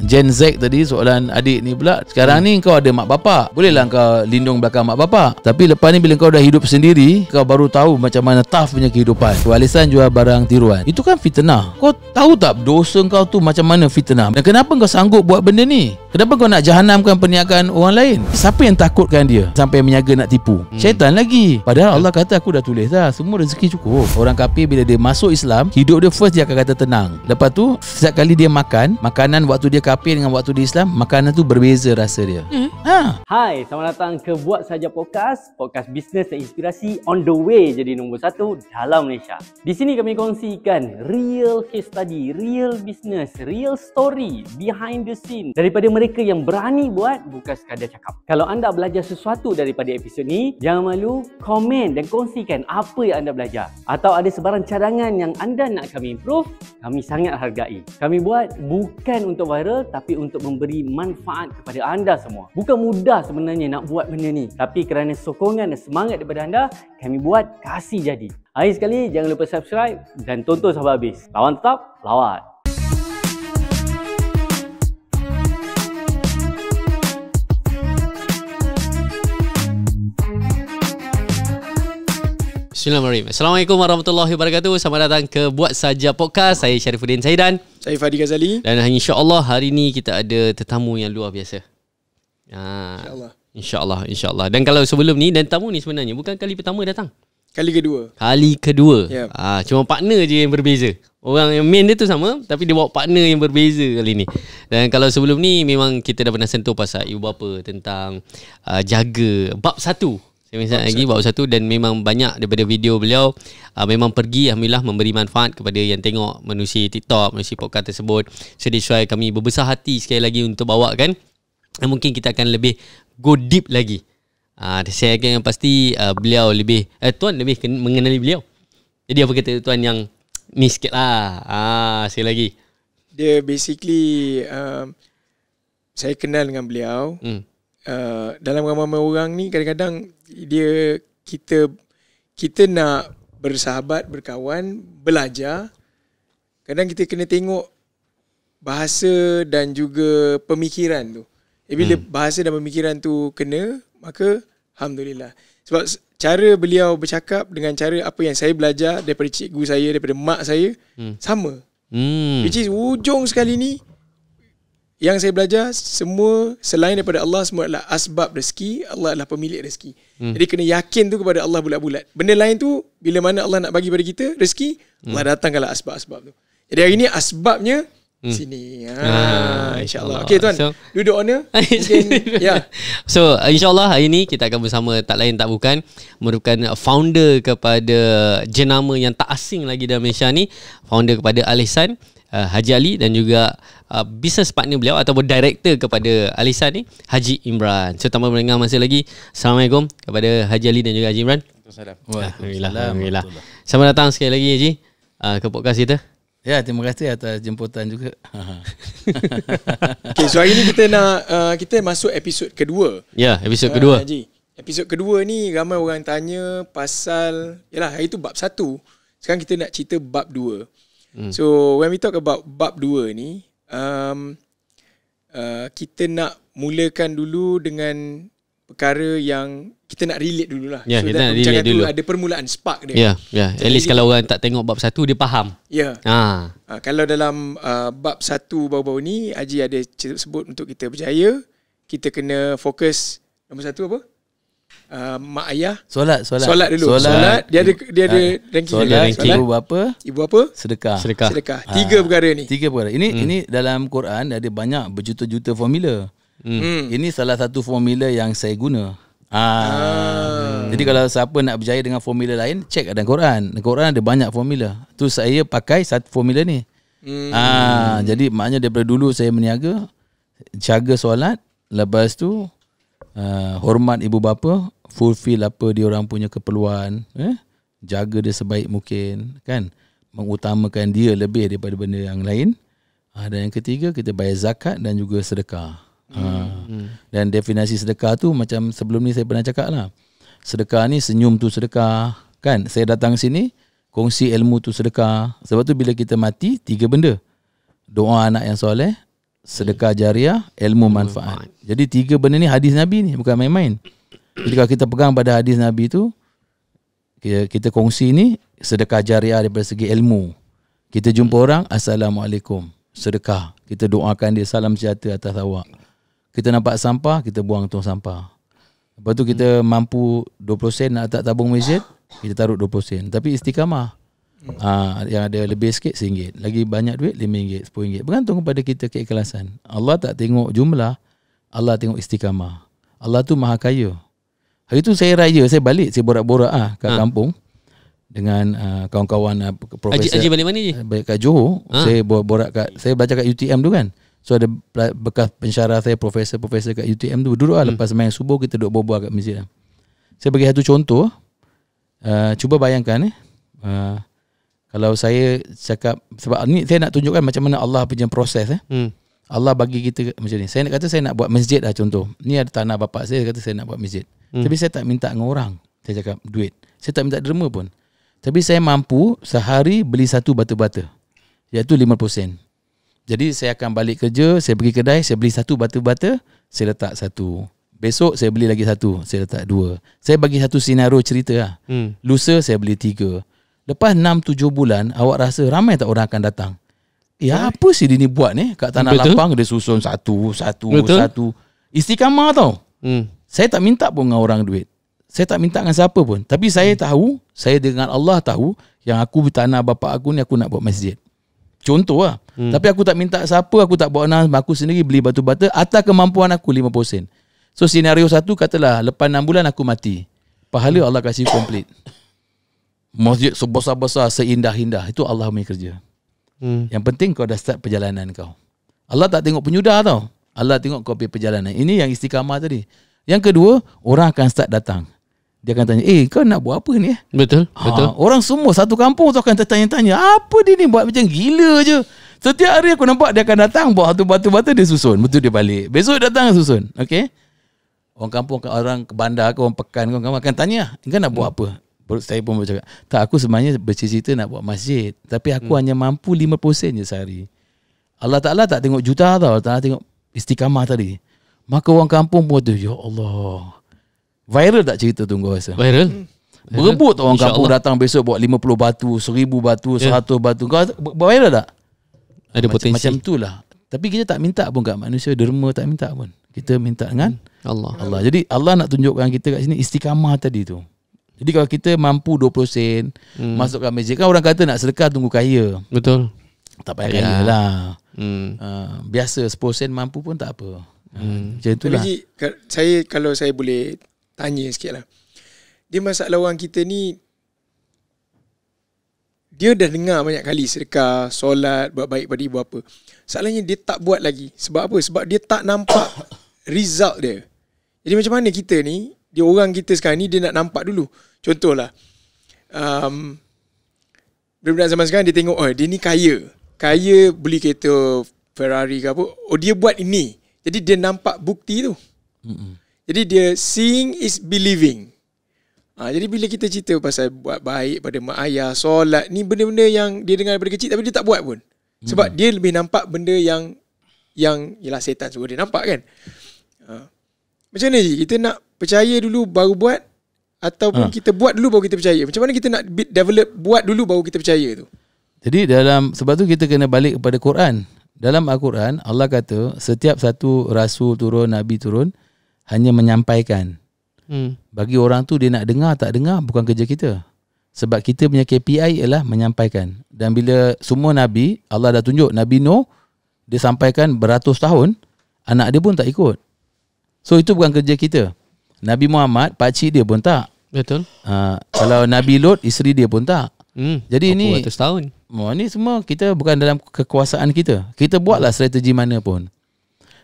Gen Z tadi, soalan adik ni pula. Sekarang ni kau ada mak bapak, bolehlah kau lindung belakang mak bapak. Tapi lepas ni bila kau dah hidup sendiri, kau baru tahu macam mana tough punya kehidupan. Alisan jual barang tiruan, itu kan fitnah. Kau tahu tak dosa kau tu macam mana fitnah? Dan kenapa kau sanggup buat benda ni? Kenapa kau nak jahanamkan perniagaan orang lain? Siapa yang takutkan dia sampai meniaga nak tipu? Syaitan lagi. Padahal Allah kata aku dah tulis dah, semua rezeki cukup. Orang kafir bila dia masuk Islam, hidup dia first dia akan kata tenang. Lepas tu setiap kali dia makan, makanan waktu dia kafir dengan waktu dia Islam, makanan tu berbeza rasa dia. Hai, selamat datang ke Buat Saja Podcast. Podcast bisnes dan inspirasi on the way jadi nombor 1 dalam Malaysia. Di sini kami kongsikan real case study, real business, real story behind the scene daripada mereka yang berani buat, bukan sekadar cakap. Kalau anda belajar sesuatu daripada episod ni, jangan malu komen dan kongsikan apa yang anda belajar. Atau ada sebarang cadangan yang anda nak kami improve, kami sangat hargai. Kami buat bukan untuk viral, tapi untuk memberi manfaat kepada anda semua. Bukan mudah sebenarnya nak buat benda ni, tapi kerana sokongan dan semangat daripada anda, kami buat kasih jadi. Hari sekali, jangan lupa subscribe dan tonton sampai habis. Lawan tetap, lawat. Bismillahirrahmanirrahim. Assalamualaikum warahmatullahi wabarakatuh. Selamat datang ke Buat Saja Podcast. Saya Syarifuddin Saidan. Saya Fadi Ghazali. Dan insya-Allah hari ni kita ada tetamu yang luar biasa. InsyaAllah. Dan kalau sebelum ni, dan tamu ni sebenarnya bukan kali pertama datang. Kali kedua. Yep. Yep. Cuma partner je yang berbeza. Orang yang main dia tu sama, tapi dia bawa partner yang berbeza kali ni. Dan kalau sebelum ni memang kita dah pernah sentuh pasal ibu bapa, tentang jaga bab 1. Saya misal lagi bab 1, dan memang banyak daripada video beliau memang pergi alhamdulillah memberi manfaat kepada yang tengok menerusi TikTok, menerusi podcast tersebut. So that's why kami berbesar hati sekali lagi untuk bawakan. Dan mungkin kita akan lebih go deep lagi. Saya akan yang pasti beliau lebih tuan lebih mengenali beliau. Jadi apa kata tuan yang ni sikit lah. Sekali lagi. Dia basically saya kenal dengan beliau. Dalam ramai-ramai orang ni kadang-kadang kita nak bersahabat, berkawan, belajar. Kadang kita kena tengok bahasa dan juga pemikiran tu. Bila bahasa dan pemikiran tu kena, maka alhamdulillah. Sebab cara beliau bercakap dengan cara apa yang saya belajar daripada cikgu saya, daripada mak saya, sama. Which is ujung sekali ni, yang saya belajar semua selain daripada Allah, semua adalah asbab rezeki. Allah adalah pemilik rezeki. Jadi kena yakin tu kepada Allah bulat-bulat. Benda lain tu, bila mana Allah nak bagi pada kita rezeki, Allah datangkanlah asbab-asbab tu. Jadi hari ni asbabnya sini. InsyaAllah. Okay tuan, duduk honor. Mungkin, ya. So insyaAllah hari ni kita akan bersama tak lain tak bukan merupakan founder kepada jenama yang tak asing lagi dalam Malaysia ni. Founder kepada Alisan, Haji Ali, dan juga business partner beliau ataupun director kepada Alisan ni, Haji Imran. So tanpa melengah masa lagi, Assalamualaikum kepada Haji Ali dan juga Haji Imran. Alhamdulillah. Selamat datang sekali lagi Haji ke podcast kita. Ya, terima kasih atas jemputan juga. Okay, so hari ni kita masuk episod kedua. Ya, episod kedua. Haji, episod kedua ni ramai orang tanya pasal, yalah, hari tu bab 1. Sekarang kita nak cerita bab 2. So when we talk about bab 2 ni, kita nak mulakan dulu dengan perkara yang kita nak relate dululah. Ya, so kita nak relate dulu. Ada permulaan, spark dia. Ya. At least kalau orang tak tengok bab 1, dia faham. Ya. Kalau dalam bab 1 baru-baru ni, Haji ada sebut untuk kita berjaya, kita kena fokus nombor 1 apa? Mak ayah. Solat dulu. Solat. Dia ada ranking. Solat. Ibu apa? Sedekah. 3 perkara ni. 3 perkara. Ini dalam Quran ada banyak berjuta-juta formula. Ini salah satu formula yang saya guna. Jadi kalau siapa nak berjaya dengan formula lain, cek ada Quran. Quran ada banyak formula. Tu saya pakai satu formula ni. Jadi maknanya daripada dulu saya meniaga, jaga solat, lepas tu hormat ibu bapa, fulfill apa dia orang punya keperluan, jaga dia sebaik mungkin, kan, mengutamakan dia lebih daripada benda yang lain. Dan yang ketiga, kita bayar zakat dan juga sedekah. Dan definisi sedekah tu macam sebelum ni saya pernah cakap lah. Sedekah ni senyum tu sedekah, kan. Saya datang sini kongsi ilmu tu sedekah. Sebab tu bila kita mati, 3 benda: doa anak yang soleh, sedekah jariah, ilmu manfaat. Jadi 3 benda ni hadis Nabi ni, bukan main-main. Jadi kalau kita pegang pada hadis Nabi tu, kita kongsi ni sedekah jariah daripada segi ilmu. Kita jumpa orang, Assalamualaikum, sedekah. Kita doakan dia salam sejahtera atas awak. Kita nampak sampah, kita buang tong sampah. Lepas tu kita mampu 20 sen nak letak tabung masjid, kita taruh 20 sen. Tapi istiqamah. Yang ada lebih sikit RM1. Lagi banyak duit RM5, RM10. Bergantung kepada kita keikhlasan. Allah tak tengok jumlah, Allah tengok istiqamah. Allah tu maha kaya. Hari tu saya raya, saya balik, saya borak-borak kat kampung dengan kawan-kawan profesor. Haji balik mana je? Balik kat Johor. Saya borak saya belajar kat UTM tu kan. So ada bekas pensyarah saya, profesor-profesor kat UTM tu. Duduk lepas sembahyang subuh, kita duduk berbual kat masjid. Saya bagi satu contoh. Cuba bayangkan kalau saya cakap, sebab ni saya nak tunjukkan macam mana Allah punya proses. Allah bagi kita macam ni. Saya nak kata saya nak buat masjid lah contoh. Ni ada tanah bapak saya, kata saya nak buat masjid. Tapi saya tak minta dengan orang. Saya cakap duit. Saya tak minta derma pun. Tapi saya mampu sehari beli satu batu-bata, iaitu 50 sen. Jadi saya akan balik kerja, saya pergi kedai, saya beli satu batu-bata, saya letak satu. Besok saya beli lagi satu, saya letak 2. Saya bagi satu senario cerita lah. Lusa saya beli 3. Lepas 6-7 bulan, awak rasa ramai tak orang akan datang? Apa sih dia ni buat ni? Kat tanah lapang dia susun satu. Istiqamah tau. Saya tak minta pun dengan orang duit. Saya tak minta dengan siapa pun. Tapi saya tahu, saya dengan Allah tahu yang aku tanah bapak aku ni aku nak buat masjid. Contoh lah. Tapi aku tak minta siapa, aku tak bawa nama, aku sendiri beli batu-bata atas kemampuan aku 50 sen. So senario 1 katalah lepas 6 bulan aku mati. Pahala Allah kasih komplit. Masjid sebesar-besar, seindah-indah. Itu Allah punya kerja. Yang penting kau dah start perjalanan kau. Allah tak tengok penyudah tau. Allah tengok kau punya perjalanan. Ini yang istiqamah tadi. Yang kedua, orang akan start datang. Dia akan tanya, kau nak buat apa ni? Betul. Orang semua satu kampung tu akan tertanya-tanya, apa dia ni buat macam gila je. Setiap hari aku nampak dia akan datang, bawa satu batu-batu dia susun. Betul dia balik. Besok datang susun. Okay? Orang kampung, orang ke bandar, orang pekan, orang akan tanya, kau nak buat apa? Saya pun bercakap, tak, aku sebenarnya bercita-cita nak buat masjid. Tapi aku hanya mampu 50 sen je sehari. Allah Ta'ala tak tengok juta tau. Allah Ta'ala tengok istiqamah tadi. Maka orang kampung pun tu, ya Allah. Viral tak cerita tu kau rasa? Viral. Berebut orang kampung datang besok buat 50 batu, 1000 batu, 100 batu. Kau viral tak? Ada potensi. Macam itulah. Tapi kita tak minta pun kat manusia, derma tak minta pun. Kita minta dengan Allah. Jadi Allah nak tunjukkan kita kat sini istiqamah tadi tu. Jadi kalau kita mampu 20 sen masukkan masjid, kan orang kata nak sedekah tunggu kaya. Betul. Tak payah kaya lah. Biasa 10 sen mampu pun tak apa. Macam itulah. Kalau saya boleh tanya sikit lah. Dia masalah orang kita ni, dia dah dengar banyak kali sedekah, solat, buat baik pada ibu apa. Masalahnya dia tak buat lagi. Sebab apa? Sebab dia tak nampak result dia. Jadi macam mana kita ni, dia orang kita sekarang ni, dia nak nampak dulu. Contohlah, budak-budak zaman sekarang dia tengok, dia ni kaya beli kereta Ferrari ke apa. Dia buat ini. Jadi dia nampak bukti tu. Jadi dia seeing is believing. Jadi bila kita cerita pasal buat baik pada mak ayah, solat, ni benda-benda yang dia dengar daripada kecil tapi dia tak buat pun. Sebab dia lebih nampak benda yang ialah setan suruh dia nampak kan. Macam mana je? Kita nak percaya dulu baru buat, ataupun kita buat dulu baru kita percaya? Macam mana kita nak develop buat dulu baru kita percaya tu? Jadi sebab tu kita kena balik kepada Quran. Dalam Al-Quran Allah kata setiap satu rasul turun, nabi turun, hanya menyampaikan. Bagi orang tu dia nak dengar tak dengar bukan kerja kita. Sebab kita punya KPI ialah menyampaikan. Dan bila semua nabi, Allah dah tunjuk Nabi Nuh, dia sampaikan beratus tahun, anak dia pun tak ikut. So itu bukan kerja kita. Nabi Muhammad, pakcik dia pun tak. Betul. Kalau Nabi Lot, isteri dia pun tak. Jadi ini 400 tahun. Ini semua kita bukan dalam kekuasaan kita. Kita buatlah strategi mana pun.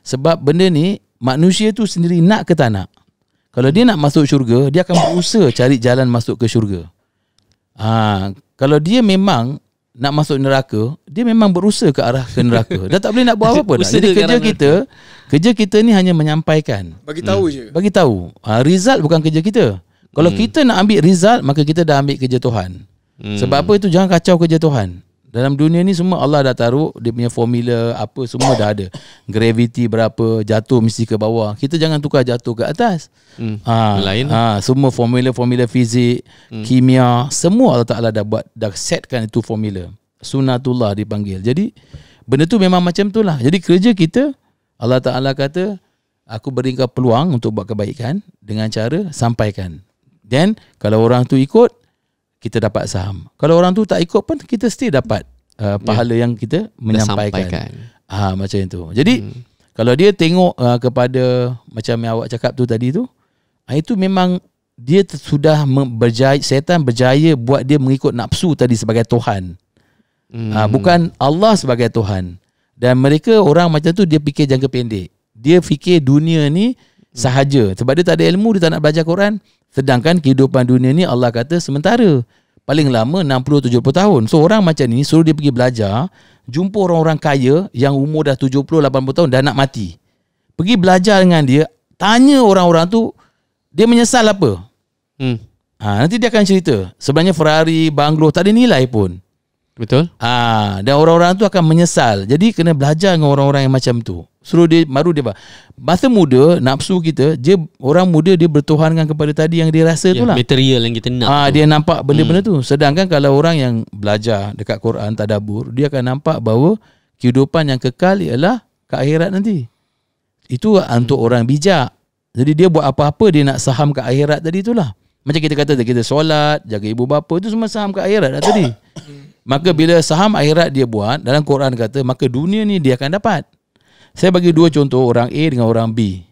Sebab benda ni manusia tu sendiri nak ke tak nak. Kalau dia nak masuk syurga, dia akan berusaha cari jalan masuk ke syurga. Kalau dia memang nak masuk neraka, dia memang berusaha ke arah ke neraka. Dia tak boleh nak buat apa-apa dah. Jadi kerja kita ni hanya menyampaikan. Bagi tahu je. Bagi tahu. Result bukan kerja kita. Kalau kita nak ambil result, maka kita dah ambil kerja Tuhan. Sebab apa itu? Jangan kacau kerja Tuhan. Dalam dunia ni semua Allah dah taruh dia punya formula apa semua dah ada. Gravity berapa, jatuh mesti ke bawah. Kita jangan tukar jatuh ke atas. Lain semua formula fizik, kimia, semua Allah Taala dah setkan itu formula. Sunnatullah dipanggil. Jadi benda tu memang macam tu lah. Jadi kerja kita, Allah Taala kata, aku beri kau peluang untuk buat kebaikan dengan cara sampaikan. Dan kalau orang tu ikut, kita dapat saham. Kalau orang tu tak ikut pun, kita still dapat pahala yang kita menyampaikan. Macam itu. Jadi kalau dia tengok kepada macam yang awak cakap tu tadi tu, itu memang dia sudah berjaya, setan berjaya buat dia mengikut nafsu tadi sebagai Tuhan. Bukan Allah sebagai Tuhan. Dan mereka orang macam tu dia fikir jangka pendek. Dia fikir dunia ni sahaja. Sebab dia tak ada ilmu, dia tak nak belajar Quran. Sedangkan kehidupan dunia ni Allah kata sementara. Paling lama 60-70 tahun. So orang macam ni suruh dia pergi belajar, jumpa orang-orang kaya yang umur dah 70-80 tahun dah nak mati. Pergi belajar dengan dia, tanya orang-orang tu dia menyesal apa. Nanti dia akan cerita. Sebenarnya Ferrari, banglo tak ada nilai pun. Betul. Dan orang-orang tu akan menyesal. Jadi kena belajar dengan orang-orang yang macam tu. Suruh dia, baru dia masa muda, nafsu kita, orang muda dia bertuhankan kepada tadi yang dia rasa tu lah. Material yang kita nak. Dia nampak benda-benda tu. Sedangkan kalau orang yang belajar dekat Quran, tadabbur, dia akan nampak bahawa kehidupan yang kekal ialah ke akhirat nanti. Itu untuk orang bijak. Jadi dia buat apa-apa dia nak saham ke akhirat tadi itulah. Macam kita kata kita solat, jaga ibu bapa, itu semua saham ke akhirat dah tadi. Maka bila saham akhirat dia buat, dalam Quran kata, maka dunia ni dia akan dapat. Saya bagi dua contoh, orang A dengan orang B.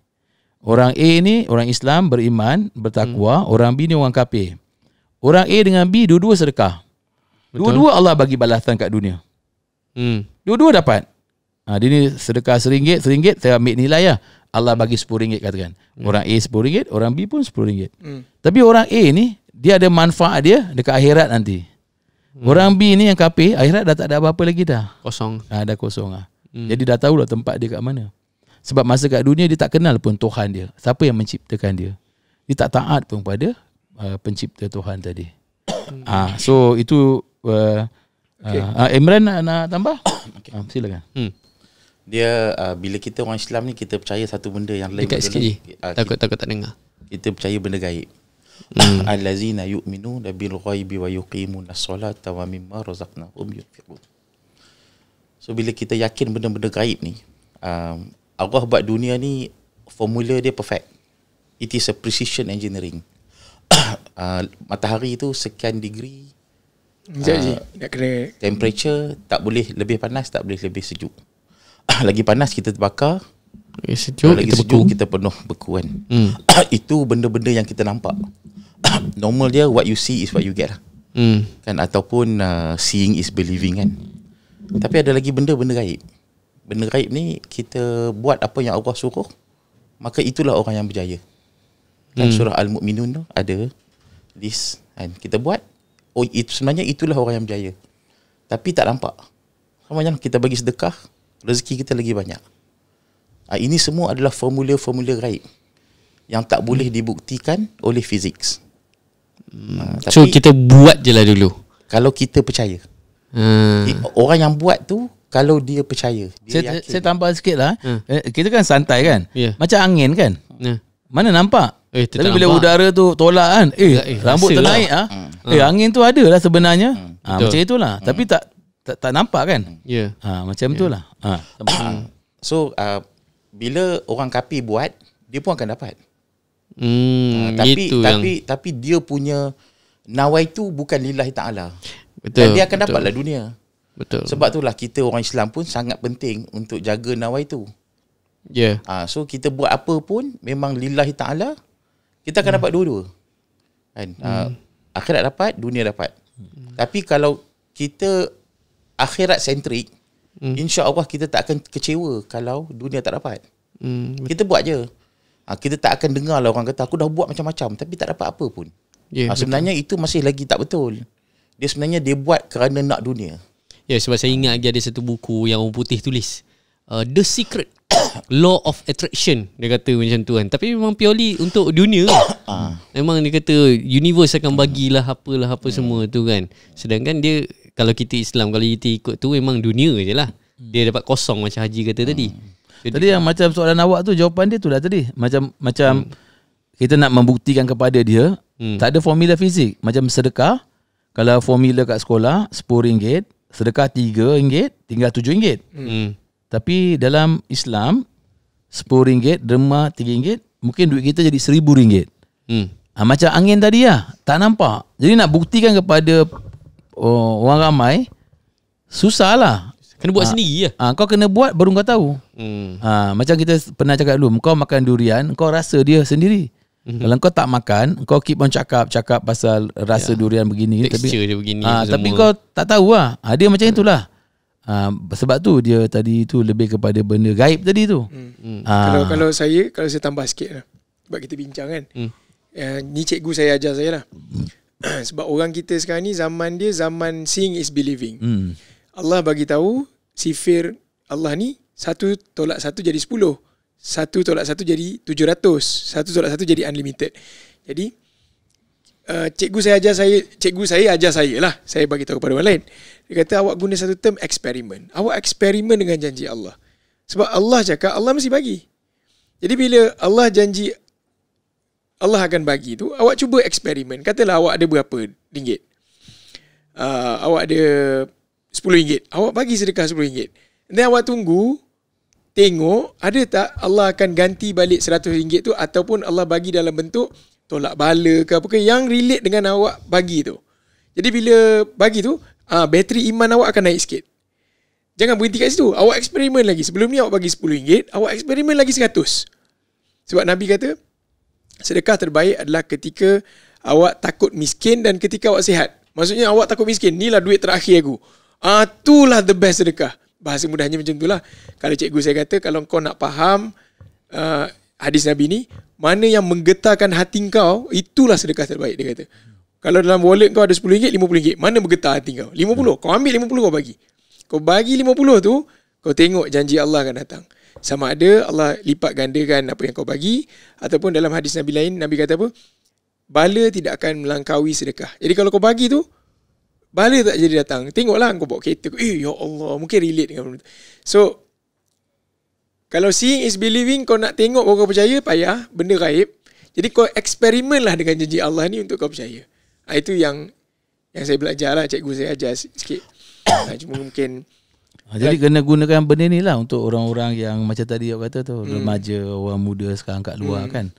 Orang A ni orang Islam, beriman, bertakwa. Orang B ni orang kafir. Orang A dengan B dua-dua sedekah. Dua-dua Allah bagi balasan kat dunia. Dua-dua dapat. Dia ni sedekah RM1, saya ambil nilai lah. Allah bagi RM10 katakan. Orang A RM10, orang B pun RM10. Tapi orang A ni, dia ada manfaat dia dekat akhirat nanti. Orang B ni yang kafir, akhirat dah tak ada apa-apa lagi dah. Kosong. Dah kosong lah. Jadi dah tahu lah tempat dia kat mana. Sebab masa kat dunia dia tak kenal pun Tuhan dia. Siapa yang menciptakan dia. Dia tak taat pun pada pencipta Tuhan tadi. So itu Imran nak tambah? Okay. Silakan. Dia bila kita orang Islam ni, kita percaya satu benda yang lain. Dekat sikit je. Takut tak dengar. Kita percaya benda gaib. Allazina yu'minu bil ghaibi wa yuqimunas solata wa mimma razaqnahum yunfiqun. So bila kita yakin benda-benda gaib ni, Allah buat dunia ni, formula dia perfect. It is a precision engineering. Matahari tu sekian degree nak kena temperature, tak boleh lebih panas, tak boleh lebih sejuk. Lagi panas kita terbakar, lagi sejuk kita penuh beku kan. Itu benda-benda yang kita nampak. Normal dia, what you see is what you get kan, ataupun seeing is believing kan. Tapi ada lagi benda-benda gaib. Benda gaib ni, kita buat apa yang Allah suruh, maka itulah orang yang berjaya. Kan surah Al-Mu'minun tu ada list kan, kita buat, sebenarnya itulah orang yang berjaya. Tapi tak nampak. Sama macam kita bagi sedekah, rezeki kita lagi banyak. Ini semua adalah formula-formula gaib yang tak boleh dibuktikan oleh fizik. So kita buat je lah dulu. Kalau kita percaya. Orang yang buat tu, kalau dia percaya, dia saya tambah sikit lah. Kita kan santai kan, macam angin kan, mana nampak. Tapi bila nampak. Udara tu tolak kan, rambut ternaik angin tu ada lah sebenarnya. Macam itulah. Tapi tak nampak kan. Macam itulah. So bila orang kafir buat, dia pun akan dapat. Tapi dia punya nawai tu bukan lillahi ta'ala. Dan dia akan dapatlah dunia. Betul. Sebab itulah kita orang Islam pun sangat penting untuk jaga nawai tu. So kita buat apa pun memang lillahi ta'ala, kita akan dapat dua-dua kan. Akhirat dapat, dunia dapat. Tapi kalau kita akhirat sentrik, insya-Allah kita tak akan kecewa kalau dunia tak dapat. Kita buat je. Kita tak akan dengar lah orang kata aku dah buat macam-macam tapi tak dapat apa pun. Sebenarnya itu masih lagi tak betul. Dia sebenarnya dia buat kerana nak dunia. Sebab saya ingat lagi ada satu buku yang orang putih tulis, The Secret. law of attraction, dia kata macam tu kan. Tapi memang purely untuk dunia. Memang dia kata universe akan bagilah apa semua tu kan. Sedangkan dia, kalau kita Islam, kalau kita ikut tu memang dunia je lah. Dia dapat kosong macam Haji kata tadi. Jadi, tadi yang macam soalan awak tu, jawapan dia tu lah tadi. Macam kita nak membuktikan kepada dia, tak ada formula fizik. Macam sedekah, kalau formula kat sekolah RM10, sedekah RM3, tinggal RM7. Tapi dalam Islam, RM10, derma RM3, mungkin duit kita jadi RM1,000. Macam angin tadi lah, tak nampak. Jadi nak buktikan kepada orang ramai, susah lah. kena buat sendiri lah. Kau kena buat baru kau tahu. Macam kita pernah cakap dulu, kau makan durian, kau rasa dia sendiri. Kalau kau tak makan, kau keep on cakap pasal rasa durian begini, texture dia begini, tapi kau tak tahu lah. Dia macam itulah. Sebab tu dia tadi tu lebih kepada benda gaib tadi tu. Kalau saya tambah sikit lah, sebab kita bincang kan. Ni cikgu saya ajar saya lah. Sebab orang kita sekarang ni zaman seeing is believing. Allah bagi tahu sifir Allah ni 1 tolak 1 jadi 10, 1 tolak 1 jadi 700, 1 tolak 1 jadi unlimited. Jadi cikgu saya ajar saya lah. Saya bagi tahu pada orang lain. Dia kata awak guna satu term eksperimen. Awak eksperimen dengan janji Allah. Sebab Allah cakap Allah mesti bagi. Jadi bila Allah janji Allah akan bagi tu, awak cuba eksperimen. Katalah awak ada berapa ringgit. Awak ada RM10. Awak bagi sedekah RM10. Dan awak tengok ada tak Allah akan ganti balik RM100 tu, ataupun Allah bagi dalam bentuk tolak bala ke apa ke yang relate dengan awak bagi tu. Jadi bila bagi tu, bateri iman awak akan naik sikit. Jangan berhenti kat situ. Awak eksperimen lagi. Sebelum ni awak bagi RM10, awak eksperimen lagi RM100. Sebab Nabi kata sedekah terbaik adalah ketika awak takut miskin dan ketika awak sihat. Maksudnya awak takut miskin, inilah duit terakhir aku. Itulah the best sedekah. Bahasa mudahnya macam itulah. Kalau cikgu saya kata, kalau kau nak faham hadis Nabi ni, mana yang menggetarkan hati kau, itulah sedekah terbaik, dia kata. Kalau dalam wallet kau ada RM10, RM50, mana bergetar hati kau? 50. Kau ambil 50, kau bagi. Kau bagi 50 tu, kau tengok janji Allah akan datang. Sama ada Allah lipat gandakan apa yang kau bagi, ataupun dalam hadis Nabi lain, Nabi kata apa? Bala tidak akan melangkaui sedekah. Jadi kalau kau bagi tu, bala tak jadi datang. Tengoklah kau bawa kereta. Ya Allah, mungkin relate dengan benda tu. So, kalau seeing is believing, kau nak tengok baru kau percaya, payah, benda gaib. Jadi kau eksperimen lah dengan janji Allah ni untuk kau percaya. Itu yang saya belajar lah, cikgu saya ajar sikit. Cuma mungkin jadi kena gunakan benda ni lah untuk orang-orang yang macam tadi awak kata tu, remaja, orang muda sekarang kat luar kan.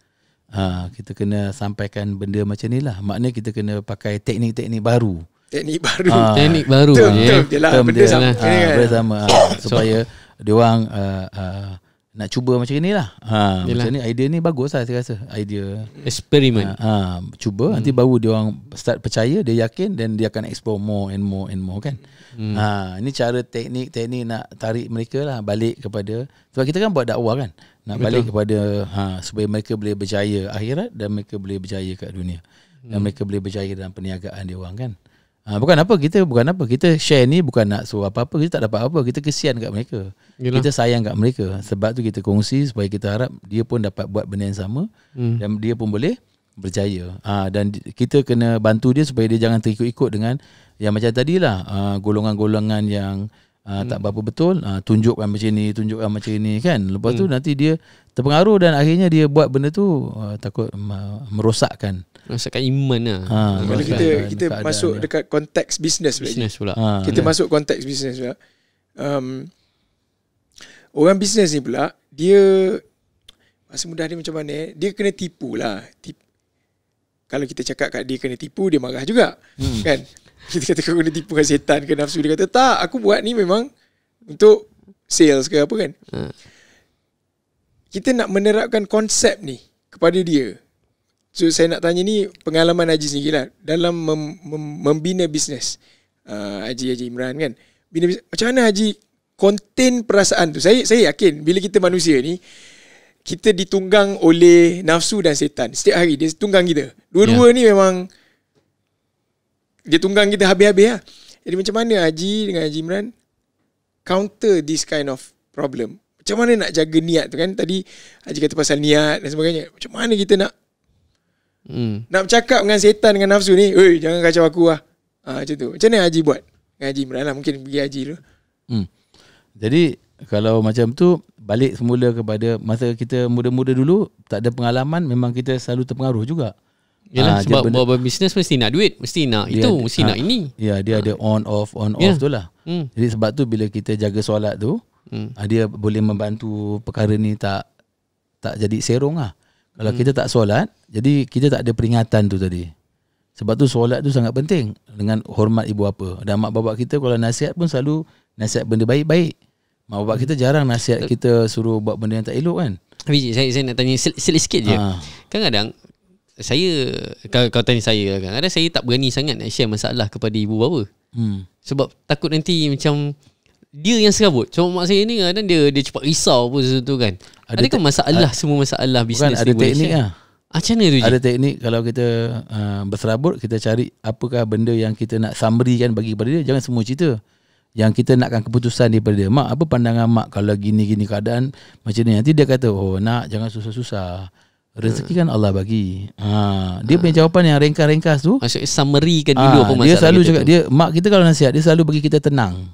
Kita kena sampaikan benda macam ni lah. Maknanya kita kena pakai teknik-teknik baru. Teknik baru. Betul lah. Benda sama. Benda sama. Supaya diorang nak cuba macam ni lah. Macam ni, idea ni bagus lah saya rasa. Idea eksperimen. Cuba, nanti baru diorang start percaya, dia yakin, dan dia akan explore more and more kan. Ini cara teknik nak tarik mereka lah balik kepada, sebab kita kan buat dakwah kan, nak balik kepada supaya mereka boleh berjaya akhirat dan mereka boleh berjaya kat dunia, dan mereka boleh berjaya dalam perniagaan dia orang kan. Bukan apa kita share ni, bukan nak suruh apa-apa, kita tak dapat apa, kita kesian kat mereka. Kita sayang kat mereka. Sebab tu kita kongsi supaya kita harap dia pun dapat buat benda yang sama, dan dia pun boleh berjaya. Dan kita kena bantu dia supaya dia jangan terikut-ikut dengan yang macam tadilah, golongan-golongan yang tak berapa betul, tunjukkan macam ni kan. Lepas tu nanti dia terpengaruh dan akhirnya dia buat benda tu takut merosakkan iman lah. Kalau kita masuk dekat konteks bisnes pula. Kita masuk konteks bisnes pula. Orang bisnes ni pula, dia masa mudah dia macam mana, dia kena tipu lah. Kalau kita cakap kat dia kena tipu, dia marah juga kan. Kita kata kau kena tipu dengan setan ke nafsu, dia kata tak, aku buat ni memang untuk sales ke apa kan. Kita nak menerapkan konsep ni kepada dia. So saya nak tanya ni pengalaman Haji sendiri lah dalam membina bisnes. Haji Imran kan, bina bisnes, macam mana Haji contain perasaan tu? Saya yakin bila kita manusia ni, kita ditunggang oleh nafsu dan setan. Setiap hari dia tunggang kita. Dua-dua ni memang dia tunggang kita habis-habis lah. Jadi macam mana Haji dengan Haji Imran counter this kind of problem? Macam mana nak jaga niat tu kan? Tadi Haji kata pasal niat dan sebagainya. Macam mana kita nak bercakap dengan setan, dengan nafsu ni, oi, jangan kacau aku lah. Macam tu. Macam mana Haji buat? Haji Imran lah, mungkin pergi Haji tu. Jadi kalau macam tu, balik semula kepada masa kita muda-muda dulu, tak ada pengalaman, memang kita selalu terpengaruh juga. Yalah, sebab buat bisnes mesti nak duit, mesti nak itu, mesti nak ini. Ya, dia ada on off tu lah. Jadi sebab tu bila kita jaga solat tu, dia boleh membantu perkara ni tak jadi serong lah. Kalau kita tak solat, jadi kita tak ada peringatan tu tadi. Sebab tu solat tu sangat penting, dengan hormat ibu bapa. Dan mak bapak kita kalau nasihat pun selalu nasihat benda baik-baik. Mak bapak kita jarang nasihat kita suruh buat benda yang tak elok kan. Tapi saya nak tanya sikit je. Kadang-kadang saya, kalau tanya saya, kadang-kadang saya tak berani sangat nak share masalah kepada ibu bapa. Sebab takut nanti macam dia yang serabut. Sebab mak saya ni kadang dia cepat risau pun sesuatu kan. Adakah masalah, semua masalah bisnes ada teknik lah. Macam mana tu je? Ada teknik. Kalau kita berserabut, kita cari apakah benda yang kita nak summary kan bagi kepada dia. Jangan semua cerita. Yang kita nakkan keputusan daripada dia. Mak, apa pandangan mak kalau gini-gini keadaan macam ni? Nanti dia kata, oh nak, jangan susah-susah. Rezeki kan Allah bagi. Dia punya jawapan yang ringkas-ringkas tu. Maksudnya summary kan dulu apa masalah. Dia selalu cakap, mak kita kalau nasihat, dia selalu bagi kita tenang.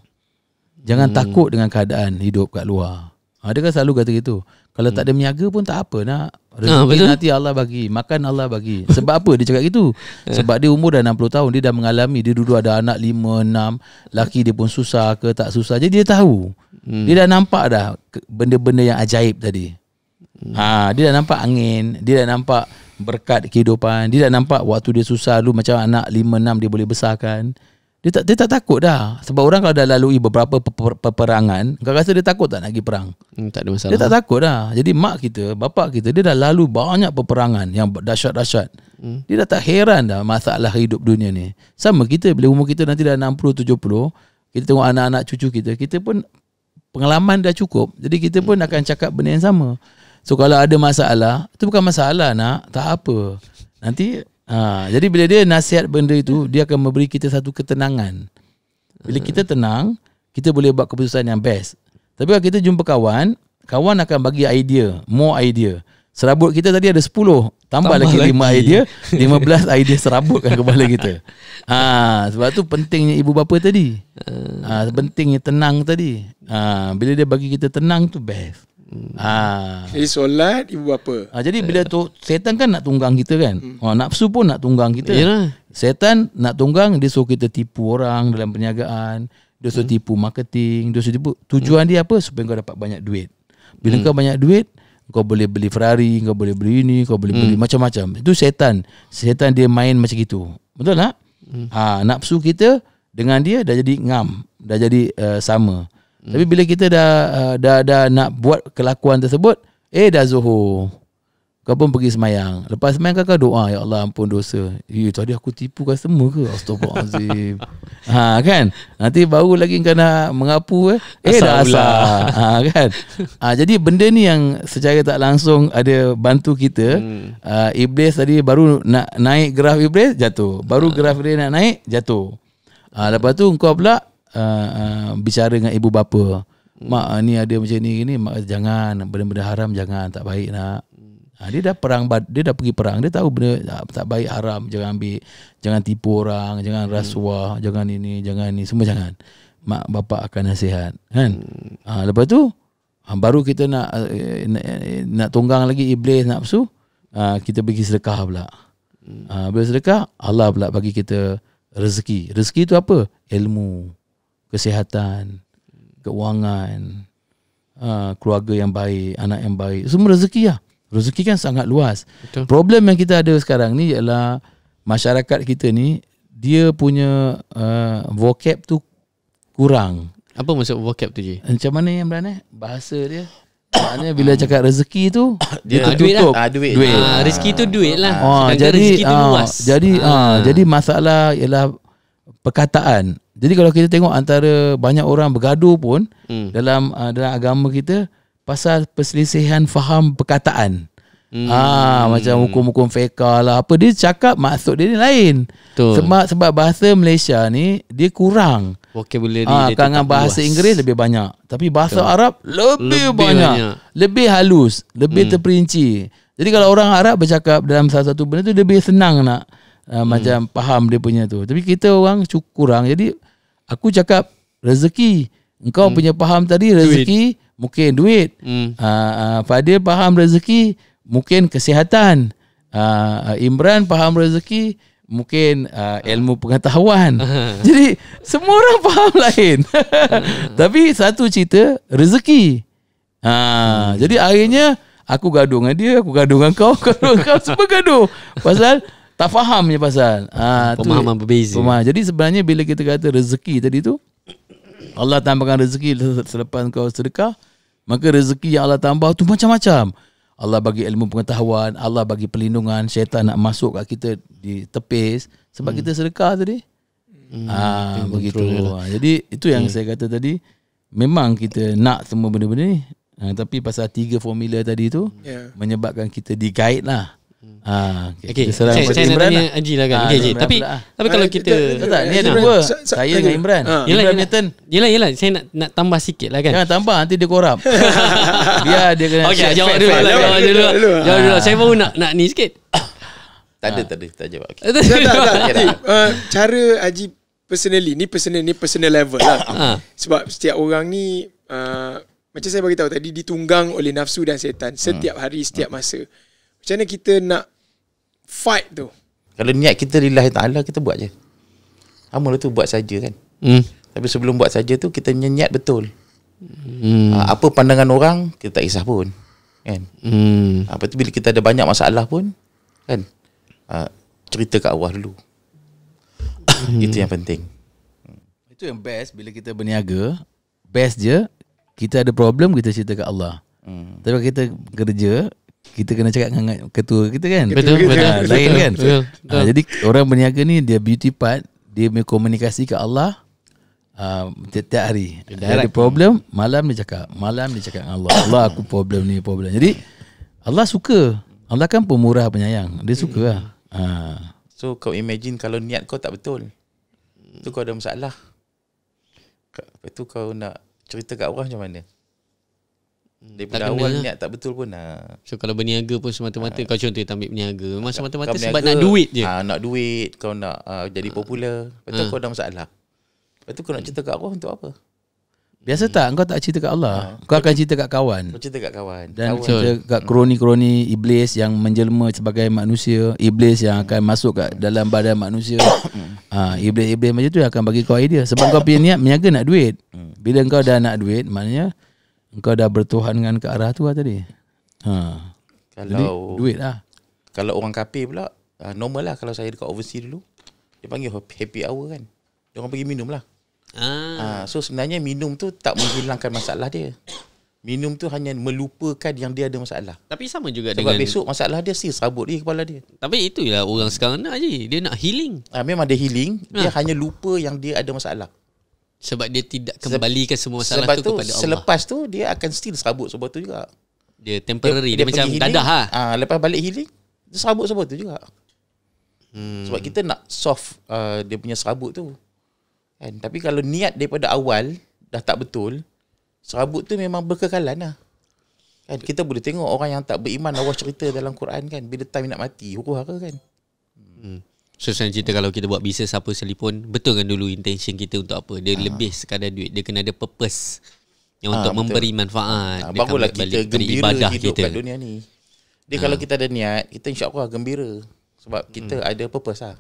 Jangan takut dengan keadaan hidup kat luar. Dia kan selalu kata gitu. Kalau tak ada meniaga pun tak apa nak. Rezeki nanti Allah bagi. Makan Allah bagi. Sebab apa dia cakap gitu? Sebab dia umur dah 60 tahun. Dia dah mengalami. Dia dulu ada anak 5, 6. Laki dia pun susah ke tak susah. Jadi dia tahu. Dia dah nampak dah benda-benda yang ajaib tadi. Dia dah nampak angin. Dia dah nampak berkat kehidupan. Dia dah nampak waktu dia susah dulu macam anak 5, 6 dia boleh besarkan. Dia tak takut dah. Sebab orang kalau dah lalui beberapa peperangan, kau rasa dia takut tak nak pergi perang? Tak ada masalah. Dia tak takut dah. Jadi mak kita, bapak kita, dia dah lalu banyak peperangan yang dahsyat-dahsyat. Dia dah tak heran dah masalah hidup dunia ni. Sama kita, bila umur kita nanti dah 60, 70, kita tengok anak-anak cucu kita pun pengalaman dah cukup. Jadi kita pun akan cakap benda yang sama. So kalau ada masalah, itu bukan masalah nak, tak apa. Nanti jadi bila dia nasihat benda itu, dia akan memberi kita satu ketenangan. Bila kita tenang, kita boleh buat keputusan yang best. Tapi kalau kita jumpa kawan akan bagi idea, more idea. Serabut kita tadi ada 10, tambah lagi 5 idea, 15 idea serabutkan kepala kita. Sebab tu pentingnya ibu bapa tadi. Pentingnya tenang tadi. Bila dia bagi kita tenang tu best. Jadi solat ibu bapa. Jadi bila tu setan kan nak tunggang kita kan. Nafsu pun nak tunggang kita. Yalah. Setan nak tunggang, dia suruh kita tipu orang dalam perniagaan, dia suruh tipu marketing, dia suruh tipu. Tujuan dia apa? Supaya kau dapat banyak duit. Bila kau banyak duit, kau boleh beli Ferrari, kau boleh beli ini, kau boleh beli macam-macam. Itu setan. Setan dia main macam gitu. Betul tak? Nafsu kita dengan dia dah jadi ngam, dah jadi sama. Tapi bila kita dah nak buat kelakuan tersebut, dah Zuhur, kau pun pergi semayang. Lepas semayang kau doa, ya Allah ampun dosa. Tadi aku tipu customer ke? Astagfirullahalazim. Kan? Nanti baru lagi kau nak mengapu dah asal. Kan? Jadi benda ni yang secara tak langsung ada bantu kita. Iblis tadi baru nak naik graf iblis, jatuh. Baru graf dia nak naik, jatuh. Lepas tu kau pula bicara dengan ibu bapa. Mak ni ada macam ni, mak jangan, benda-benda haram jangan, tak baik nak. Dia dah pergi perang, dia tahu benda tak baik, haram, jangan ambil, jangan tipu orang, jangan rasuah, jangan ini, jangan ni, semua jangan. Mak bapak akan nasihat kan. Lepas tu baru kita nak tunggang lagi iblis nafsu. Kita pergi sedekah pula. Bila sedekah, Allah pula bagi kita rezeki. Rezeki tu apa? Ilmu, kesihatan, keuangan, keluarga yang baik, anak yang baik. Semua rezeki lah. Rezeki kan sangat luas. Betul. Problem yang kita ada sekarang ni ialah masyarakat kita ni, dia punya vocab tu kurang. Apa maksud vocab tu je? Macam mana yang berani? Bahasa dia. Maknanya bila cakap rezeki tu, dia tertutup. Duit. Rezeki tu duit lah. Jadi rezeki tu luas. Jadi masalah ialah perkataan. Jadi kalau kita tengok antara banyak orang bergaduh pun dalam agama kita pasal perselisihan faham perkataan. Macam hukum-hukum fiqah lah, apa dia cakap maksud dia ni lain. Betul. Sebab bahasa Malaysia ni dia kurang. Vocabulary dia Dengan bahasa luas. Inggeris lebih banyak, tapi bahasa Arab lebih banyak, lebih halus, lebih terperinci. Jadi kalau orang Arab bercakap dalam salah satu benda tu, dia lebih senang nak macam faham dia punya tu. Tapi kita orang kurang. Jadi aku cakap rezeki, engkau punya faham tadi rezeki mungkin duit. Fadil faham rezeki mungkin kesihatan. Imran faham rezeki mungkin ilmu pengetahuan. Jadi semua orang faham lain. Tapi satu cerita rezeki. Jadi akhirnya aku gaduh dengan dia, aku gaduh dengan kau, semua gaduh. Pasal tak faham je pasal. Pemahaman berbeza. Jadi sebenarnya bila kita kata rezeki tadi tu, Allah tambahkan rezeki selepas kau sedekah, maka rezeki yang Allah tambah tu macam-macam. Allah bagi ilmu pengetahuan, Allah bagi perlindungan, syaitan nak masuk kat kita di tepis sebab kita sedekah tadi. Begitu. Jadi itu yang saya kata tadi, memang kita nak semua benda-benda ni. Tapi pasal 3 formula tadi tu menyebabkan kita di-guide lah. Okay. Saya nak tanya Haji lah kan. Tapi kalau kita ni ada dua, saya dengan Imran. Yelah, saya nak tambah sikit lah kan. Jangan tambah, nanti dia korap. Dia kena jawab dulu. Saya baru nak ni sikit. Tak jawab. Cara Haji personally, ni personal level lah. Sebab setiap orang ni macam saya bagi tahu tadi, ditunggang oleh nafsu dan syaitan setiap hari, setiap masa. Macam mana kita nak fight tu? Kalau niat kita lillahi ta'ala, kita buat je. Amal tu buat saja kan. Tapi sebelum buat saja tu, kita niat betul. Apa pandangan orang, kita tak kisah pun kan. Lepas tu bila kita ada banyak masalah pun kan, cerita kat Allah dulu. Itu yang penting. Itu yang best. Bila kita berniaga, best je, kita ada problem, kita cerita kat Allah. Tapi kalau kita kerja, kita kena cakap dengan ketua kita kan. Betul. Lain kan. Betul. Jadi orang berniaga ni, dia beauty part, dia komunikasi ke Allah tiap hari. Dia ada problem, malam dia cakap dengan Allah. Allah, aku problem ni. Jadi Allah suka. Allah kan pemurah penyayang. Dia suka lah. So kau imagine kalau niat kau tak betul, tu kau ada masalah. Lepas tu kau nak cerita kat Allah macam mana? Daripada awal niat tak betul pun. So kalau berniaga pun semata-mata kau contoh ambil berniaga, memang semata-mata sebab nak duit je. Nak duit, kau nak jadi popular. Lepas tu kau ada masalah. Lepas tu kau nak cerita kat Allah untuk apa? Biasa tak, kau tak cerita kat Allah, kau akan cerita kat kawan. Kau cerita kat kawan. Dan cerita kat kroni-kroni iblis yang menjelma sebagai manusia, iblis yang akan masuk kat dalam badan manusia. Iblis-iblis macam tu yang akan bagi kau idea. Sebab kau punya niat berniaga nak duit. Bila kau dah nak duit, maknanya engkau dah bertuhan dengan ke arah tu lah tadi. Jadi duit lah. Kalau orang kafir pula, normal lah. Kalau saya dekat overseas dulu, dia panggil happy hour kan. Dia orang pergi minum lah. So sebenarnya minum tu tak menghilangkan masalah dia. Minum tu hanya melupakan yang dia ada masalah. Tapi sama juga sebab besok masalah dia serabut di kepala dia. Tapi itulah orang sekarang nak je. Dia nak healing. Memang dia healing. Dia hanya lupa yang dia ada masalah. Sebab dia tidak kembalikan semua masalah sebab tu kepada Allah. Selepas tu dia akan still serabut sebab tu juga. Dia temporary. Dia macam healing, dadah lah. Lepas balik healing, dia serabut sebab tu juga. Sebab kita nak soft dia punya serabut tu kan. Tapi kalau niat daripada awal dah tak betul, serabut tu memang berkekalan lah kan. Kita boleh tengok orang yang tak beriman, Allah cerita dalam Quran kan, bila time nak mati huru-hara kan. So saya cerita kalau kita buat bisnes apa sekalipun, betul kan dulu intention kita untuk apa. Dia lebih sekadar duit. Dia kena ada purpose yang untuk memberi manfaat. Barulah kita gembira hidup kita kat dunia ni. Dia kalau kita ada niat, kita insya-Allah gembira. Sebab kita ada purpose lah.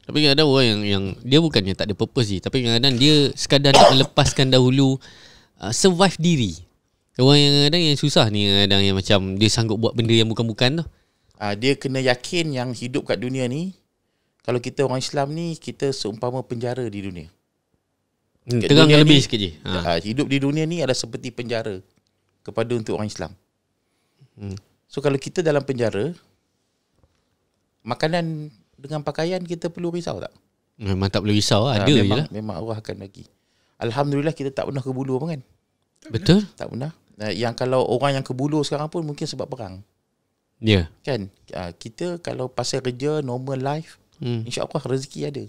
Tapi kadang-kadang orang yang dia bukannya tak ada purpose je, tapi kadang-kadang dia sekadar nak melepaskan dahulu survive diri. Orang yang kadang yang susah ni, kadang yang macam dia sanggup buat benda yang bukan-bukan tu. Dia kena yakin yang hidup kat dunia ni, kalau kita orang Islam ni, kita seumpama penjara di dunia. Terang lebih sikit je. Hidup di dunia ni adalah seperti penjara kepada untuk orang Islam. So kalau kita dalam penjara, makanan dengan pakaian kita perlu risau tak? Memang tak perlu risau lah. Ada je lah. Memang Allah akan bagi. Alhamdulillah kita tak pernah ke bulu pun kan? Betul? Tak pernah. Yang kalau orang yang kebulu sekarang pun mungkin sebab perang. Ya. Kan? Kita kalau pasal kerja, normal life, insya-Allah rezeki ada.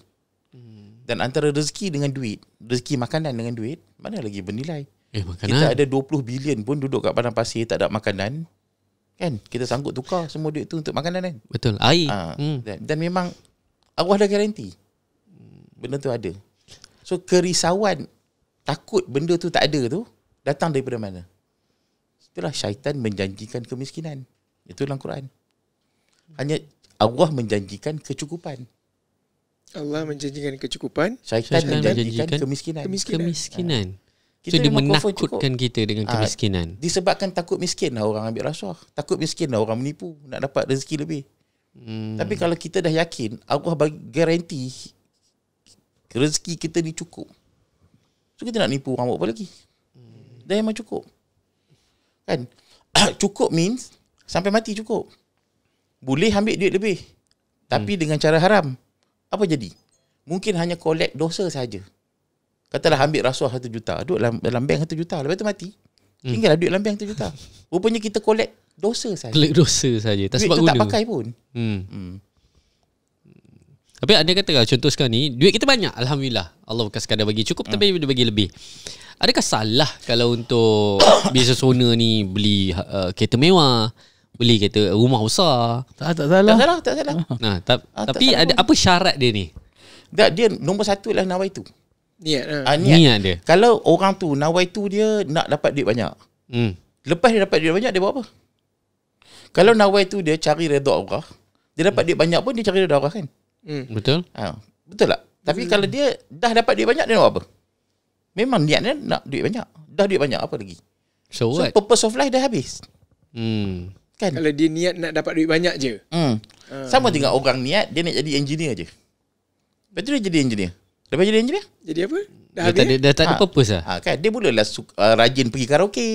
Dan antara rezeki dengan duit, rezeki makanan dengan duit, mana lagi bernilai? Makanan. Kita ada 20 bilion pun duduk kat padang pasir tak ada makanan. Kan? Kita sanggup tukar semua duit tu untuk makanan kan? Betul. Air. Dan memang Allah dah garanti. Benda tu ada. So kerisauan, takut benda tu tak ada tu datang daripada mana? Itulah syaitan menjanjikan kemiskinan. Itu dalam Quran. Hanya Allah menjanjikan kecukupan. Allah menjanjikan kecukupan, Syaitan menjanjikan kemiskinan. So dia menakutkan kita dengan kemiskinan. Disebabkan takut miskin lah orang ambil rasuah. Takut miskin lah orang menipu nak dapat rezeki lebih. Tapi kalau kita dah yakin Allah bagi garanti rezeki kita ni cukup, so kita nak nipu orang buat apa lagi? Dah memang cukup. Kan? Cukup means sampai mati cukup. Boleh ambil duit lebih, tapi dengan cara haram. Apa jadi? Mungkin hanya collect dosa saja. Katalah ambil rasuah 1 juta, duduk dalam bank 1 juta, lepas tu mati. Tinggallah duit dalam bank 1 juta. Rupanya kita collect dosa saja. Collect dosa saja, tak duit sebab tu guna. tak pakai pun. Tapi anda kata lah, contoh sekarang ni, duit kita banyak, alhamdulillah. Allah bukan sekadar bagi cukup, tapi dia bagi lebih. Adakah salah kalau untuk bisnes owner ni beli kereta mewah, beli kereta rumah besar? Tak salah. Tak salah. Tapi ada apa syarat dia ni? Dia nombor 1 lah nawai tu. niat. Niat dia. Kalau orang tu nawai tu dia nak dapat duit banyak. Lepas dia dapat duit banyak, dia buat apa? Kalau nawai tu dia cari redha Allah, dia dapat duit banyak pun dia cari redha Allah kan? Betul? Betul tak? Tapi kalau dia dah dapat duit banyak, dia nak buat apa? Memang niatnya nak duit banyak. Dah duit banyak, apa lagi? So what? Purpose of life dah habis. Kan? Kalau dia niat nak dapat duit banyak je. Sama dengan orang niat dia nak jadi engineer je. Lepas tu dia jadi engineer. Lepas jadi engineer, Jadi apa? Dah tak ada purpose lah. kan? Dia mulalah rajin pergi karaoke.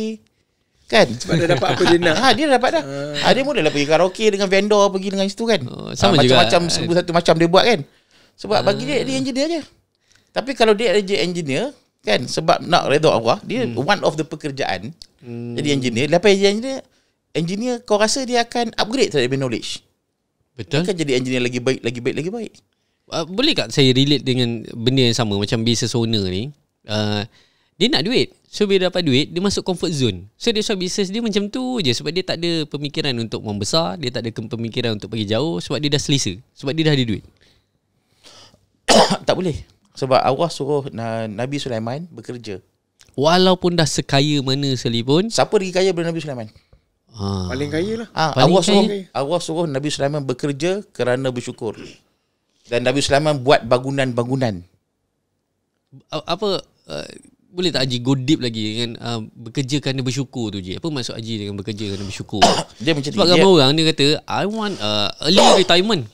Kan? Sebab dia dapat apa dia nak. Dia dapat dah. Dia mulalah pergi karaoke dengan vendor, pergi dengan situ kan. Sama juga. Macam-macam satu macam dia buat kan. Sebab bagi dia engineer je. Tapi kalau dia ada engineer kan, sebab nak redha Allah, dia one of the pekerjaan. Jadi engineer, lepas jadi engineer kau rasa dia akan upgrade terhadap knowledge. Betul. Dia kan jadi engineer lagi baik. Boleh tak saya relate dengan benda yang sama macam business owner ni? Dia nak duit. So bila dapat duit, dia masuk comfort zone. So dia buat business dia macam tu je. Sebab dia tak ada pemikiran untuk membesar, dia tak ada pemikiran untuk pergi jauh. Sebab dia dah selesa. Sebab dia dah ada duit. Tak boleh. Sebab Allah suruh Nabi Sulaiman bekerja. Walaupun dah sekaya mana sekalipun. Siapa lagi kaya daripada Nabi Sulaiman? Paling kaya lah. Allah suruh Nabi Sulaiman bekerja kerana bersyukur. Dan Nabi Sulaiman buat bangunan-bangunan. Boleh tak Haji go deep lagi dengan bekerja kerana bersyukur tu je? Apa maksud Haji dengan bekerja kerana bersyukur? Dia macam sebab ramai orang dia kata I want early retirement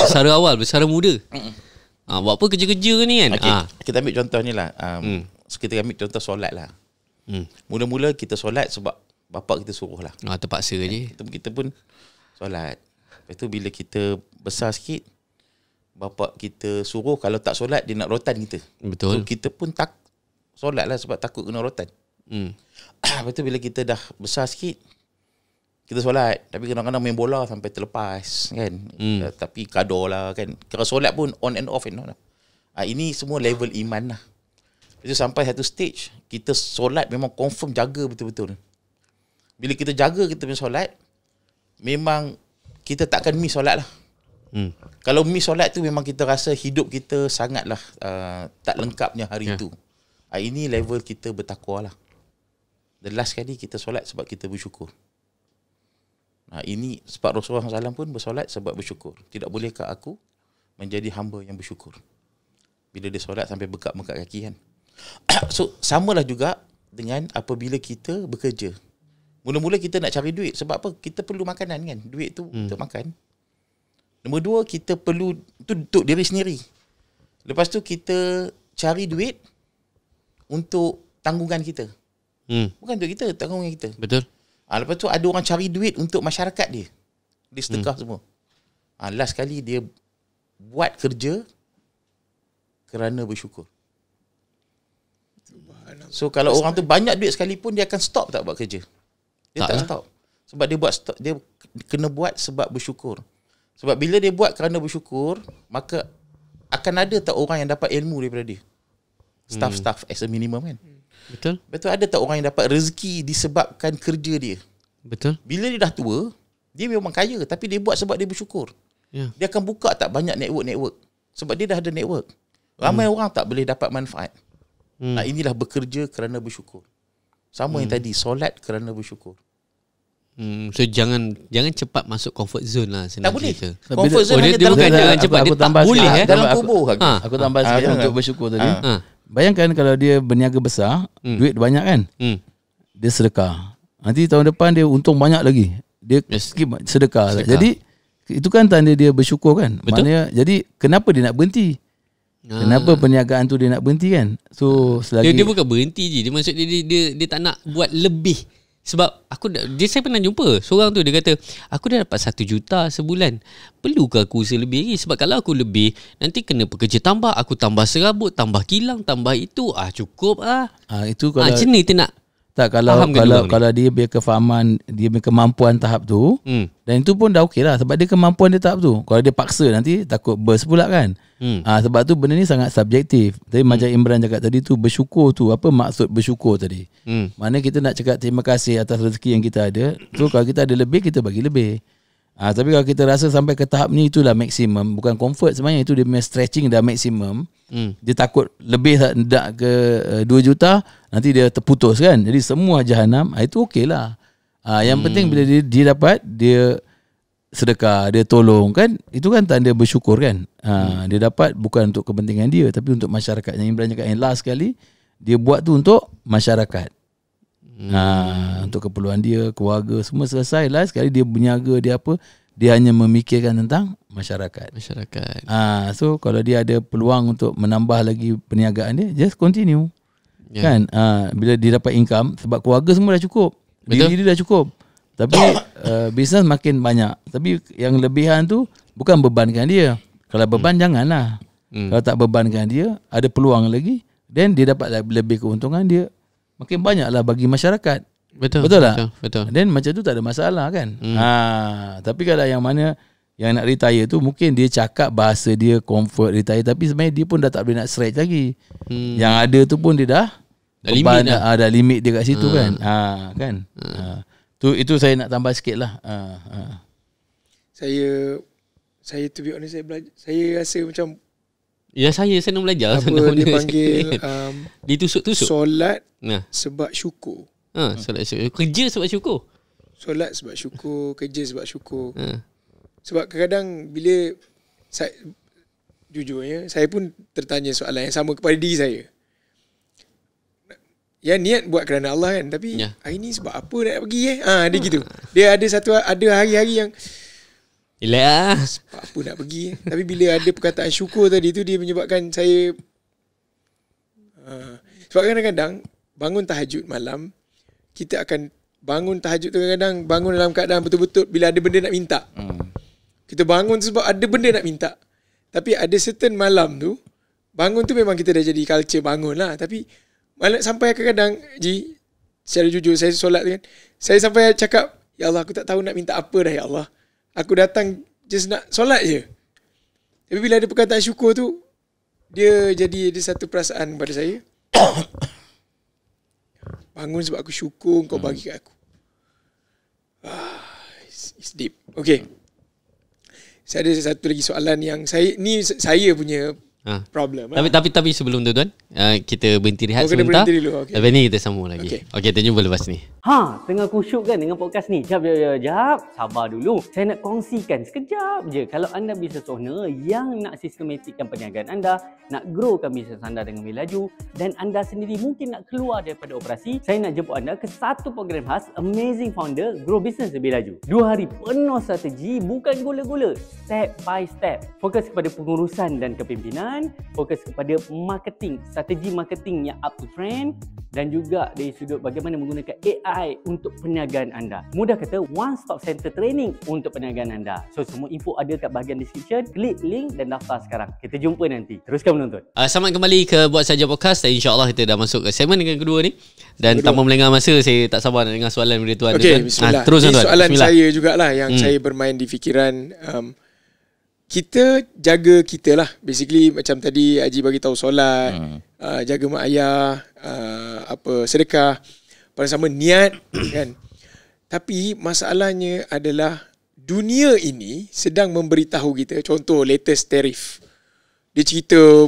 secara awal, secara muda. Buat apa kerja-kerja ni kan? Kita ambil contoh ni lah. Kita ambil contoh solat lah. Mula-mula kita solat sebab bapak kita suruh lah. Terpaksa je. Kita pun solat. Lepas tu bila kita besar sikit, bapak kita suruh kalau tak solat dia nak rotan kita. Betul. So kita pun tak solat lah sebab takut kena rotan. Lepas tu bila kita dah besar sikit, kita solat. Tapi kadang-kadang main bola sampai terlepas kan. Tapi kadar lah kan. Kalau solat pun on and off and on lah. Ini semua level iman lah. Lepas tu sampai satu stage, kita solat memang confirm jaga betul-betul. Bila kita jaga kita punya solat, memang kita takkan miss solat lah. Kalau miss solat tu memang kita rasa hidup kita sangatlah tak lengkapnya hari itu. Ini level kita bertakwa lah. The last kali kita solat sebab kita bersyukur. Ini sebab Rasulullah SAW pun bersolat sebab bersyukur. Tidak bolehkah aku menjadi hamba yang bersyukur? Bila dia solat sampai bengkak-bengkak kaki kan. So samalah juga dengan apabila kita bekerja. Mula-mula kita nak cari duit. Sebab apa? Kita perlu makanan kan. Duit tu untuk makan. Nombor 2, kita perlu tu untuk diri sendiri. Lepas tu kita cari duit untuk tanggungan kita. Bukan untuk kita, tanggungan kita. Betul. Lepas tu ada orang cari duit untuk masyarakat dia. Dia sedekah semua. Last kali dia buat kerja kerana bersyukur. So kalau orang tu banyak duit sekalipun, dia akan stop tak buat kerja? Dia tak stop. Sebab dia kena buat sebab bersyukur. Sebab bila dia buat kerana bersyukur, maka akan ada tak orang yang dapat ilmu daripada dia? Staff as a minimum kan? Betul ada tak orang yang dapat rezeki disebabkan kerja dia? Betul. Bila dia dah tua, dia memang kaya tapi dia buat sebab dia bersyukur. Dia akan buka tak banyak network sebab dia dah ada network. Ramai orang tak boleh dapat manfaat. Nah, inilah bekerja kerana bersyukur. Sama yang tadi, solat kerana bersyukur. So jangan cepat masuk comfort zone lah. Tak boleh. Cerita. Comfort zone dia bukan jangan cepat, dia tak boleh dalam kubur. Aku tambah sikit untuk bersyukur tadi. Bayangkan kalau dia berniaga besar, duit banyak kan, dia sedekah. Nanti tahun depan dia untung banyak lagi, dia sedekah. Jadi itu kan tanda dia bersyukur kan. Betul. Maknanya, jadi kenapa dia nak berhenti? Kenapa perniagaan tu dia nak berhenti kan? So selagi dia bukan berhenti je. Dia maksud dia tak nak buat lebih. Sebab saya pernah jumpa seorang tu, dia kata aku dah dapat 1 juta sebulan, perlukah aku usaha lebih lagi? Sebab kalau aku lebih, nanti kena pekerja tambah, aku tambah serabut, tambah kilang, tambah itu, cukup lah. Itu kalau macam ni dia nak. Tak, kalau dia punya kefahaman, dia punya kemampuan tahap tu, dan itu pun dah okey lah. Sebab dia kemampuan dia tahap tu. Kalau dia paksa, nanti takut burst pula kan. Sebab tu benda ni sangat subjektif. Tapi macam Imran cakap tadi tu, bersyukur tu, apa maksud bersyukur tadi? Mana kita nak cakap terima kasih atas rezeki yang kita ada. So kalau kita ada lebih, kita bagi lebih. Tapi kalau kita rasa sampai ke tahap ni, itulah maksimum. Bukan comfort sebenarnya, itu dia punya stretching dah maksimum. Dia takut lebih tak ke 2 juta, nanti dia terputus kan. Jadi semua jahanam, itu okey lah. Yang penting bila dia dapat, dia sedekah, dia tolong kan, itu kan tanda bersyukur kan. Dia dapat bukan untuk kepentingan dia, tapi untuk masyarakat. Yang Imran cakap yang last sekali, dia buat tu untuk masyarakat. Untuk keperluan dia, keluarga, semua selesai. Last sekali dia berniaga, dia apa, dia hanya memikirkan tentang masyarakat. So kalau dia ada peluang untuk menambah lagi perniagaan dia, just continue. Kan? Bila dia dapat income, sebab keluarga semua dah cukup, diri dia dah cukup. Tapi bisnes makin banyak. Tapi yang lebihan tu bukan bebankan dia. Kalau beban janganlah. Kalau tak bebankan dia, ada peluang lagi, then dia dapat lebih keuntungan, dia makin banyaklah bagi masyarakat. Betul tak? Betul. Then macam tu tak ada masalah kan. Tapi kalau yang mana yang nak retire tu, mungkin dia cakap bahasa dia comfort retire, tapi sebenarnya dia pun dah tak boleh nak stretch lagi. Yang ada tu pun dia dah limit dah. Ada limit dia kat situ kan. Kan. Itu saya nak tambah sikit lah. Saya to be honest, saya rasa macam saya nak belajar. Apa dia panggil ditusuk-tusuk. Solat sebab syukur. Solat syukur. Kerja sebab syukur. Solat sebab syukur, kerja sebab syukur. Sebab kadang-kadang bila jujurnya, saya pun tertanya soalan yang sama kepada diri saya. Ya, niat buat kerana Allah kan, tapi hari ni sebab apa nak pergi dia gitu. Dia ada hari-hari yang sebab apa nak pergi tapi bila ada perkataan syukur tadi tu, dia menyebabkan saya sebab kadang-kadang bangun tahajud malam, kita akan bangun tahajud tu kadang-kadang bangun dalam keadaan betul-betul bila ada benda nak minta. Kita bangun sebab ada benda nak minta. Tapi ada certain malam tu, bangun tu memang kita dah jadi culture bangun lah. Tapi malam sampai kadang-kadang, secara jujur saya solat kan, saya sampai cakap, ya Allah, aku tak tahu nak minta apa dah ya Allah. Aku datang just nak solat je. Tapi bila ada perkataan syukur tu, dia jadi ada satu perasaan pada saya. Bangun sebab aku syukur kau bagi kat aku. It's deep. Okay. Saya ada satu lagi soalan yang saya punya problem. Tapi sebelum tu tuan, kita berhenti rehat sebentar. Okay. Lepas ni kita sambung lagi. Okay, kita jumpa lepas ni. Tengah kusyuk kan dengan podcast ni? Jap. Sabar dulu. Saya nak kongsikan sekejap je. Kalau anda business owner yang nak sistematikkan perniagaan anda, nak growkan bisnes anda dengan lebih laju, dan anda sendiri mungkin nak keluar daripada operasi, saya nak jemput anda ke satu program khas Amazing Founder Grow Business Lebih Laju. 2 hari penuh strategi, bukan gula-gula. Step by step. Fokus kepada pengurusan dan kepimpinan, fokus kepada marketing, strategi marketing yang up to trend, dan juga dari sudut bagaimana menggunakan AI AI untuk perniagaan anda. Mudah kata, one stop center training untuk perniagaan anda. So, semua info ada kat bahagian description. Klik link dan daftar sekarang. Kita jumpa nanti. Teruskan menonton. Selamat kembali ke Buat Saja Podcast. Dan insyaAllah kita dah masuk ke segmen yang kedua ni. Dan tanpa melengah masa, saya tak sabar nak dengar soalan dari tuan. Okey, bismillah. Terus Ini tuan. soalan Bismillah. saya jugalah yang saya bermain di fikiran. Kita jaga kita lah. Basically macam tadi Haji bagi tahu solat, jaga mak ayah, sedekah, pada sama niat kan. Tapi masalahnya adalah dunia ini sedang memberitahu kita, contoh latest tarif. Dia cerita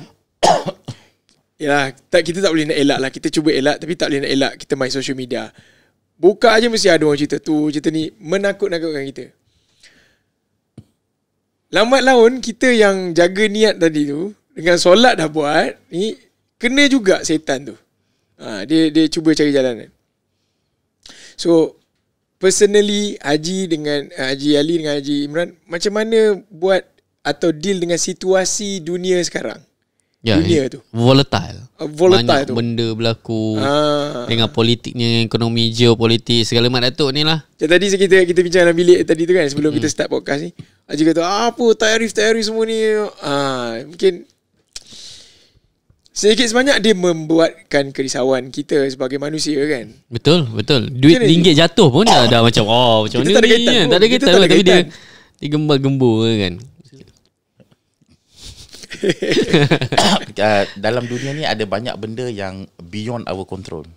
yalah, kita tak boleh nak elak lah. Kita cuba elak tapi tak boleh nak elak. Kita main social media. Buka aja mesti ada orang cerita tu, cerita ni, menakut-nakutkan kita. Lambat laun kita yang jaga niat tadi tu, dengan solat dah buat, ni kena juga setan tu. Dia cuba cari jalan. So personally Haji Ali dengan Haji Imran, macam mana buat atau deal dengan situasi dunia sekarang? Dunia tu volatile. Banyak tu benda berlaku dengan politiknya, ekonomi, geopolitik, segala mak datuk ni lah. Macam tadi kita bincang dalam bilik tadi tu kan, sebelum kita start podcast ni, Haji kata apa tarif semua ni, mungkin sedikit sebanyak dia membuatkan kerisauan kita sebagai manusia kan. Betul. Duit ringgit jatuh pun dah macam macam kita mana tak ada ni kaitan kan? pun. Tak ada Kita kaitan tak ada lah, tapi kaitan. dia gembar-gembur kan. Dalam dunia ni ada banyak benda yang beyond our control.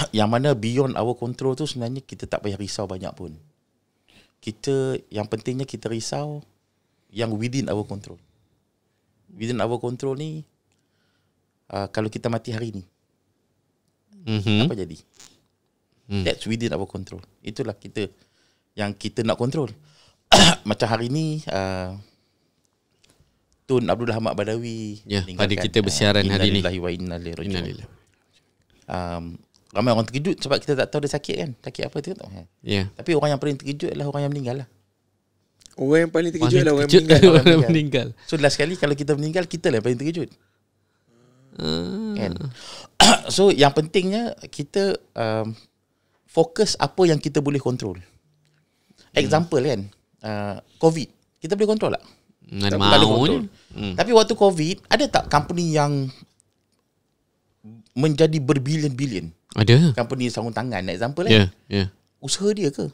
Yang mana beyond our control tu sebenarnya kita tak payah risau banyak pun. Yang pentingnya kita risau yang within our control. Within our control ni, kalau kita mati hari ni, apa jadi? That's within our control. Itulah yang kita nak kontrol. Macam hari ni, Tun Abdul Hamad Badawi pada kita bersiaran hari ni. Innalillahi wa inna ilaihi raji'un. Ramai orang terkejut sebab kita tak tahu dia sakit kan. Sakit apa tu tak tahu. Tapi orang yang paling terkejut adalah orang yang meninggal lah. Orang yang paling terkejut adalah orang yang meninggal. So last sekali kalau kita meninggal, kita lah yang paling terkejut. Kan? So yang pentingnya kita fokus apa yang kita boleh kontrol. Example kan, COVID, kita boleh kontrol tak? Ada mahu je. Tapi waktu COVID, ada tak company yang menjadi berbilion-bilion? Ada. Company sarung tangan, example kan? Ya. Usaha dia ke?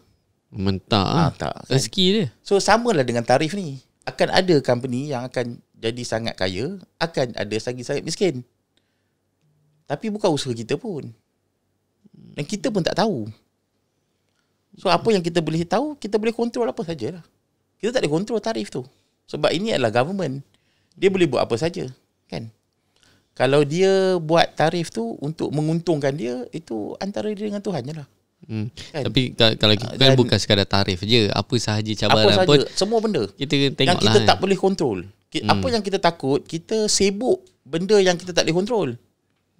Mentah tak, kan? rezeki dia. So samalah dengan tarif ni. Akan ada company yang akan jadi sangat kaya, akan ada lagi sangat miskin. Tapi bukan usaha kita pun. Dan kita pun tak tahu. So apa yang kita boleh tahu, kita boleh kontrol apa sajalah. Kita tak boleh kontrol tarif tu. Sebab ini adalah government. Dia boleh buat apa saja, kan? Kalau dia buat tarif tu untuk menguntungkan dia, itu antara dia dengan Tuhan je lah. Kan? Tapi kalau kita kan bukan sekadar tarif je, apa sahaja cabaran apa pun, saja, semua benda kita tengok yang kita lah, tak boleh kontrol. Apa yang kita takut, kita sibuk benda yang kita tak boleh kontrol.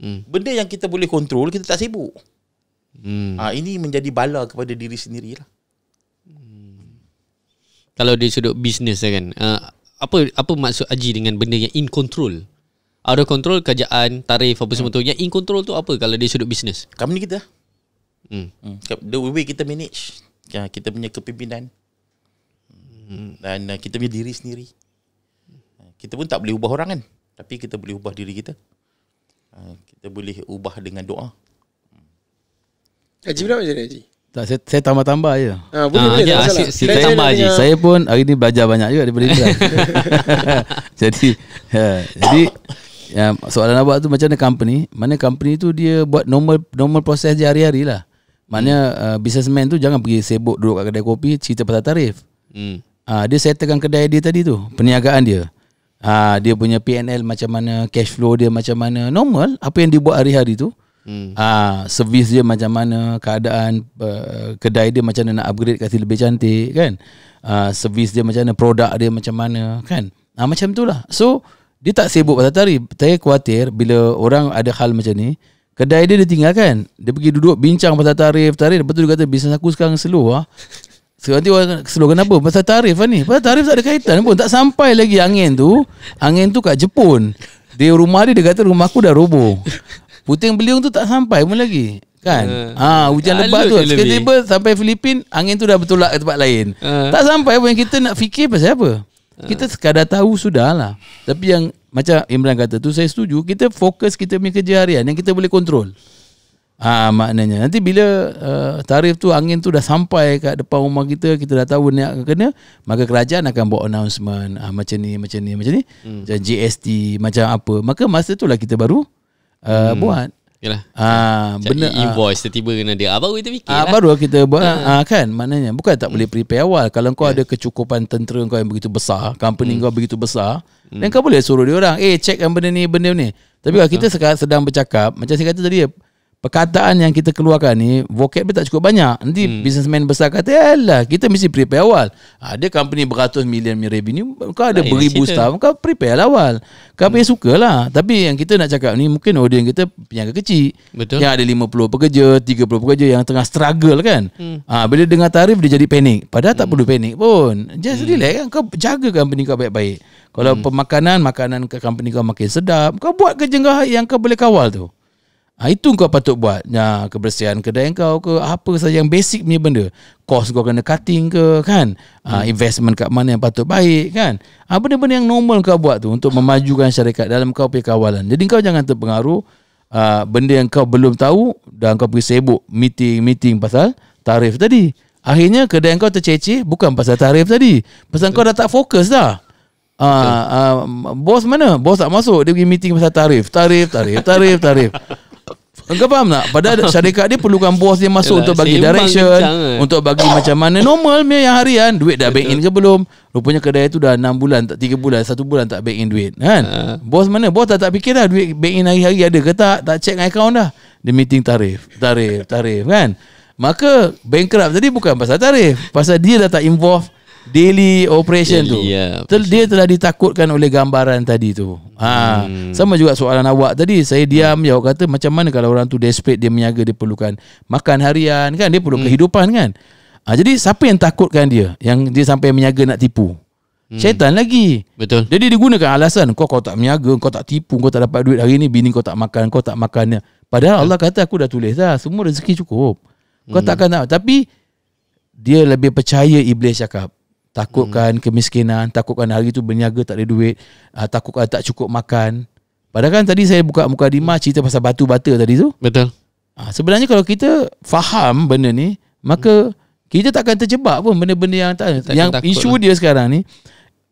Benda yang kita boleh kontrol, kita tak sibuk. Ini menjadi bala kepada diri sendirilah. Kalau dari sudut bisnes kan, apa maksud Haji dengan benda yang in control? Out of control, kerajaan, tarif apa semua tu. Yang in control tu apa kalau dari sudut bisnes? Company kita. The way kita manage, kita punya kepimpinan, dan kita punya diri sendiri. Kita pun tak boleh ubah orang kan, tapi kita boleh ubah diri kita. Kita boleh ubah dengan doa. Haji pula macam ni Haji? Tak, saya tambah-tambah je. Boleh tak masalah. Saya tambah Haji. Saya pun hari ni belajar banyak juga daripada Imran. Jadi soalan awak tu macam mana company tu dia buat normal proses je hari-hari lah. Maknanya businessman tu jangan pergi sibuk duduk kat kedai kopi cerita pasal tarif. Dia settlekan kedai dia tadi tu, perniagaan dia. Dia punya P&L macam mana, cash flow dia macam mana, normal apa yang dia buat hari-hari tu. Servis dia macam mana, keadaan kedai dia macam mana nak upgrade kasih lebih cantik kan, servis dia macam mana, produk dia macam mana kan, macam tu lah. So dia tak sibuk pasal tarif. Saya khawatir bila orang ada hal macam ni, kedai dia tinggalkan, dia pergi duduk bincang pasal tarif, lepas tu dia kata bisnes aku sekarang slow Nanti orang slow kenapa? Pasal tarif lah ni. Pasal tarif tak ada kaitan pun. Tak sampai lagi angin tu kat Jepun. Dia rumah dia kata rumah aku dah roboh. Puting beliung tu tak sampai pun lagi. Kan hujan lebat tu tiba-tiba sampai Filipin, angin tu dah bertolak ke tempat lain. Tak sampai pun kita nak fikir pasal apa. Kita sekadar tahu sudahlah. Tapi yang macam Imran kata tu, saya setuju. Kita fokus kita punya kerja harian yang kita boleh kontrol. Maknanya nanti bila tarif tu, angin tu dah sampai kat depan rumah kita, kita dah tahu ni akan kena, maka kerajaan akan buat announcement macam ni macam macam GST macam apa. Maka masa tu lah kita baru buat. Yalah. Benda invoice tiba-tiba kena dia. Baru kita fikir lah. Baru kita buat kan. Maknanya bukan tak boleh prepare awal. Kalau kau ada kecukupan tentera kau yang begitu besar, company kau begitu besar, dan kau boleh suruh dia orang, checkkan benda ni. Tapi kalau kita sekarang sedang bercakap, macam saya kata tadi, perkataan yang kita keluarkan ni vocab dia tak cukup banyak. Nanti businessman besar kata, alah, kita mesti prepare awal. Dia company beratus million revenue, kau ada beribu staff, kau prepare lah awal. Kau punya sukalah. Tapi yang kita nak cakap ni, mungkin audience kita peniaga kecil. Betul. Yang ada 50 pekerja, 30 pekerja yang tengah struggle kan. Bila dengar tarif dia jadi panik. Padahal tak perlu panik pun. Just relax kan. Kau jaga company kau baik-baik. Kalau makanan ke company kau makin sedap, kau buat kerja yang kau boleh kawal tu. Itu kau patut buat. Kebersihan kedai kau ke apa saja yang basic punya benda. Cost kau kena cutting ke kan. Investment kat mana yang patut baik kan. Benda-benda yang normal kau buat tu untuk memajukan syarikat dalam kau punya kawalan. Jadi kau jangan terpengaruh benda yang kau belum tahu dan kau pergi sibuk meeting pasal tarif tadi. Akhirnya kedai kau terceceh bukan pasal tarif tadi. Pasal kau dah tak fokus dah. Bos mana? Bos tak masuk. Dia pergi meeting pasal tarif. Kau faham tak? Padahal syarikat dia perlukan bos dia masuk untuk bagi direction, untuk bagi macam mana normal yang harian. Duit dah bank in ke belum? Rupanya kedai tu dah 6 bulan, 3 bulan, 1 bulan tak bank in duit kan? Bos mana? Bos tak fikir dah duit bank in hari-hari ada ke tak? Tak check account dah. Dia meeting tarif kan? Maka bankrupt tadi bukan pasal tarif, pasal dia dah tak involve daily operation tu. Dia telah ditakutkan oleh gambaran tadi tu. Sama juga soalan awak tadi. Saya diam jawab kata macam mana kalau orang tu desperate, dia meniaga, dia perlukan makan harian kan, dia perlu kehidupan kan. Jadi siapa yang takutkan dia, yang dia sampai meniaga nak tipu? Syaitan lagi. Betul. Jadi dia gunakan alasan kau tak meniaga, kau tak tipu, kau tak dapat duit hari ni, bini kau tak makan, kau tak makannya. Padahal Allah kata aku dah tulis dah, semua rezeki cukup. Kau takkan nak. Tapi dia lebih percaya iblis cakap. Takutkan kemiskinan, takutkan hari tu berniaga tak ada duit, takutkan tak cukup makan. Padahal kan tadi saya buka mukadimah cerita pasal batu bata tadi tu. Betul. Sebenarnya kalau kita faham benda ni, maka kita takkan terjebak pun benda-benda yang yang isu dia sekarang ni.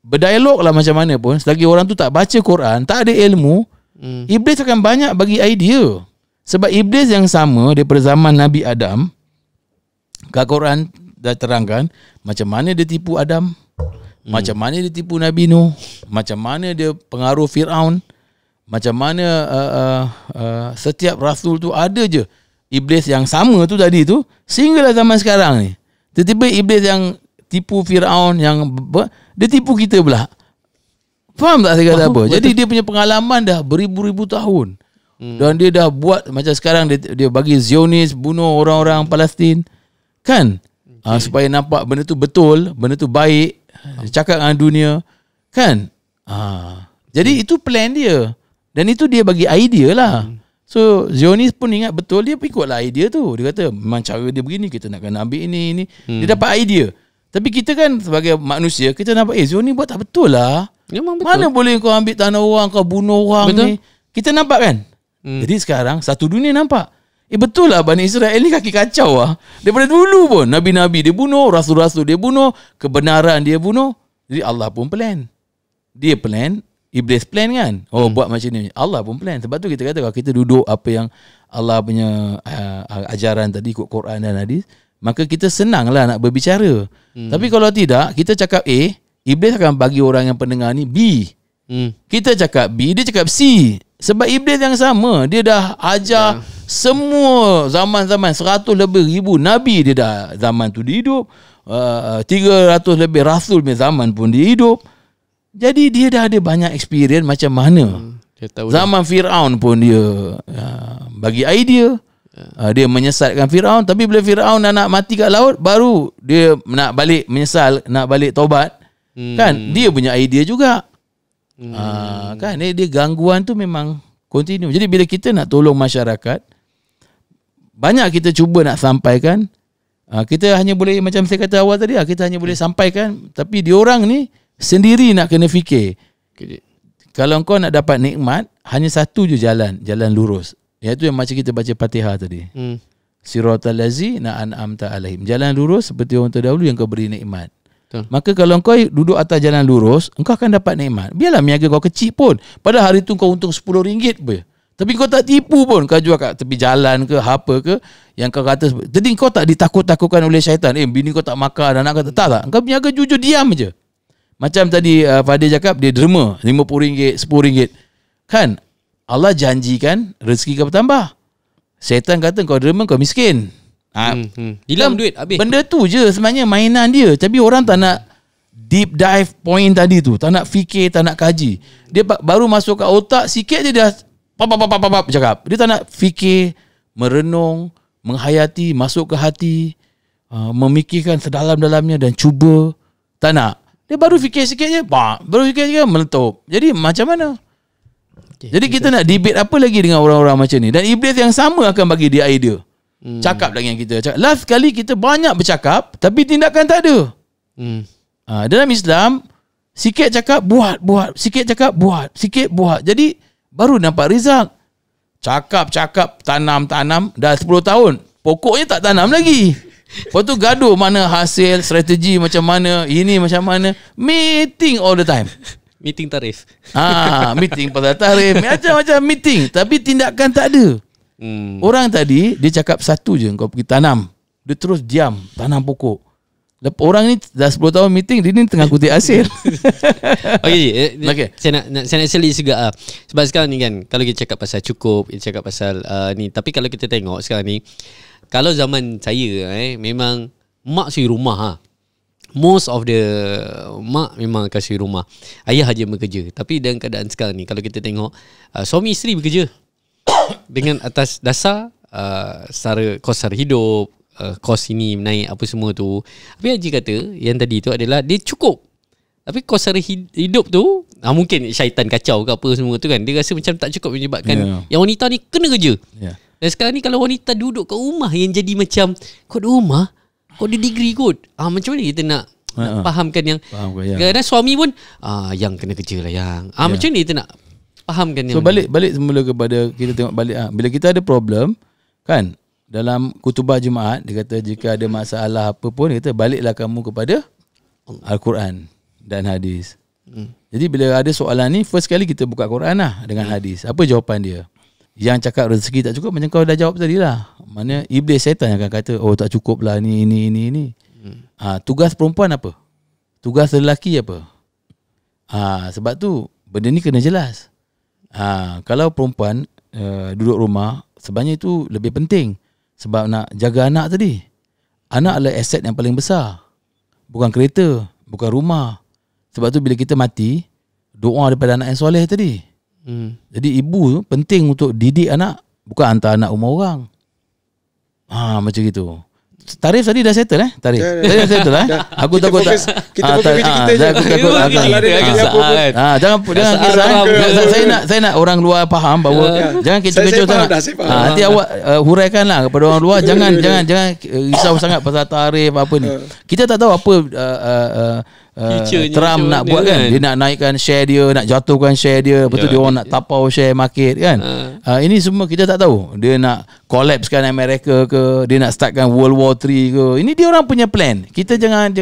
Berdialog lah macam mana pun, selagi orang tu tak baca Quran, tak ada ilmu, iblis akan banyak bagi idea. Sebab iblis yang sama daripada zaman Nabi Adam, kat Quran dah terangkan macam mana dia tipu Adam, macam mana dia tipu Nabi Nuh, macam mana dia pengaruh Firaun, macam mana setiap rasul tu ada je iblis yang sama tu tadi tu, sehinggalah zaman sekarang ni tiba-tiba iblis yang tipu Firaun, yang dia tipu kita pula. Faham tak saya kata apa? Jadi dia punya pengalaman dah beribu-ribu tahun. Dan dia dah buat macam sekarang dia bagi Zionis bunuh orang-orang Palestin kan. Supaya nampak benda tu betul, benda tu baik, cakap dengan dunia kan. Jadi itu plan dia. Dan itu dia bagi idea lah. So Zionis pun ingat betul, dia ikutlah idea tu. Dia kata memang cara dia begini, kita nak kena ambil ini. Dia dapat idea. Tapi kita kan sebagai manusia, kita nampak Zionis buat tak betul lah. Memang betul. Mana boleh kau ambil tanah orang, kau bunuh orang betul ni. Kita nampak kan. Jadi sekarang satu dunia nampak. Betul lah Bani Israel ni kaki kacau lah. Daripada dulu pun Nabi-Nabi dia bunuh, Rasul-Rasul dia bunuh, kebenaran dia bunuh. Jadi Allah pun plan. Dia plan, iblis plan kan. Buat macam ni. Allah pun plan. Sebab tu kita kata kalau kita duduk apa yang Allah punya ajaran tadi, ikut Quran dan hadis, maka kita senang lah nak berbicara. Tapi kalau tidak, kita cakap A, iblis akan bagi orang yang pendengar ni B. Kita cakap B, dia cakap C. Sebab iblis yang sama, dia dah ajar semua zaman-zaman 100 lebih ribu Nabi dia dah zaman tu dia hidup, 300 lebih Rasul punya zaman pun dia hidup. Jadi dia dah ada banyak experience macam mana. Zaman Firaun pun dia bagi idea. Dia menyesatkan Firaun. Tapi bila Firaun nak mati kat laut, baru dia nak balik menyesal, nak balik taubat. Kan dia punya idea juga. Kan dia gangguan tu memang continue. Jadi bila kita nak tolong masyarakat, banyak kita cuba nak sampaikan. Kita hanya boleh, macam saya kata awal tadi, kita hanya boleh sampaikan, tapi diorang ni sendiri nak kena fikir. Kalau kau nak dapat nikmat, hanya satu je jalan lurus. Iaitu yang macam kita baca Fatihah tadi. Siratal ladzina an'amta alaihim. Jalan lurus seperti orang terdahulu yang kau beri nikmat. Betul. Maka kalau kau duduk atas jalan lurus, engkau akan dapat nikmat. Biarlah niaga kau kecil pun. Pada hari tu kau untung RM10 pun. Tapi kau tak tipu pun. Kau jual kat tepi jalan ke, apa ke, yang kau kata. Jadi kau tak ditakut-takutkan oleh syaitan. Bini kau tak makan, anak kau tak. Kau niaga jujur, diam je. Macam tadi Fadil cakap, dia derma RM50, RM10. Kan? Allah janjikan rezeki kau bertambah. Syaitan kata kau derma, kau miskin. Hilang duit habis. Benda tu je sebenarnya mainan dia. Tapi orang tak nak deep dive point tadi tu. Tak nak fikir, tak nak kaji. Dia baru masuk ke otak, sikit je dia cakap. Dia tak nak fikir, merenung, menghayati, masuk ke hati, memikirkan sedalam-dalamnya dan cuba. Tak nak. Dia baru fikir sikit je, baru fikir je meletup. Jadi macam mana? Jadi kita nak debate apa lagi dengan orang-orang macam ni. Dan iblis yang sama akan bagi dia idea. Cakap lagi dengan kita. Last kali kita banyak bercakap, tapi tindakan tak ada. Dalam Islam, sikit cakap, buat. Sikit cakap, buat. Sikit, buat. Jadi baru nampak result. Cakap, tanam. Dah 10 tahun. Pokoknya tak tanam lagi. Lepas tu gaduh mana hasil, strategi macam mana, ini macam mana. Meeting all the time. Meeting tarif. Meeting pasal tarif. Macam-macam meeting. Tapi tindakan tak ada. Orang tadi, dia cakap satu je, kau pergi tanam. Dia terus diam, tanam pokok. Orang ni dah 10 tahun meeting, dia ni tengah kutip hasil. Okay. Saya nak selit juga. Sebab sekarang ni kan, kalau kita cakap pasal cukup, kita cakap pasal ni. Tapi kalau kita tengok sekarang ni, kalau zaman saya, memang mak suri rumah. Most of the mak memang kasih rumah. Ayah aja bekerja. Tapi dalam keadaan sekarang ni, kalau kita tengok, suami isteri bekerja. Dengan atas dasar kos sara hidup, kos ini naik apa semua tu. Tapi Haji kata yang tadi tu adalah dia cukup. Tapi kos sara hidup tu mungkin syaitan kacau ke apa semua tu kan. Dia rasa macam tak cukup menyebabkan yang wanita ni kena kerja. Dan sekarang ni kalau wanita duduk kat rumah yang jadi macam kau di rumah, kau ada degree kot. Macam mana kita nak fahamkan yang kadang-kadang suami pun yang kena kerja lah yang. Macam mana kita nak fahamkan yang. So balik semula kepada kita tengok balik bila kita ada problem kan, dalam khutbah Jumaat dia kata jika ada masalah apa pun, dia kata baliklah kamu kepada Al-Quran dan hadis. Jadi bila ada soalan ni, first kali kita buka Quran lah dengan hadis. Apa jawapan dia? Yang cakap rezeki tak cukup, macam kau dah jawab tadi lah. Maknanya iblis syaitan yang akan kata tak cukup lah ni. Tugas perempuan apa? Tugas lelaki apa? Sebab tu benda ni kena jelas. Kalau perempuan duduk rumah, sebenarnya itu lebih penting. Sebab nak jaga anak tadi. Anak adalah aset yang paling besar. Bukan kereta, bukan rumah. Sebab tu bila kita mati, doa daripada anak yang soleh tadi. Jadi ibu penting untuk didik anak, bukan hantar anak rumah orang. Macam gitu. Tarif tadi dah settle Tarif. Tadi dah settle Aku kita takut fokus, tak. Kita fokus kerja kita je. Aku takut jangan kisah. Saya nak orang luar faham bahawa jangan kecoh-kecoh sangat. Nanti awak huraikanlah kepada orang luar, jangan risau sangat pasal tarif apa ni. Kita tak tahu apa Trump nak buat kan. Dia nak naikkan share dia, nak jatuhkan share dia, lepas tu dia orang nak tapau share market kan. Ini semua kita tak tahu. Dia nak collapsekan Amerika ke, dia nak startkan World War 3 ke. Ini dia orang punya plan. Kita jangan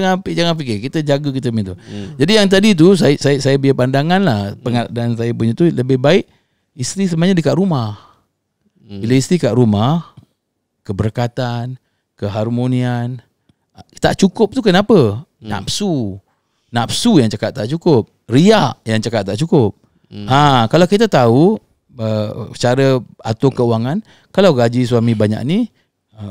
fikir. Kita jaga kita punya tu. Jadi yang tadi tu saya biar pandangan lah, dan saya punya tu lebih baik isteri sebenarnya dekat rumah. Bila isteri kat rumah, keberkatan, keharmonian tak cukup tu kenapa? Nafsu yang cakap tak cukup, riak yang cakap tak cukup. Kalau kita tahu cara atur kewangan, kalau gaji suami banyak ni,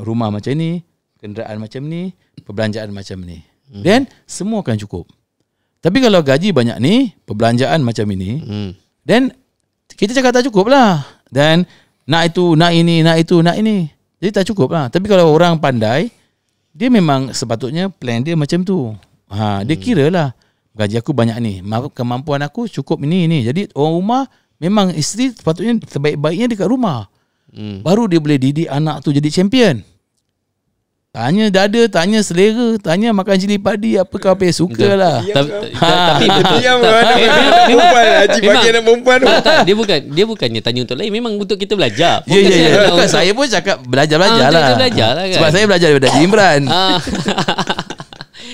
rumah macam ni, kenderaan macam ni, perbelanjaan macam ni, then semua akan cukup. Tapi kalau gaji banyak ni, perbelanjaan macam ini, then kita cakap tak cukup lah. Dan nak itu, nak ini, nak itu, nak ini, jadi tak cukup lah. Tapi kalau orang pandai, dia memang sepatutnya plan dia macam tu. Dia kira lah, gaji aku banyak ni, kemampuan aku cukup ini. Jadi orang rumah, memang isteri sepatutnya sebaik-baiknya dekat rumah. baru dia boleh didik anak tu jadi champion. Tanya dada, tanya selera, tanya makan cili padi, apa kau apa suka lah. Tapi betul. Perempuan Haji bagi anak perempuan tu. Tak, dia bukannya tanya untuk lain, memang untuk kita belajar. Ya. Bukan, saya pun cakap belajar-belajar lah. Kita belajar lah kan. Sebab saya belajar daripada Haji Imran.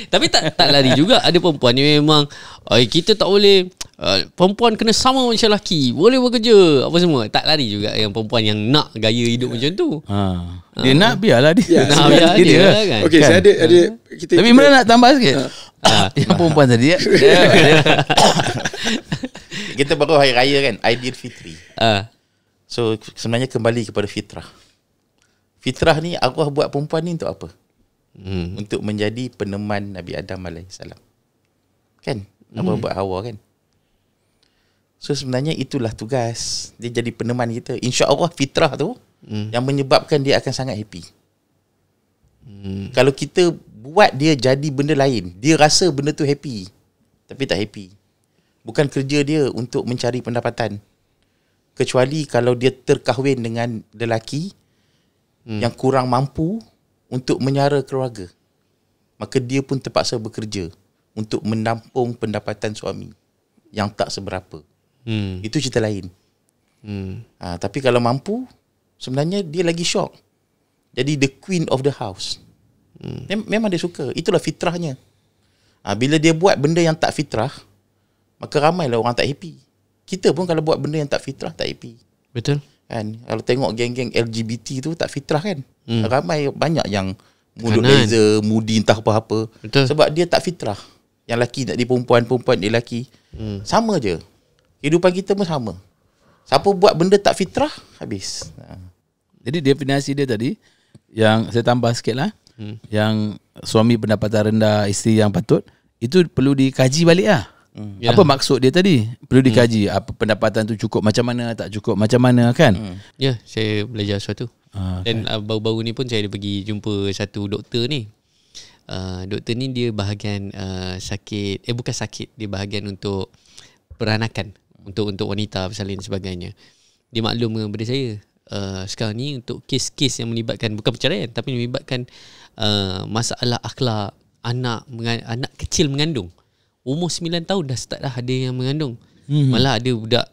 Tapi tak lari juga. Ada perempuan ni memang kita tak boleh, perempuan kena sama macam lelaki, boleh bekerja apa semua. Tak lari juga yang perempuan yang nak gaya hidup macam tu. Dia nak, biarlah dia. Biar dia lah kan. Okey, saya ada kita. Tapi Imran nak tambah sikit. Yang perempuan tadi Kita baru hari raya kan, Aidilfitri. So sebenarnya kembali kepada fitrah. Fitrah ni Allah buat perempuan ni untuk apa? Untuk menjadi peneman Nabi Adam AS. Kan? Allah buat Hawa kan? So sebenarnya itulah tugas. Dia jadi peneman kita. InsyaAllah fitrah tu yang menyebabkan dia akan sangat happy. Kalau kita buat dia jadi benda lain, dia rasa benda tu happy, tapi tak happy. Bukan kerja dia untuk mencari pendapatan. Kecuali kalau dia terkahwin dengan lelaki yang kurang mampu untuk menyara keluarga, maka dia pun terpaksa bekerja untuk menampung pendapatan suami yang tak seberapa. Itu cerita lain. Tapi kalau mampu, sebenarnya dia lagi shock. Jadi the queen of the house. Memang dia suka. Itulah fitrahnya. Bila dia buat benda yang tak fitrah, maka ramailah orang tak happy. Kita pun kalau buat benda yang tak fitrah, tak happy. Betul. Kan? Kalau tengok geng-geng LGBT tu tak fitrah kan. Ramai banyak yang mulut laser, mudi entah apa-apa. Betul. Sebab dia tak fitrah. Yang lelaki nak di perempuan, perempuan di lelaki. Sama je. Kehidupan kita pun sama. Siapa buat benda tak fitrah, habis. Jadi definisi dia tadi, yang saya tambah sikit lah, yang suami pendapatan rendah, isteri yang patut, itu perlu dikaji balik lah. Apa maksud dia tadi? Perlu dikaji. Apa pendapatan tu cukup macam mana, tak cukup macam mana kan? Ya, saya belajar sesuatu. Dan baru-baru ni pun saya ada pergi jumpa satu doktor ni. Doktor ni dia bahagian sakit, bukan sakit, dia bahagian untuk peranakan, untuk wanita bersalin dan sebagainya. Dia maklum dengan pada saya, sekarang ni untuk kes-kes yang melibatkan bukan perceraian tapi melibatkan masalah akhlak anak kecil mengandung. Umur 9 tahun dah start dah ada yang mengandung. Malah ada budak,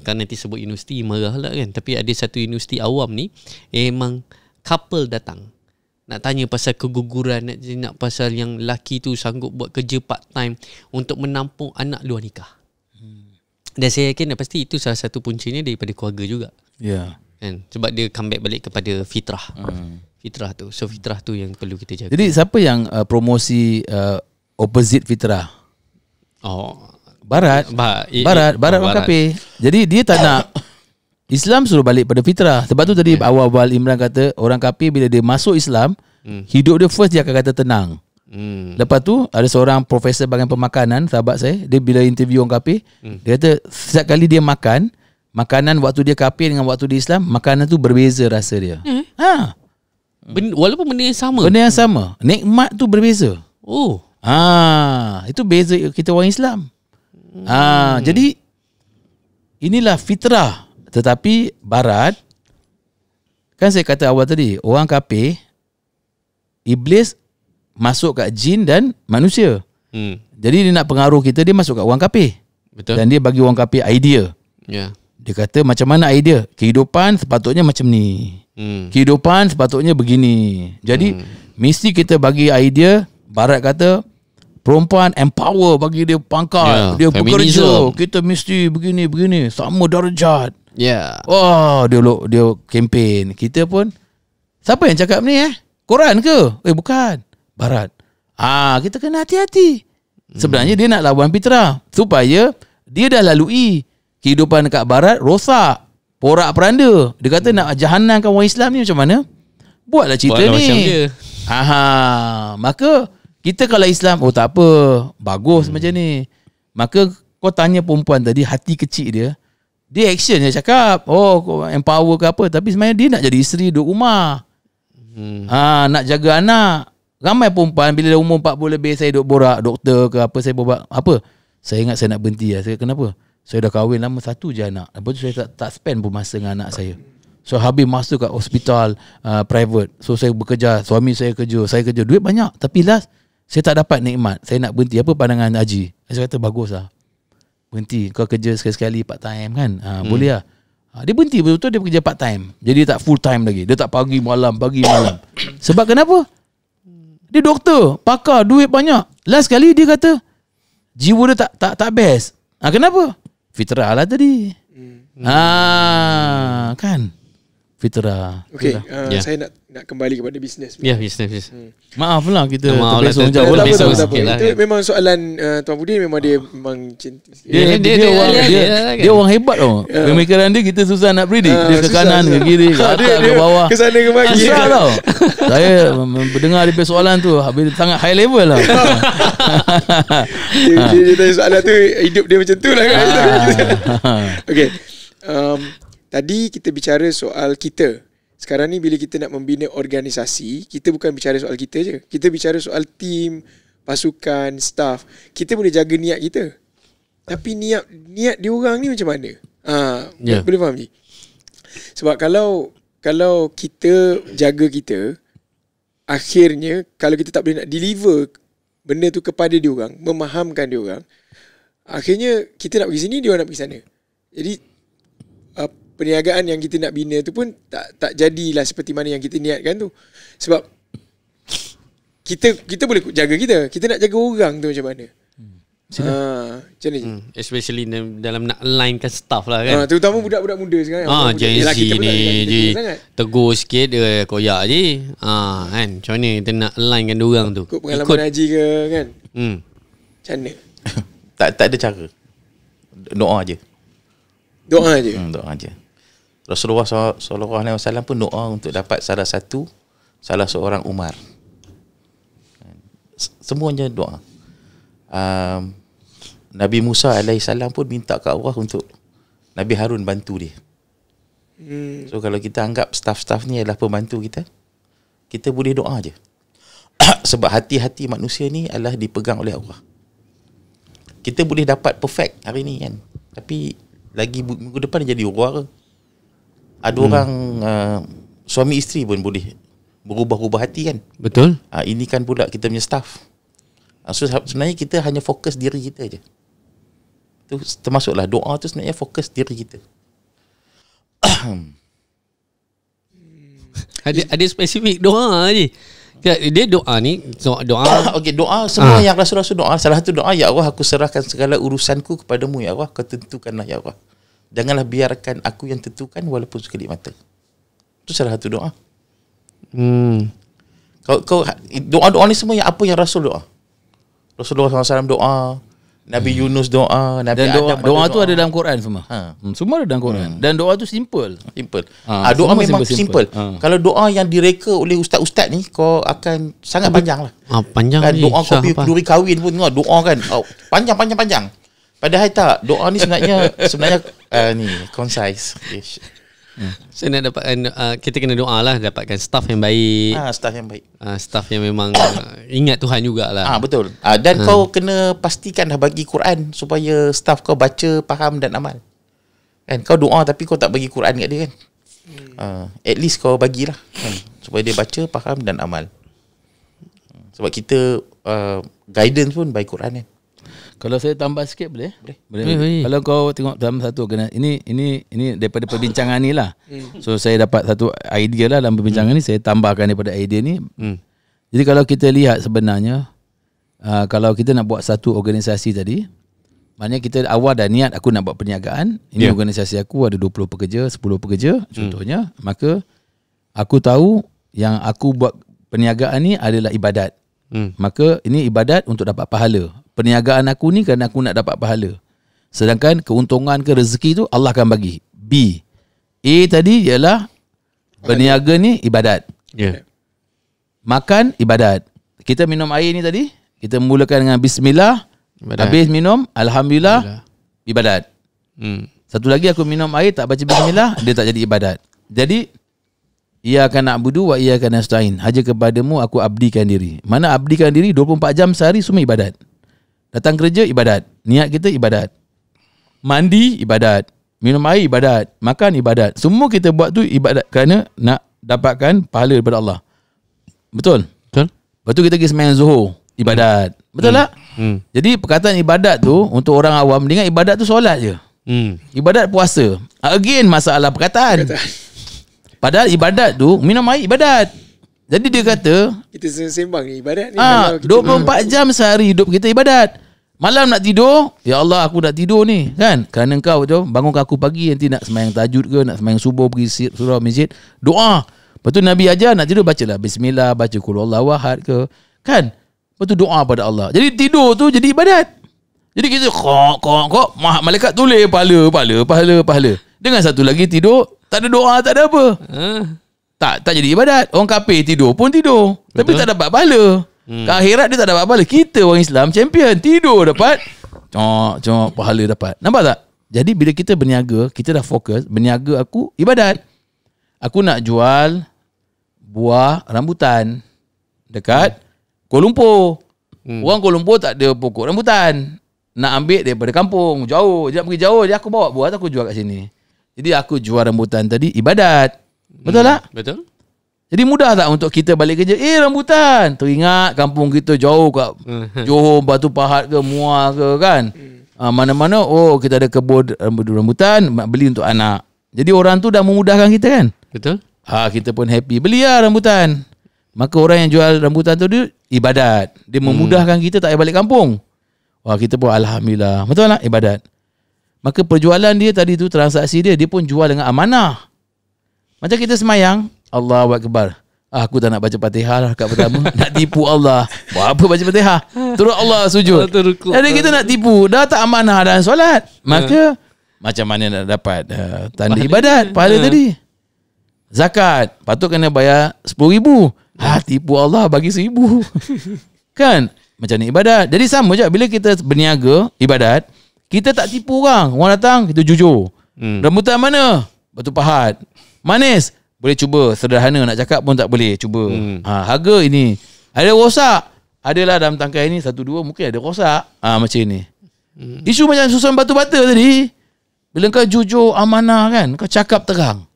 kan nanti sebut universiti marah lah kan, tapi ada satu universiti awam ni memang couple datang nak tanya pasal keguguran, nak pasal yang lelaki tu sanggup buat kerja part time untuk menampung anak luar nikah. Dan saya yakin pasti itu salah satu puncanya daripada keluarga juga. Ya. Kan? Sebab dia comeback balik kepada fitrah. Fitrah tu. So fitrah tu yang perlu kita jaga. Jadi siapa yang promosi opposite fitrah? Barat orang kafir. Jadi dia tak nak Islam suruh balik pada fitrah. Sebab tu tadi awal-awal Imran kata orang kafir bila dia masuk Islam, hidup dia first dia akan kata tenang. Lepas tu ada seorang profesor bahagian pemakanan, sahabat saya, dia bila interview orang kafir, dia kata setiap kali dia makan, makanan waktu dia kafir dengan waktu di Islam, makanan tu berbeza rasa dia. Walaupun benda yang sama. Benda yang sama. Nikmat tu berbeza. Itu beza kita orang Islam. Jadi inilah fitrah. Tetapi barat, kan saya kata awal tadi, orang kafir, iblis masuk kat jin dan manusia. Jadi dia nak pengaruh kita, dia masuk kat orang kafir. Betul. Dan dia bagi orang kafir idea. Dia kata macam mana idea? Kehidupan sepatutnya macam ni. Kehidupan sepatutnya begini. Jadi mesti kita bagi idea. Barat kata perempuan empower, bagi dia pangkat, dia bekerja, kita mesti begini sama darjat. Dia kempen. Kita pun, siapa yang cakap ni Quran ke? Bukan, Barat. Kita kena hati-hati. Sebenarnya dia nak lawan fitrah supaya dia dah lalui kehidupan dekat Barat rosak, porak-peranda. Dia kata nak jahanamkan orang Islam ni macam mana? Buatlah cerita ni macam dia. Maka kita kalau Islam, tak apa, bagus macam ni. Maka kau tanya perempuan tadi, hati kecil dia action dia cakap, kau empower ke apa, tapi sebenarnya dia nak jadi isteri, duduk rumah. Nak jaga anak. Ramai perempuan bila dah umur 40 lebih, saya duduk borak doktor ke apa, saya borak apa, saya ingat saya nak berhenti. Saya kenapa? Saya dah kahwin lama, satu je anak. Lepas tu saya tak spend pun masa dengan anak saya. So habis masa kat hospital private. So saya bekerja, suami saya kerja, saya kerja, duit banyak. Tapi last saya tak dapat nikmat. Saya nak berhenti. Apa pandangan Haji? Saya kata bagus lah. Berhenti. Kau kerja sekali-sekali part time kan, boleh lah. Dia berhenti betul-betul, dia bekerja part time. Jadi dia tak full time lagi. Dia tak pagi malam. Sebab kenapa? Dia doktor, pakar, duit banyak. Last kali dia kata jiwa dia tak best. Kenapa? Fitrah lah tadi. Kan? Fitrah. Okay, saya nak kembali kepada bisnes. Ya, bisnes. Maaf lah kita terpesong jauh lah. Itu memang soalan Tuan Budi memang dia memang dia orang hebat tau. Pemikiran dia kita susah nak predict. Dia ke kanan ke kiri, ke atas ke bawah, ke sana ke bagi. Susah tau. Saya mendengar dia soalan tu habis sangat high level lah. Dia tanya soalan tu, hidup dia macam tu lah kan. Okay, tadi kita bicara soal kita. Sekarang ni bila kita nak membina organisasi, kita bukan bicara soal kita je. Kita bicara soal tim, pasukan, staff. Kita boleh jaga niat kita. Tapi niat diorang ni macam mana? Boleh faham ni? Sebab kalau kita jaga kita, akhirnya kalau kita tak boleh nak deliver benda tu kepada diorang, memahamkan diorang, akhirnya kita nak pergi sini, diorang nak pergi sana. Jadi perniagaan yang kita nak bina tu pun tak jadilah seperti mana yang kita niatkan tu. Sebab kita boleh jaga kita nak jaga orang tu macam mana? Macam ni. Especially dalam nak alignkan staff lah kan. Terutama budak-budak muda sekarang. Gen Z ni tegur sikit dia koyak je. Kan macam mana kita nak alignkan diorang tu? Ikut pengalaman Haji ke kan? Macam mana? Tak ada cara. Doa je. Doa je. Doa je. Rasulullah SAW pun doa untuk dapat salah seorang Umar. Semuanya doa. Nabi Musa AS pun minta ke Allah untuk Nabi Harun bantu dia. So kalau kita anggap staff-staff ni adalah pembantu kita boleh doa je. Sebab hati-hati manusia ni adalah dipegang oleh Allah. Kita boleh dapat perfect hari ni kan, tapi lagi minggu depan dia jadi war. Ada orang suami isteri pun boleh berubah-ubah hati kan. Betul. Ini kan pula kita punya staff. So sebenarnya kita hanya fokus diri kita je. Tu termasuklah doa tu sebenarnya fokus diri kita. Ada spesifik doa je. Dia doa ni doa. Okey, doa semua yang Rasul-Rasul doa. Salah satu doa, ya Allah, aku serahkan segala urusanku kepadamu ya Allah, kau tentukanlah ya Allah. Janganlah biarkan aku yang tentukan walaupun sekelip mata. Itu salah satu doa. Kau doa-doa ni semua yang apa yang Rasul doa. Rasulullah SAW doa, Nabi Yunus doa, Nabi Adam doa tu ada dalam Quran semua. Semua ada dalam Quran. Dan doa tu simple. Doa memang simple. Kalau doa yang direka oleh ustaz-ustaz ni, kau akan sangat panjang lah. Panjang kan, ni. Doa kau duri kahwin pun tengok doa kan. Panjang. Padahal tak, doa ni sebenarnya ni concise. Saya nak dapatkan kita kena doa lah dapatkan staff yang baik. Staff yang baik. Staff yang memang ingat Tuhan jugalah. Betul. Dan kau kena pastikan dah bagi Quran supaya staff kau baca, faham dan amal. Kan kau doa tapi kau tak bagi Quran kat dia kan. At least kau bagilah kan, supaya dia baca, faham dan amal. Sebab kita guidance pun by Quran kan. Kalau saya tambah sikit boleh? Boleh. Kalau kau tengok dalam satu ini daripada perbincangan ni lah. So saya dapat satu idea lah dalam perbincangan ni, saya tambahkan daripada idea ni. Jadi kalau kita lihat sebenarnya kalau kita nak buat satu organisasi tadi, maknanya kita awal dah niat aku nak buat perniagaan. Ini organisasi aku ada 20 pekerja, 10 pekerja contohnya. Maka aku tahu yang aku buat perniagaan ni adalah ibadat. Maka ini ibadat untuk dapat pahala. Perniagaan aku ni kerana aku nak dapat pahala. Sedangkan keuntungan ke rezeki tu Allah akan bagi. B. A tadi ialah berniaga ni ibadat. Makan ibadat. Kita minum air ni tadi, kita mulakan dengan bismillah, habis minum alhamdulillah, ibadat. Satu lagi aku minum air tak baca bismillah, dia tak jadi ibadat. Jadi iyyaka na'budu wa iyyaka nasta'in. Hanya kepadamu aku abdikan diri. Mana abdikan diri 24 jam sehari semua ibadat. Datang kerja ibadat, niat kita ibadat. Mandi ibadat, minum air ibadat, makan ibadat. Semua kita buat tu ibadat kerana nak dapatkan pahala daripada Allah. Betul? Betul. Lepas tu kita pergi sembahyang Zuhur, ibadat. Betul tak? Jadi perkataan ibadat tu untuk orang awam dengan ibadat tu solat je. Ibadat puasa. Again masalah perkataan. Padahal ibadat tu minum air ibadat. Jadi dia kata kita sembang ni ibadat ni. 24 jam sehari hidup kita ibadat. Malam nak tidur, ya Allah aku nak tidur ni kan. Kerana engkau tu bangunkan aku pagi, nanti nak sembahyang tahajud ke, nak sembahyang subuh, pergi surau masjid, doa. Lepas tu Nabi ajar nak tidur bacalah bismillah, baca qul huwallahu ahad ke kan. Lepas tu doa pada Allah. Jadi tidur tu jadi ibadat. Jadi kita kok malaikat tulis pahala. Dengan satu lagi tidur tak ada doa, tak ada apa. Tak jadi ibadat. Orang kafir tidur pun tidur. Betul. Tapi tak dapat pahala. Ke akhirat dia tak dapat pahala. Kita orang Islam champion, tidur dapat cok pahala dapat. Nampak tak? Jadi bila kita berniaga, kita dah fokus berniaga. Aku ibadat. Aku nak jual buah rambutan dekat Kuala Lumpur. Orang Kuala Lumpur tak ada pokok rambutan. Nak ambil daripada kampung jauh, dia nak pergi jauh, dia aku bawa buah tu aku jual kat sini. Jadi aku jual rambutan tadi ibadat. Betul tak? Betul. Jadi mudah tak untuk kita balik kerja? Rambutan. Teringat kampung kita jauh kat Johor, Batu Pahat ke, Muar ke kan. Mana-mana kita ada kebun rambutan, beli untuk anak. Jadi orang tu dah memudahkan kita kan. Betul. Kita pun happy. Belilah rambutan. Maka orang yang jual rambutan tu dia ibadat. Dia memudahkan kita tak payah balik kampung. Kita pun alhamdulillah. Betul tak? Ibadat. Maka perjualan dia tadi tu, transaksi dia pun jual dengan amanah. Macam kita semayang, Allahu Akbar. Aku tak nak baca Fatihah lah kat pertama. Nak tipu Allah. Buat apa baca Fatihah? Turut Allah sujud. Jadi kita nak tipu. Dah tak amanah dalam solat. Maka macam mana nak dapat tanda ibadat pahala tadi? Zakat. Patut kena bayar 10,000. Tipu Allah bagi 1,000. Kan? Macam ni ibadat. Jadi sama je bila kita berniaga ibadat, kita tak tipu orang. Orang datang kita jujur. Rambutan mana? Batu Pahat. Manis. Boleh cuba. Sederhana nak cakap pun tak boleh. Cuba. Harga ini. Ada rosak. Adalah dalam tangkai ni 1-2 mungkin ada rosak. Macam ni. Isu macam susun batu bata tadi. Bila kau jujur amanah kan, kau cakap terang.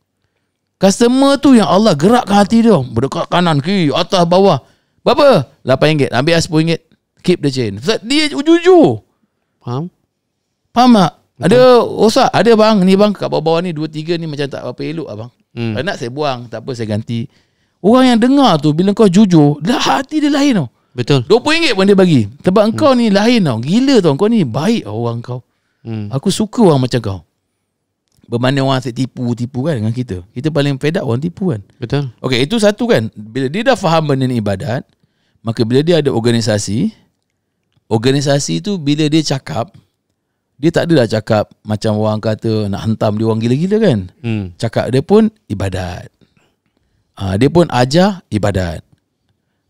Customer tu yang Allah gerakkan hati dia. Berdekat kanan, kiri, atas, bawah. Berapa? RM8. Ambil RM10. Keep the chain. Dia jujur. Faham tak? Ada rosak. Ada bang. Ni bang kat bawah-bawah ni 2-3 ni macam tak apa elok abang. Kalau nak saya buang. Tak apa saya ganti. Orang yang dengar tu bila kau jujur, dah hati dia lain tau. Betul. RM20 pun dia bagi. Sebab engkau ni lain tau. Gila tau. Kau ni baik orang kau. Aku suka orang macam kau. Berbanding orang asyik tipu kan dengan kita. Kita paling fed up orang tipu kan. Betul. Okey, itu satu kan. Bila dia dah faham benda ni ibadat, maka bila dia ada organisasi tu bila dia cakap, dia tak adalah cakap macam orang kata nak hentam dia orang gila-gila kan. Cakap dia pun ibadat. Dia pun ajar ibadat.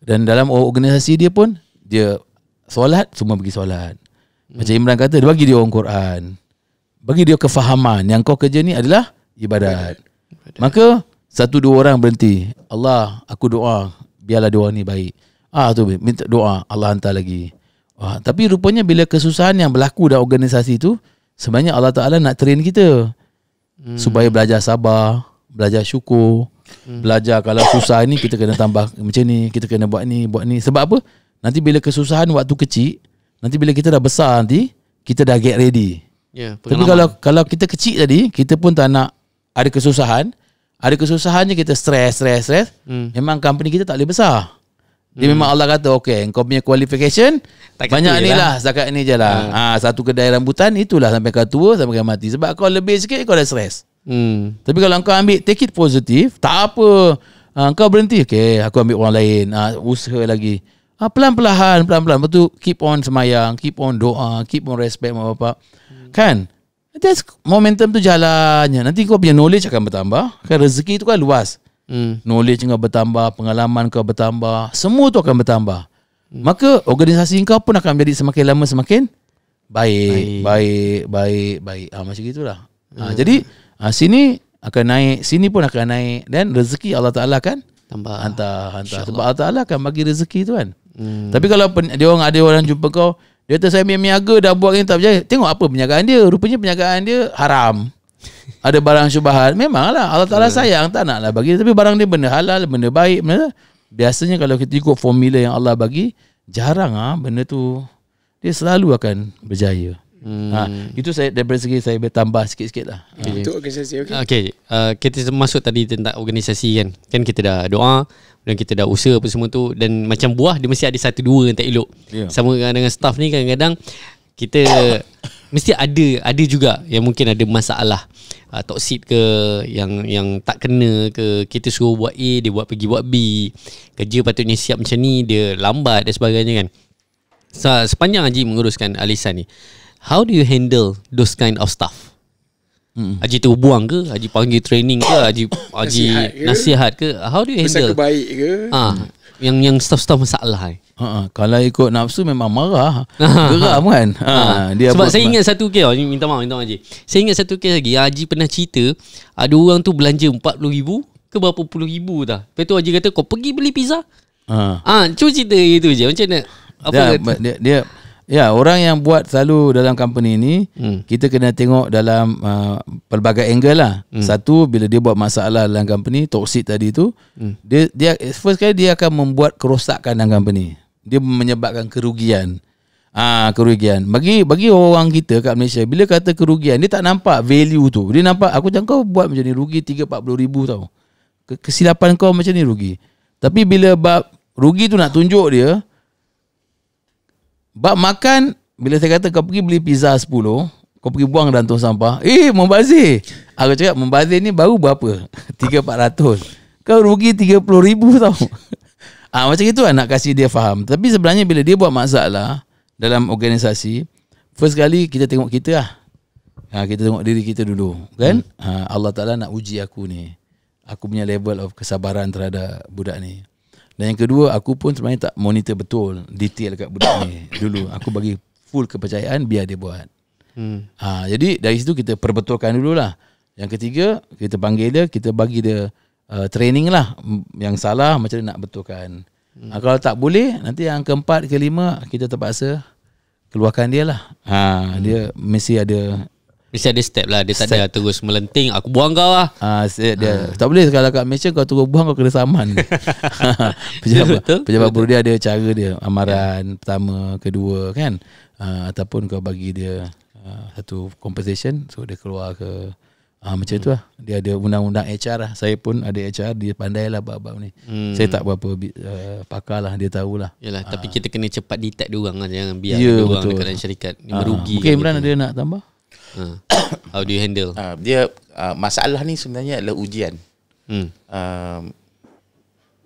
Dan dalam organisasi dia pun, dia solat, semua pergi solat. Macam Imran kata, dia bagi dia orang Quran. Bagi dia kefahaman yang kau kerja ni adalah ibadat. Maka 1-2 orang berhenti. Allah, aku doa biarlah dia orang ni baik. Tu minta doa, Allah hantar lagi. Tapi rupanya bila kesusahan yang berlaku dalam organisasi tu, sebenarnya Allah Ta'ala nak train kita supaya belajar sabar, belajar syukur, belajar kalau susah ni kita kena tambah macam ni, kita kena buat ni. Sebab apa? Nanti bila kesusahan waktu kecil, nanti bila kita dah besar nanti, kita dah get ready. Tapi kalau kita kecil tadi, kita pun tak nak ada kesusahan. Ada kesusahannya kita stress. Memang company kita tak boleh besar. Dia memang Allah kata, okay, kau punya qualification tak banyak ni lah, zakat ni je lah. Satu kedai rambutan, itulah sampai kau tua, sampai kau mati. Sebab kau lebih sikit, kau dah stress. Tapi kalau kau ambil, take it positif, tak apa. Kau berhenti, okay, aku ambil orang lain. Usaha lagi. Pelan-pelan. Betul, keep on semayang, keep on doa, keep on respect mak bapak. Kan? Nanti momentum tu jalannya. Nanti kau punya knowledge akan bertambah. Kan rezeki tu kan luas. Knowledge kau bertambah, pengalaman kau bertambah, semua tu akan bertambah. Maka organisasi kau pun akan menjadi semakin lama semakin baik. Macam gitulah. Jadi sini akan naik, sini pun akan naik, dan rezeki Allah Ta'ala akan hantar. Sebab Allah Ta'ala akan bagi rezeki tu kan. Tapi kalau ada orang jumpa kau, dia kata saya berniaga dah buat ni tak berjaya. Tengok apa perniagaan dia. Rupanya perniagaan dia haram. ada barang syubhat, memanglah Allah Ta'ala sayang, tak naklah bagi. Tapi barang dia benda halal, benda baik, benda, biasanya kalau kita ikut formula yang Allah bagi, jarang benda tu dia selalu akan berjaya. Itu saya daripada segi saya bertambah sikit-sikit lah. Untuk organisasi. Okay, kita masuk tadi tentang organisasi kan. Kan kita dah doa dan kita dah usaha apa semua tu, dan macam buah dia mesti ada satu dua yang tak elok. Sama dengan staff ni kadang-kadang kita mesti ada juga yang mungkin ada masalah toksik ke, yang tak kena ke, kita suruh buat A, dia pergi buat B, kerja patutnya siap macam ni, dia lambat dan sebagainya kan. Sepanjang Haji menguruskan Alisan ni, how do you handle those kind of stuff? Haji tu buang ke, Haji panggil training ke, Haji nasihat ke, how do you handle? Pesan kebaik ke? Yang staff-staff masalah ni. Kalau ikut nafsu memang marah, geram kan. Dia sebab saya ingat satu kes, minta maaf Haji. Saya ingat satu kes lagi, Haji pernah cerita ada orang tu belanja 40,000 ke berapa puluh ribu dah. Lepas tu Haji kata kau pergi beli pizza. Cuba cerita itu je. Macam mana? Apa orang yang buat selalu dalam company ni, kita kena tengok dalam pelbagai angle lah. Satu, bila dia buat masalah dalam company, toxic tadi tu, dia first kali dia akan membuat kerosakan dalam company. Dia menyebabkan kerugian. Kerugian. Bagi orang kita kat Malaysia, bila kata kerugian, dia tak nampak value tu. Dia nampak, aku cakap kau buat macam ni rugi 30-40 ribu tau. Kesilapan kau macam ni rugi. Tapi bila bab rugi tu nak tunjuk dia, bab makan, bila saya kata kau pergi beli pizza 10, kau pergi buang dalam tong sampah, membazir. Aku cakap membazir ni baru berapa? 300-400. Kau rugi 30 ribu tau. Macam itu lah nak kasih dia faham. Tapi sebenarnya bila dia buat masalah dalam organisasi, first kali kita tengok kita lah. Kita tengok diri kita dulu kan. Allah Ta'ala nak uji aku ni, aku punya level of kesabaran terhadap budak ni. Dan yang kedua, aku pun sebenarnya tak monitor betul detail kat budak ni. Dulu aku bagi full kepercayaan, biar dia buat. Jadi dari situ kita perbetulkan dululah. Yang ketiga, kita panggil dia, kita bagi dia training lah. Yang salah macam mana nak betulkan. Kalau tak boleh, nanti yang keempat, kelima, kita terpaksa keluarkan dia lah. Dia mesti ada step lah. Dia tak ada terus melenting, aku buang kau lah. Dia tak boleh. Kalau kat Malaysia kau terus buang, kau kena saman. Pejabat buruh dia ada cara dia. Amaran pertama, kedua kan. Ataupun kau bagi dia satu compensation, so dia keluar ke macam tu lah. Dia ada undang-undang HR lah. Saya pun ada HR, dia pandai lah bab-bab ni. Saya tak berapa pakar lah, dia tahulah. Yalah, tapi kita kena cepat detect dia orang lah. Jangan biar dia orang dekat dalam syarikat ni merugi. Mungkin Imran ada nak tambah? How do you handle? Dia masalah ni sebenarnya adalah ujian.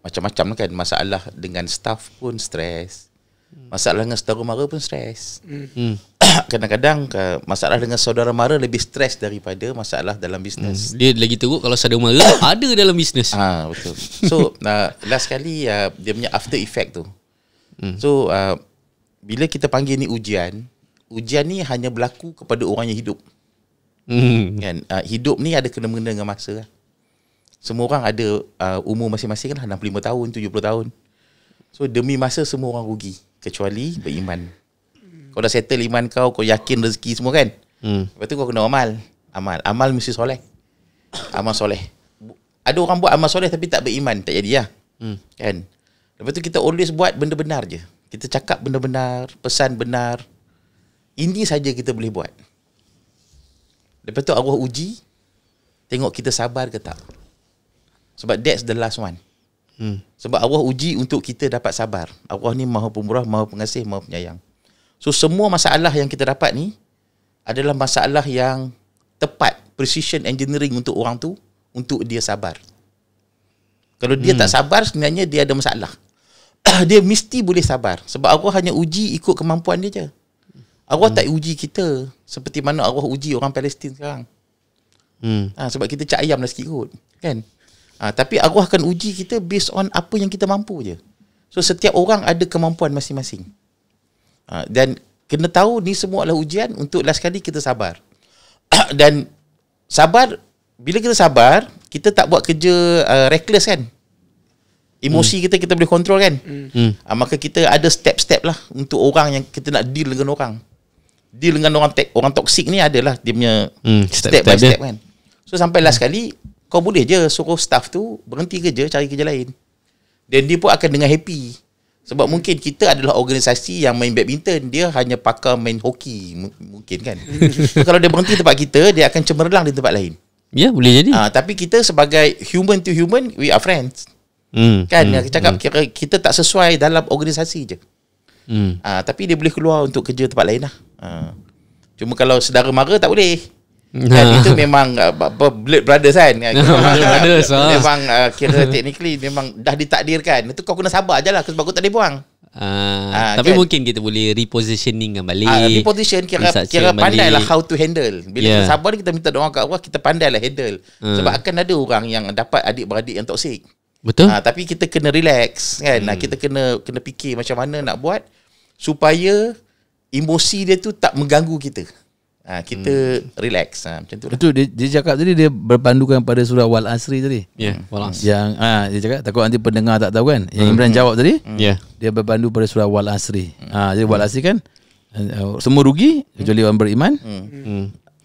Macam-macam kan. Masalah dengan staff pun stres. Masalah dengan saudara mara pun stres. Kadang-kadang masalah dengan saudara mara lebih stres daripada masalah dalam bisnes. Dia lagi teruk kalau saudara mara ada dalam bisnes. Betul. So last kali dia punya after effect tu. So bila kita panggil ni ujian ni hanya berlaku kepada orang yang hidup. Kan? Hidup ni ada kena-mengena dengan masa. Semua orang ada umur masing-masing kan, 65 tahun, 70 tahun. So demi masa semua orang rugi, kecuali beriman. Kau dah settle iman kau yakin rezeki semua kan. Lepas tu kau kena amal mesti soleh. Amal soleh. Ada orang buat amal soleh tapi tak beriman, tak jadi lah. Kan. Lepas tu kita always buat benda benar je. Kita cakap benda benar, pesan benar. Ini saja kita boleh buat. Lepas tu Allah uji, tengok kita sabar ke tak. Sebab that's the last one. Sebab Allah uji untuk kita dapat sabar. Allah ni Maha Pemurah, Maha Pengasih, Maha Penyayang. So semua masalah yang kita dapat ni adalah masalah yang tepat, precision engineering untuk orang tu, untuk dia sabar. Kalau dia tak sabar, sebenarnya dia ada masalah. Dia mesti boleh sabar. Sebab Allah hanya uji ikut kemampuan dia je. Allah tak uji kita seperti mana Allah uji orang Palestin sekarang. Sebab kita cak ayam dah sikit kot, kan? Tapi Allah akan uji kita based on apa yang kita mampu je. So setiap orang ada kemampuan masing-masing. Dan kena tahu ni semua adalah ujian untuk last kali kita sabar. Dan sabar, bila kita sabar, kita tak buat kerja reckless kan. Emosi kita boleh kontrol kan. Maka kita ada step-step lah untuk orang yang kita nak deal dengan orang. Deal dengan orang toksik ni adalah dia punya step by step kan. So sampai last kali kau boleh je suruh staff tu berhenti kerja, cari kerja lain. Dan dia pun akan dengan happy. Sebab mungkin kita adalah organisasi yang main badminton, dia hanya pakar main hoki mungkin kan. So, kalau dia berhenti tempat kita, dia akan cemerlang di tempat lain. Ya, boleh jadi. Tapi kita sebagai human to human, we are friends. Kan cakap kira kita tak sesuai dalam organisasi je. Tapi dia boleh keluar untuk kerja tempat lain lah. Cuma kalau saudara mara tak boleh. Kan, itu memang blood brothers kan. Brothers, memang kira technically memang dah ditakdirkan. Itu kau kena sabar je lah sebab kau tak boleh buang. Tapi kan? Mungkin kita boleh repositioning kan balik. Reposition kira pandai lah how to handle. Bila kita sabar kita minta doa kat Allah, kita pandai lah handle. Sebab akan ada orang yang dapat adik-beradik yang toksik. Betul. Tapi kita kena relax kan. Kita kena fikir macam mana nak buat supaya emosi dia tu tak mengganggu kita. Kita relax macam tu lah. Betul, dia cakap tadi dia berpandukan pada surah Wal Asri tadi. Wal Asri. Yang dia cakap takut nanti pendengar tak tahu kan. Yang Imran jawab tadi. Dia berpandu pada surah Wal Asri. Jadi Wal Asri kan semua rugi kecuali orang beriman.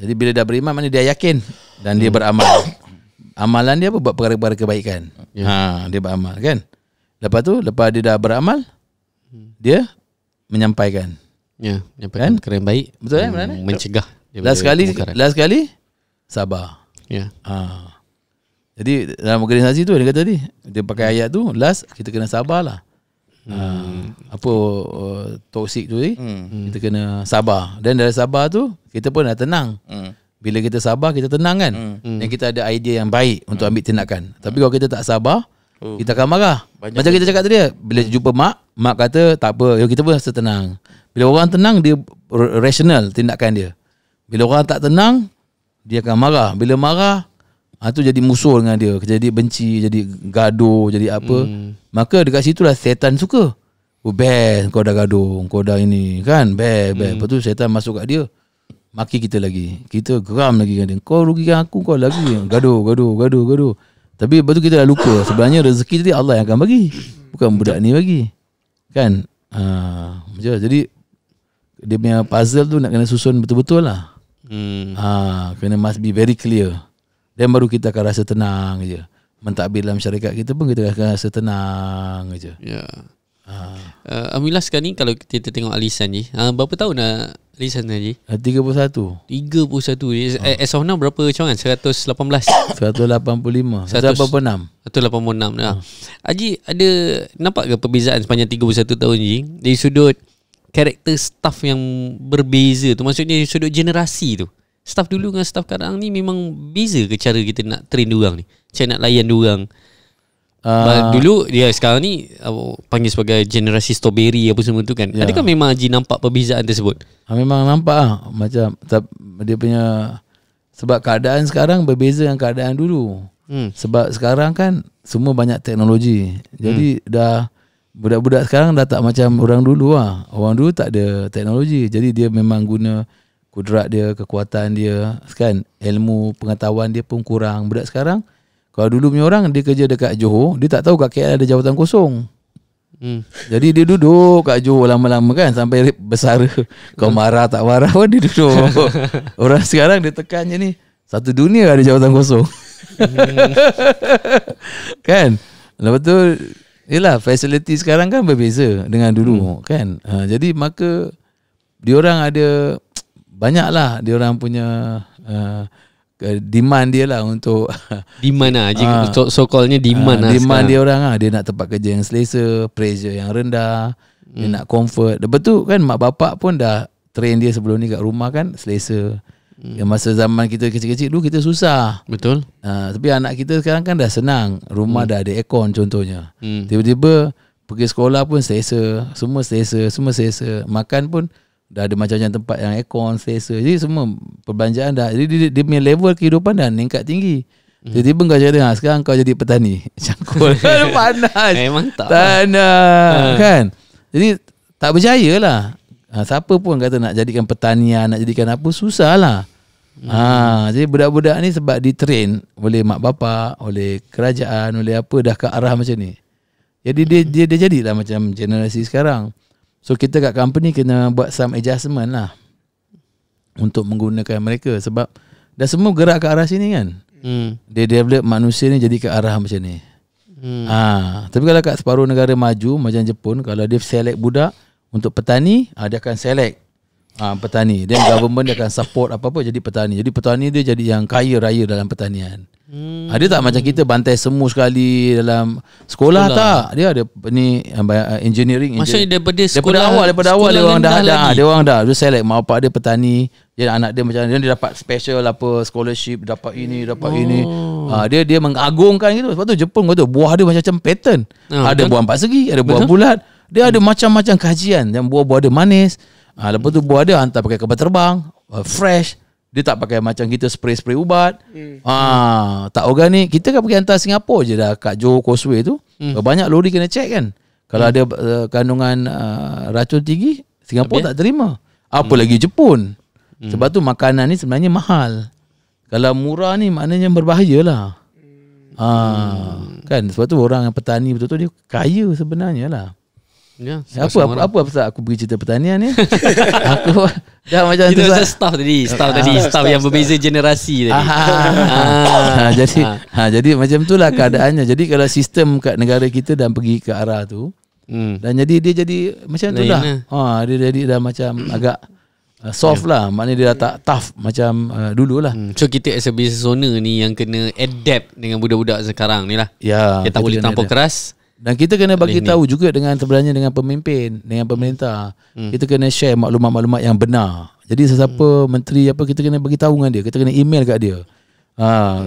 Jadi bila dah beriman maknanya dia yakin dan dia beramal. Amalan dia apa? Buat perkara-perkara kebaikan. Dia beramal kan. Lepas dia dah beramal, dia menyampaikan. Menyampaikan perkara yang baik. Betul kan? Mencegah. Last sekali sabar. Jadi dalam organisasi tu dia kata tadi, dia pakai ayat tu, last kita kena sabarlah. Toksik tu kita kena sabar. Dan dari sabar tu kita pun dah tenang. Bila kita sabar kita tenang kan. Dan kita ada idea yang baik untuk ambil tindakan. Tapi kalau kita tak sabar, kita akan marah. Macam kita cakap tadi, bila jumpa mak kata tak apa, kita pun rasa tenang. Bila orang tenang, dia rational tindakan dia. Bila orang tak tenang, dia akan marah. Bila marah, tu jadi musuh dengan dia. Jadi benci, jadi gaduh, jadi apa. Maka dekat situlah setan suka. Best, kau dah gaduh, kau dah ini kan. Best. Lepas tu setan masuk kat dia, maki kita lagi. Kita geram lagi dengan dia. Kau rugikan aku, kau lagi gaduh. Tapi lepas tu kita dah lupa. Sebenarnya rezeki tadi Allah yang akan bagi, bukan budak ni bagi. Kan? Jadi dia punya puzzle tu nak kena susun betul-betul lah. Kena must be very clear. Dan baru kita akan rasa tenang je. Mentadbir dalam syarikat kita pun kita akan rasa tenang je. Alhamdulillah sekarang ni kalau kita tengok Alisan je, berapa tahun dah Alisan Haji? 31. 31. As of now berapa cawangan? 118. 185. 186 dah. Haji ada nampak ke perbezaan sepanjang 31 tahun Haji dari sudut karakter staff yang berbeza tu, maksudnya dari sudut generasi tu? Staff dulu dengan staff sekarang ni memang beza ke cara kita nak train diorang ni? Cara nak layan diorang? Dulu dia sekarang ni panggil sebagai generasi strawberry apa semua tu kan. Adakah memang Haji nampak perbezaan tersebut? Memang nampak lah. Macam dia punya, sebab keadaan sekarang berbeza dengan keadaan dulu. Sebab sekarang kan semua banyak teknologi. Jadi dah budak-budak sekarang dah tak macam orang dulu lah. Orang dulu tak ada teknologi. Jadi dia memang guna kudrat dia, kekuatan dia kan. Ilmu pengetahuan dia pun kurang. Budak sekarang, kalau dulu punya orang dia kerja dekat Johor, dia tak tahu kat KL ada jawatan kosong. Jadi dia duduk kat Johor lama-lama kan, sampai besar. Kau marah tak marah pun dia duduk. Orang sekarang dia tekan je ni, satu dunia ada jawatan kosong. Kan. Lepas tu yelah, fasiliti sekarang kan berbeza dengan dulu kan. Jadi maka diorang ada banyaklah diorang punya demand dia lah untuk demand lah so-callnya demand lah demand dia orang lah. Dia nak tempat kerja yang selesa, pressure yang rendah, dia nak comfort. Lepas tu kan mak bapak pun dah train dia sebelum ni kat rumah kan selesa. Yang masa zaman kita kecil-kecil dulu kita susah. Betul. Tapi anak kita sekarang kan dah senang. Rumah dah ada aircon contohnya. Tiba-tiba pergi sekolah pun selesa, semua selesa. Makan pun dah ada macam-macam tempat yang aircon selesa. Jadi semua perbelanjaan dah. Jadi dia punya level kehidupan dah meningkat tinggi. Tiba-tiba kau cakap sekarang kau jadi petani. Cangkul kan panas. Memang tak. Tanah kan. Jadi tak berjayalah. Siapa pun kata nak jadikan pertanian, nak jadikan apa, susah lah. Jadi budak-budak ni sebab ditrain oleh mak bapak, oleh kerajaan, oleh apa, dah ke arah macam ni. Jadi dia jadilah macam generasi sekarang. So kita kat company kena buat some adjustment lah untuk menggunakan mereka. Sebab dah semua gerak ke arah sini kan. Dia develop manusia ni jadi ke arah macam ni. Tapi kalau kat separuh negara maju macam Jepun, kalau dia select budak untuk petani, dia akan select petani. Dan government dia akan support apa-apa jadi petani. Jadi petani dia jadi yang kaya raya dalam pertanian. Dia tak macam kita bantai semua sekali dalam sekolah. Tak. Dia ada ni engineering. Maksudnya daripada daripada awal dia orang dah select mak bapak dia petani. Jadi anak dia macam dia dapat special apa scholarship, dapat ini. Dia mengagungkan gitu. Sebab tu Jepun kata buah dia macam pattern. Ada buah 4 segi, ada buah bulat. Dia ada macam-macam kajian. Dan buah-buah dia manis. Lepas tu buah dia hantar pakai kapal terbang, fresh. Dia tak pakai macam kita spray-spray ubat. Tak organik. Kita kan pergi hantar Singapura je dah kat Johor Causeway tu. Banyak lori kena check kan. Kalau ada kandungan racun tinggi, Singapura tak terima. Apa lagi Jepun. Sebab tu makanan ni sebenarnya mahal. Kalau murah ni maknanya berbahaya lah. Kan sebab tu orang yang petani betul-betul dia kaya sebenarnya lah. Ya, apa pasal aku pergi cerita pertanian ni? Aku dah macam kita tu staff yang berbeza generasi tadi. Jadi macam itulah keadaannya. Jadi kalau sistem kat negara kita dah pergi ke arah tu, dan jadi dia jadi macam tu lah. Dia jadi dah macam agak soft lah. Maknanya dia dah tak tough macam dulu lah. So kita as a business owner ni yang kena adapt dengan budak-budak sekarang ni lah. Kita tak boleh tampuk keras. Dan kita kena bagi tahu juga sebenarnya dengan pemimpin, dengan pemerintah. Kita kena share maklumat-maklumat yang benar. Jadi sesiapa menteri apa kita kena bagi tahu dengan dia. Kita kena email kat dia.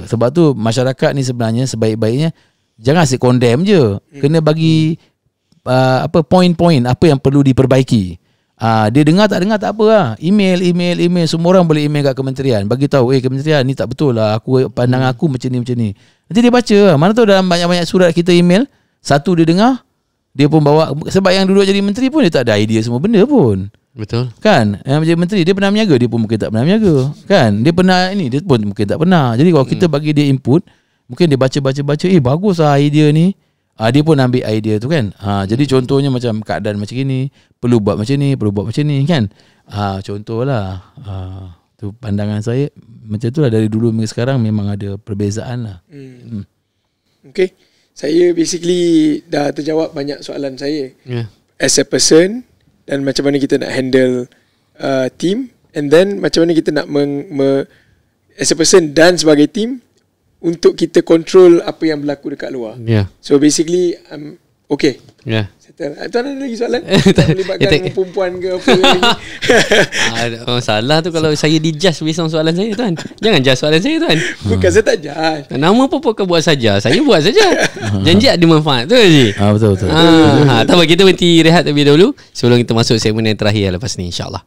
Sebab tu masyarakat ni sebenarnya sebaik-baiknya jangan asyik condemn je. Kena bagi poin-poin apa yang perlu diperbaiki. Dia dengar tak apa lah. Email. Semua orang boleh email kat kementerian. Bagi tahu, kementerian ni tak betul lah. Pandangan aku macam ni. Nanti dia baca. Mana tahu dalam banyak-banyak surat kita email, satu dia dengar, dia pun bawa. Sebab yang duduk jadi menteri pun dia tak ada idea semua benda pun. Betul. Kan? Yang jadi menteri dia pernah berniaga, dia pun mungkin tak pernah berniaga. Kan? Dia pernah ini, dia pun mungkin tak pernah. Jadi kalau kita bagi dia input, mungkin dia baca, bagus lah idea ni. Dia pun ambil idea tu kan. Jadi contohnya macam keadaan macam ni, perlu buat macam ni kan. Contohlah. Tu pandangan saya macam tu lah. Dari dulu hingga sekarang memang ada perbezaan lah. Okay. Saya basically dah terjawab banyak soalan saya. As a person, dan macam mana kita nak handle team, and then macam mana kita nak as a person dan sebagai team untuk kita control apa yang berlaku dekat luar. So basically okay. Settle. Tuan ada lagi soalan? Tak melibatkan perempuan ke apa lagi? Salah tu kalau saya di-judge based on soalan saya tuan. Jangan judge soalan saya tuan. Bukan saya tak judge. Nama apa pun kau buat saja. Saya buat saja. Janji ada manfaat tu je. Betul. Tak apa, kita berhenti rehat terlebih dahulu sebelum kita masuk segmen yang terakhir lepas ni insya-Allah.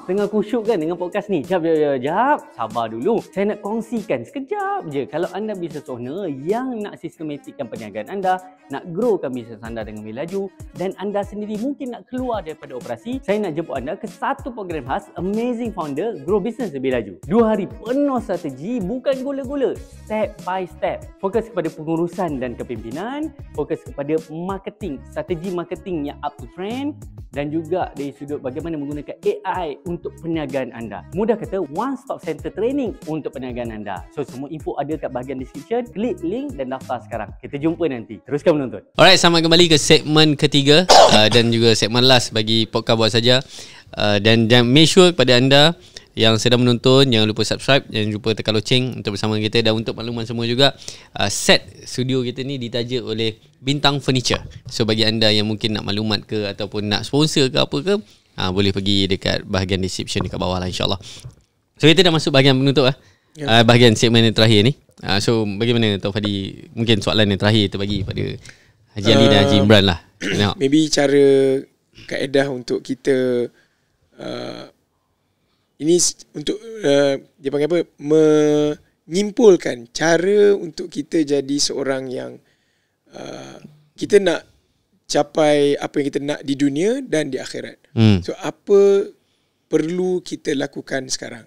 Tengah kusyuk kan dengan podcast ni? Jap. Sabar dulu. Saya nak kongsikan sekejap je. Kalau anda business owner yang nak sistematikkan perniagaan anda, nak growkan bisnes anda dengan lebih laju, dan anda sendiri mungkin nak keluar daripada operasi, saya nak jemput anda ke satu program khas Amazing Founder Grow Business Lebih Laju. 2 hari penuh strategi, bukan gula-gula, step by step. Fokus kepada pengurusan dan kepimpinan, fokus kepada marketing, strategi marketing yang up to trend, dan juga dari sudut bagaimana menggunakan AI untuk perniagaan anda. Mudah kata, one stop center training untuk perniagaan anda. So semua info ada kat bahagian description. Klik link dan daftar sekarang. Kita jumpa nanti. Teruskan menonton. Alright, selamat kembali ke segmen ketiga dan juga segmen last bagi podcast Buat Saja. Dan make sure kepada anda yang sedang menonton, jangan lupa subscribe, jangan lupa tekan loceng untuk bersama kita. Dan untuk makluman semua juga, set studio kita ni ditaja oleh Bintang Furniture. So bagi anda yang mungkin nak maklumat ke ataupun nak sponsor ke apa ke, boleh pergi dekat bahagian description dekat bawah lah, insyaAllah. So kita dah masuk bahagian penutup bahagian segmen yang terakhir ni. So bagaimana Tuan Fadi, mungkin soalan yang terakhir terbagi pada Haji Ali dan Haji Imran lah. Maybe cara kaedah untuk kita ini untuk dia panggil apa, menyimpulkan cara untuk kita jadi seorang yang kita nak capai apa yang kita nak di dunia dan di akhirat. So apa perlu kita lakukan sekarang?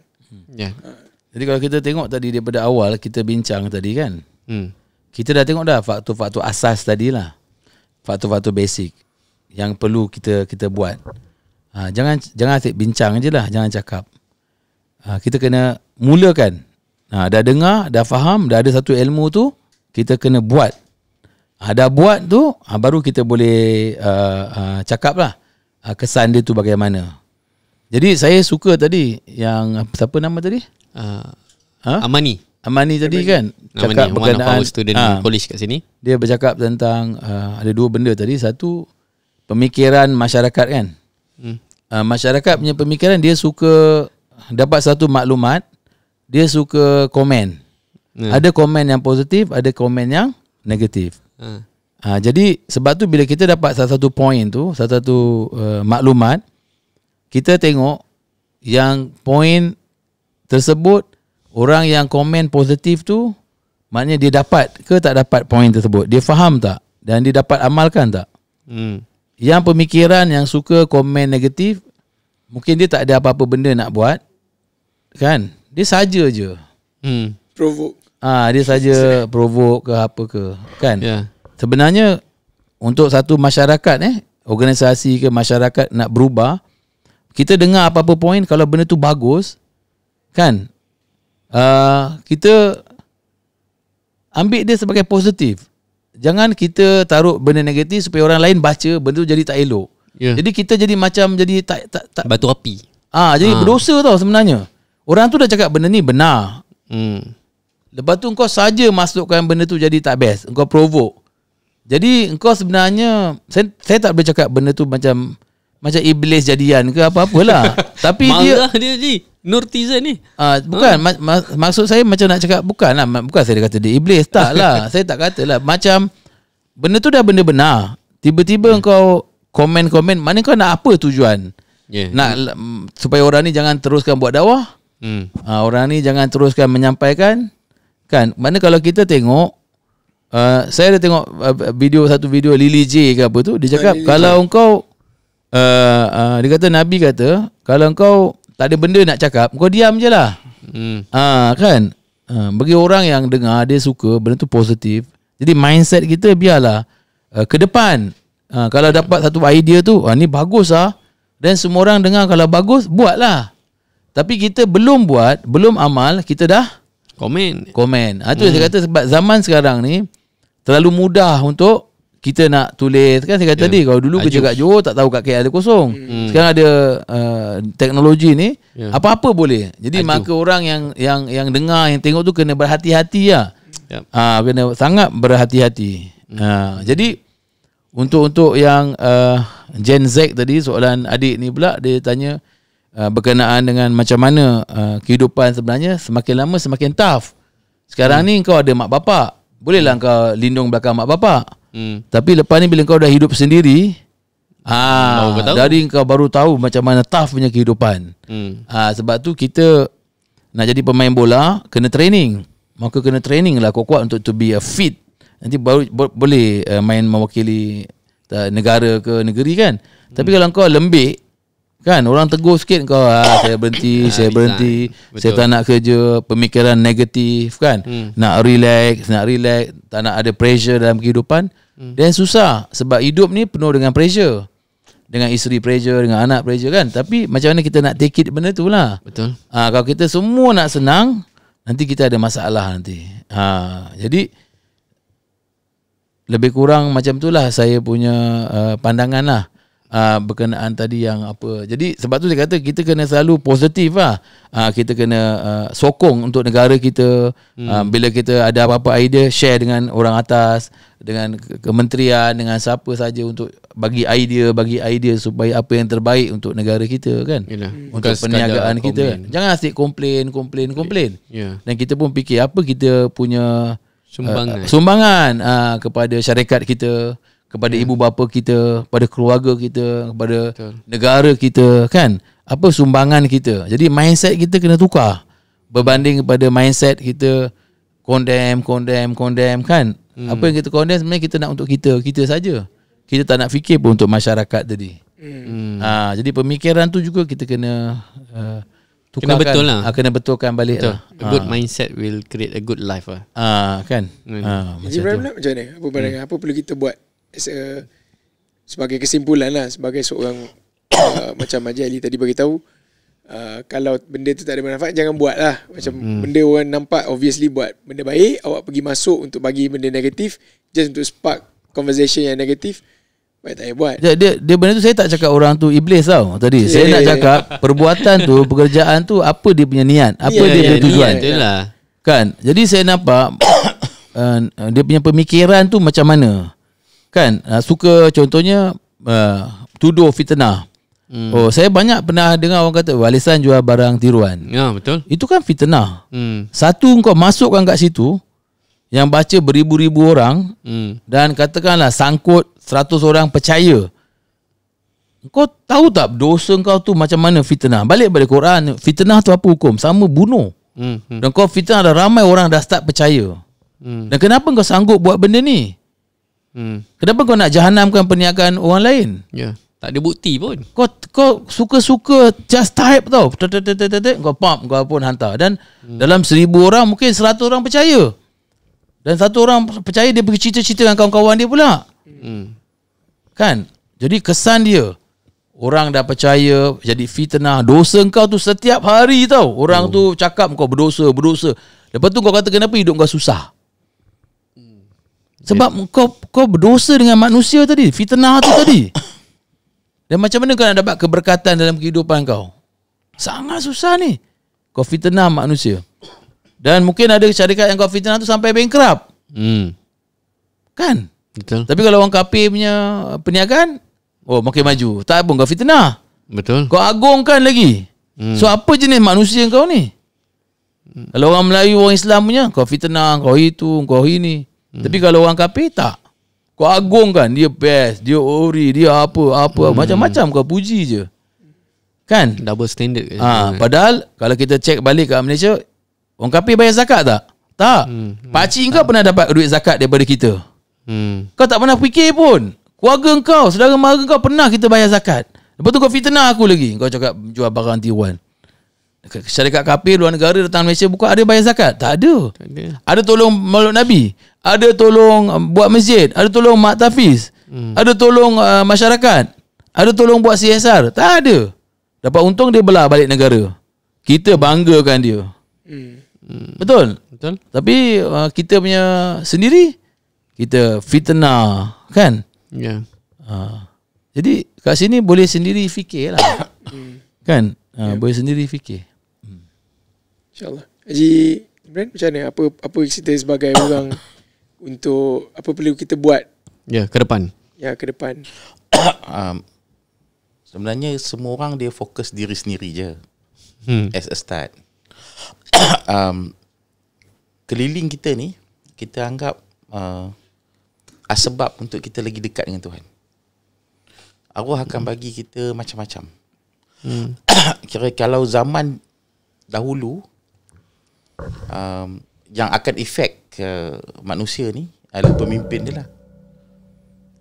Jadi kalau kita tengok tadi daripada awal kita bincang tadi kan, kita dah tengok dah faktor-faktor asas tadi lah, faktor-faktor basic yang perlu kita buat. Jangan asyik bincang je lah, jangan cakap. Kita kena mulakan Dah dengar, dah faham, dah ada satu ilmu tu, kita kena buat. Dah buat tu, baru kita boleh cakap lah kesan dia tu bagaimana. Jadi saya suka tadi yang siapa nama tadi? Amani tadi kan, cakap berkenaan student college kat sini. Dia bercakap tentang ada dua benda tadi. Satu, pemikiran masyarakat kan. Masyarakat punya pemikiran, dia suka dapat satu maklumat, dia suka komen. Ada komen yang positif, ada komen yang negatif. Jadi sebab tu bila kita dapat satu point tu, satu maklumat, kita tengok yang point tersebut, orang yang komen positif tu, maknanya dia dapat ke tak dapat point tersebut, dia faham tak, dan dia dapat amalkan tak. Yang pemikiran yang suka komen negatif, mungkin dia tak ada apa-apa benda nak buat kan, dia saja je Provoke. Dia saja provoke ke apa ke kan. Sebenarnya untuk satu masyarakat organisasi ke masyarakat nak berubah, kita dengar apa-apa point, kalau benda tu bagus kan, kita ambil dia sebagai positif. Jangan kita taruh benda negatif supaya orang lain baca benda tu jadi tak elok. Jadi kita jadi macam jadi tak batu api. Jadi berdosa tau sebenarnya. Orang tu dah cakap benda ni benar. Lepas tu kau saja masukkan benda tu jadi tak best. Kau provoke. Jadi engkau sebenarnya, saya tak boleh cakap benda tu macam iblis jadian ke apa-apalah. Tapi marah dia ni Nurtizen ni. Bukan maksud saya macam nak cakap, bukan saya kata dia iblis, tak lah. Saya tak kata lah. Macam benda tu dah benda benar, tiba-tiba engkau komen-komen, mana kau nak apa tujuan? Nak supaya orang ni jangan teruskan buat dakwah? Orang ni jangan teruskan menyampaikan kan? Mana kalau kita tengok, saya ada tengok satu video Lily J ke apa tu, dia cakap kalau engkau dia kata, Nabi kata, kalau engkau tak ada benda nak cakap, kau diam je lah. Kan? Bagi orang yang dengar, dia suka benda tu positif. Jadi mindset kita biarlah ke depan. Kalau dapat satu idea tu, ni bagus lah, dan semua orang dengar kalau bagus, buatlah. Tapi kita belum buat, belum amal, kita dah komen. Itu yang saya kata, sebab zaman sekarang ni terlalu mudah untuk kita nak tulis kan. Saya kata tadi, kalau dulu kerja kat Johor tak tahu kat KL ada kosong. Sekarang ada teknologi ni, apa-apa boleh. Jadi maka orang yang dengar, yang tengok tu kena berhati-hati lah. Kena sangat berhati-hati. Jadi untuk yang Gen Z tadi, soalan adik ni pula, dia tanya berkenaan dengan macam mana kehidupan sebenarnya semakin lama semakin tough. Sekarang ni kau ada mak bapak, bolehlah kau lindung belakang mak bapak. Tapi lepas ni bila kau dah hidup sendiri, dari kau baru tahu macam mana tough punya kehidupan. Sebab tu kita nak jadi pemain bola, kena training. Maka kena training lah kuat-kuat untuk to be a fit. Nanti baru boleh main mewakili negara ke negeri kan. Tapi kalau kau lembik kan, orang tegur sikit kau, saya berhenti, saya saya tak nak kerja, pemikiran negatif kan, nak relax, tak nak ada pressure dalam kehidupan, dan susah. Sebab hidup ni penuh dengan pressure, dengan isteri pressure, dengan anak pressure kan. Tapi macam mana kita nak take it benda tu lah. Betul. Kalau kita semua nak senang, nanti kita ada masalah nanti. Jadi lebih kurang macam tu lah saya punya pandangan lah. Berkenaan tadi yang apa. Jadi sebab tu saya kata kita kena selalu positif lah. Kita kena sokong untuk negara kita. Bila kita ada apa-apa idea, share dengan orang atas, dengan kementerian, dengan siapa saja untuk bagi idea supaya apa yang terbaik untuk negara kita kan. Untuk perniagaan kita kan. Jangan asyik komplain. Dan kita pun fikir apa kita punya sumbangan kepada syarikat kita, kepada ibu bapa kita, kepada keluarga kita, kepada negara kita kan. Apa sumbangan kita. Jadi mindset kita kena tukar berbanding kepada mindset kita condemn kan. Apa yang kita condemn sebenarnya kita nak untuk kita saja. Kita tak nak fikir pun untuk masyarakat tadi. Jadi pemikiran tu juga kita kena tukarkan. Kena betul lah. Kena betulkan balik lah. A good mindset will create a good life lah. Kan. Macam mana? Apa pandangan? Apa perlu kita buat sebagai kesimpulan lah, sebagai seorang macam Haji Ali tadi bagi tahu, kalau benda tu tak ada manfaat, jangan buat lah. Macam benda orang nampak obviously buat benda baik, awak pergi masuk untuk bagi benda negatif just untuk spark conversation yang negatif, baik tak payah buat. Dia benda tu saya tak cakap orang tu iblis tau tadi. Saya nak cakap perbuatan tu, pekerjaan tu, apa dia punya niat, apa dia punya tujuan. Kan? Jadi saya nampak dia punya pemikiran tu macam mana. Kan? Suka contohnya tuduh fitnah. Oh, saya banyak pernah dengar orang kata walisan jual barang tiruan. Ya, betul. Itu kan fitnah. Satu kau masukkan kat situ yang baca beribu-ribu orang dan katakanlah sangkut 100 orang percaya. Kau tahu tak dosa kau tu macam mana fitnah? Balik pada Quran, fitnah tu apa hukum? Sama bunuh. Dan kau fitnah dah ramai orang dah start percaya. Dan kenapa kau sanggup buat benda ni? Kenapa kau nak jahanamkan perniagaan orang lain? Ya. Tak ada bukti pun. Kau suka-suka just type tau. Kau pump, kau pun hantar. Dan dalam 1000 orang mungkin 100 orang percaya. Dan 1 orang percaya, dia pergi cerita-cerita dengan kawan-kawan dia pula. Kan? Jadi kesan dia, orang dah percaya, jadi fitnah. Dosa kau tu setiap hari tau. Orang tu cakap kau berdosa. Lepas tu kau kata kenapa hidup kau susah? Sebab kau berdosa dengan manusia tadi. Fitnah tu tadi. Dan macam mana kau nak dapat keberkatan dalam kehidupan kau? Sangat susah ni. Kau fitnah manusia. Dan mungkin ada syarikat yang kau fitnah tu sampai bankrupt. Kan? Betul. Tapi kalau orang kafir punya perniagaan, makin maju. Tak pun kau fitnah. Betul. Kau agungkan lagi. So apa jenis manusia kau ni? Kalau orang Melayu, orang Islam punya, kau fitnah, kau itu, kau ini. Tapi kalau orang kafir, tak. Kau agungkan, dia best, dia ori, dia apa. Macam-macam kau puji je. Kan? Double standard. Padahal kalau kita cek balik kat Malaysia, orang kafir bayar zakat tak? Tak. Pakcik kau pernah dapat duit zakat daripada kita. Kau tak pernah fikir pun. Keluarga kau, saudara mara kau pernah kita bayar zakat. Lepas tu kau fitnah aku lagi. Kau cakap jual barang tiruan. Syarikat kafir luar negara datang Malaysia buka, ada bayar zakat? Tak ada. Ada tolong Maulid Nabi, ada tolong buat masjid, ada tolong mak tafiz, ada tolong masyarakat, ada tolong buat CSR? Tak ada. Dapat untung dia belah balik negara. Kita banggakan dia. Betul? Tapi kita punya sendiri, kita fitnah, kan? Ya. Jadi kat sini boleh sendiri fikir lah. Kan? Boleh sendiri fikir. InsyaAllah. Haji Imran, macam mana? Apa kita sebagai orang untuk apa perlu kita buat? Ya, ke depan. Sebenarnya semua orang dia fokus diri sendiri je. As a start. Keliling kita ni, kita anggap sebab untuk kita lagi dekat dengan Tuhan. Allah akan bagi kita macam-macam. Kira kalau zaman dahulu, yang akan efek ke manusia ni adalah pemimpin dia lah.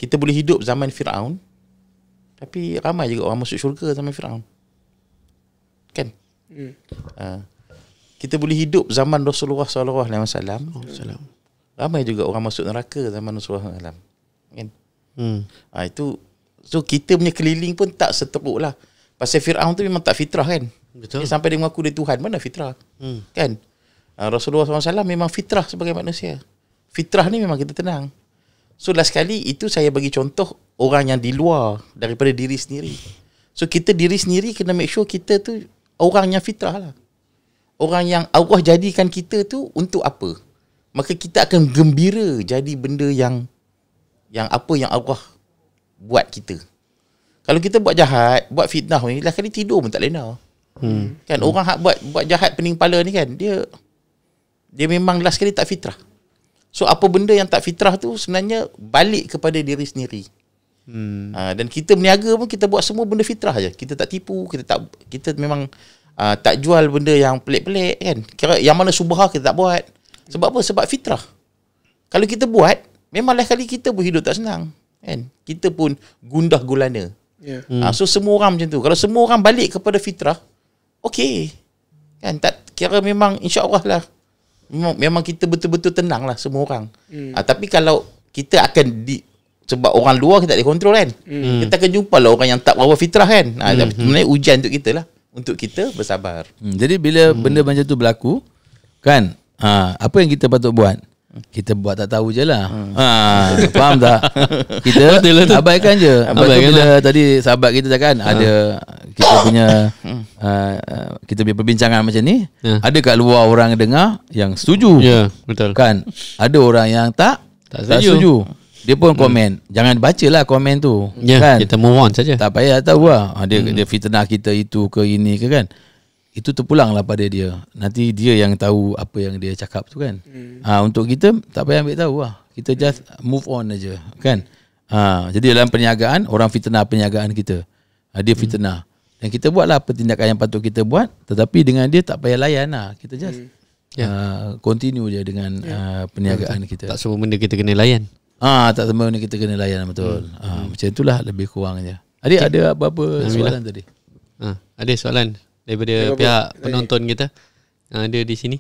Kita boleh hidup zaman Firaun, tapi ramai juga orang masuk syurga zaman Firaun, kan? Kita boleh hidup zaman Rasulullah SAW, ramai juga orang masuk neraka zaman Rasulullah SAW, kan? Itu, so kita punya keliling pun tak seteruk lah. Pasal Firaun tu memang tak fitrah, kan? Betul. Dia sampai dia mengaku dia Tuhan, mana fitrah? Kan? Rasulullah SAW memang fitrah sebagai manusia. Fitrah ni memang kita tenang. So last kali itu saya bagi contoh orang yang di luar daripada diri sendiri. So kita diri sendiri kena make sure kita tu orang yang fitrah lah. Orang yang Allah jadikan kita tu untuk apa? Maka kita akan gembira jadi benda yang apa yang Allah buat kita. Kalau kita buat jahat, buat fitnah ni, last kali tidur pun tak lena. Kan orang hak buat jahat pening kepala ni kan, dia memang last kali tak fitrah. So apa benda yang tak fitrah tu sebenarnya balik kepada diri sendiri. Dan kita berniaga pun kita buat semua benda fitrah je. Kita tak tipu, kita memang tak jual benda yang pelik-pelik, kan. Kira yang mana subhah kita tak buat. Sebab apa? Sebab fitrah. Kalau kita buat, memang last kali kita pun hidup tak senang, kan. Kita pun gundah gulana. So semua orang macam tu. Kalau semua orang balik kepada fitrah, okey, kan. Tak kira memang insya-Allah lah. Memang kita betul-betul tenang lah semua orang. Tapi kalau kita akan sebab orang luar kita tak boleh kontrol, kan. Kita akan jumpa lah orang yang tak berapa fitrah, kan. Sebenarnya ujian untuk kita lah. untuk kita bersabar. Jadi bila benda macam tu berlaku, kan, apa yang kita patut buat? Kita buat tak tahu je lah. Faham tak? Kita abaikan je. Bila tadi sahabat kita cakap kan, ada kita punya kita punya perbincangan macam ni, ada kat luar orang dengar yang setuju. Ya, betul. Kan? Ada orang yang tak setuju. Dia pun komen. Jangan bacalah komen tu. Kan? Kita move on saja. Tak payah tahu lah. Dia fitnah kita itu ke ini ke kan. Itu terpulang lah pada dia. Nanti dia yang tahu apa yang dia cakap tu kan. Untuk kita tak payah ambil tahu lah. Kita just move on aja kan. Jadi dalam perniagaan, orang fitnah perniagaan kita. Dia fitnah. Dan kita buatlah apa tindakan yang patut kita buat. Tetapi dengan dia tak payah layan lah. Kita just continue je dengan perniagaan kita. Tak semua benda kita kena layan. Tak semua benda kita kena layan, betul. Macam itulah lebih kurang je. Adik ada apa-apa soalan tadi? Ada soalan daripada pihak penonton kita ada di sini.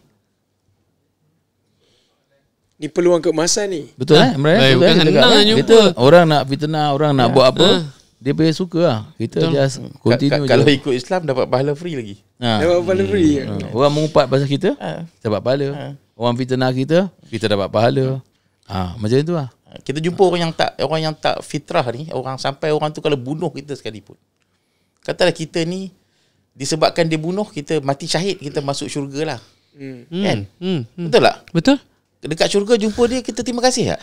Ni peluang keemasan ni. Betul Imran? Bukan senang nak jumpa. Kita orang nak fitnah, orang nak buat apa, dia punya suka lah. Kita just continue Kalau je. ikut Islam dapat pahala free lagi. Dapat pahala free. Orang mengumpat pasal kita, dapat pahala. Orang fitnah kita dapat pahala. Macam itu lah. Kita jumpa orang yang tak fitrah ni, sampai orang tu kalau bunuh kita sekalipun. Katalah kita ni disebabkan dia bunuh, kita mati syahid, kita masuk syurga lah. Kan? Betul tak? Betul. Dekat syurga jumpa dia, kita terima kasih tak?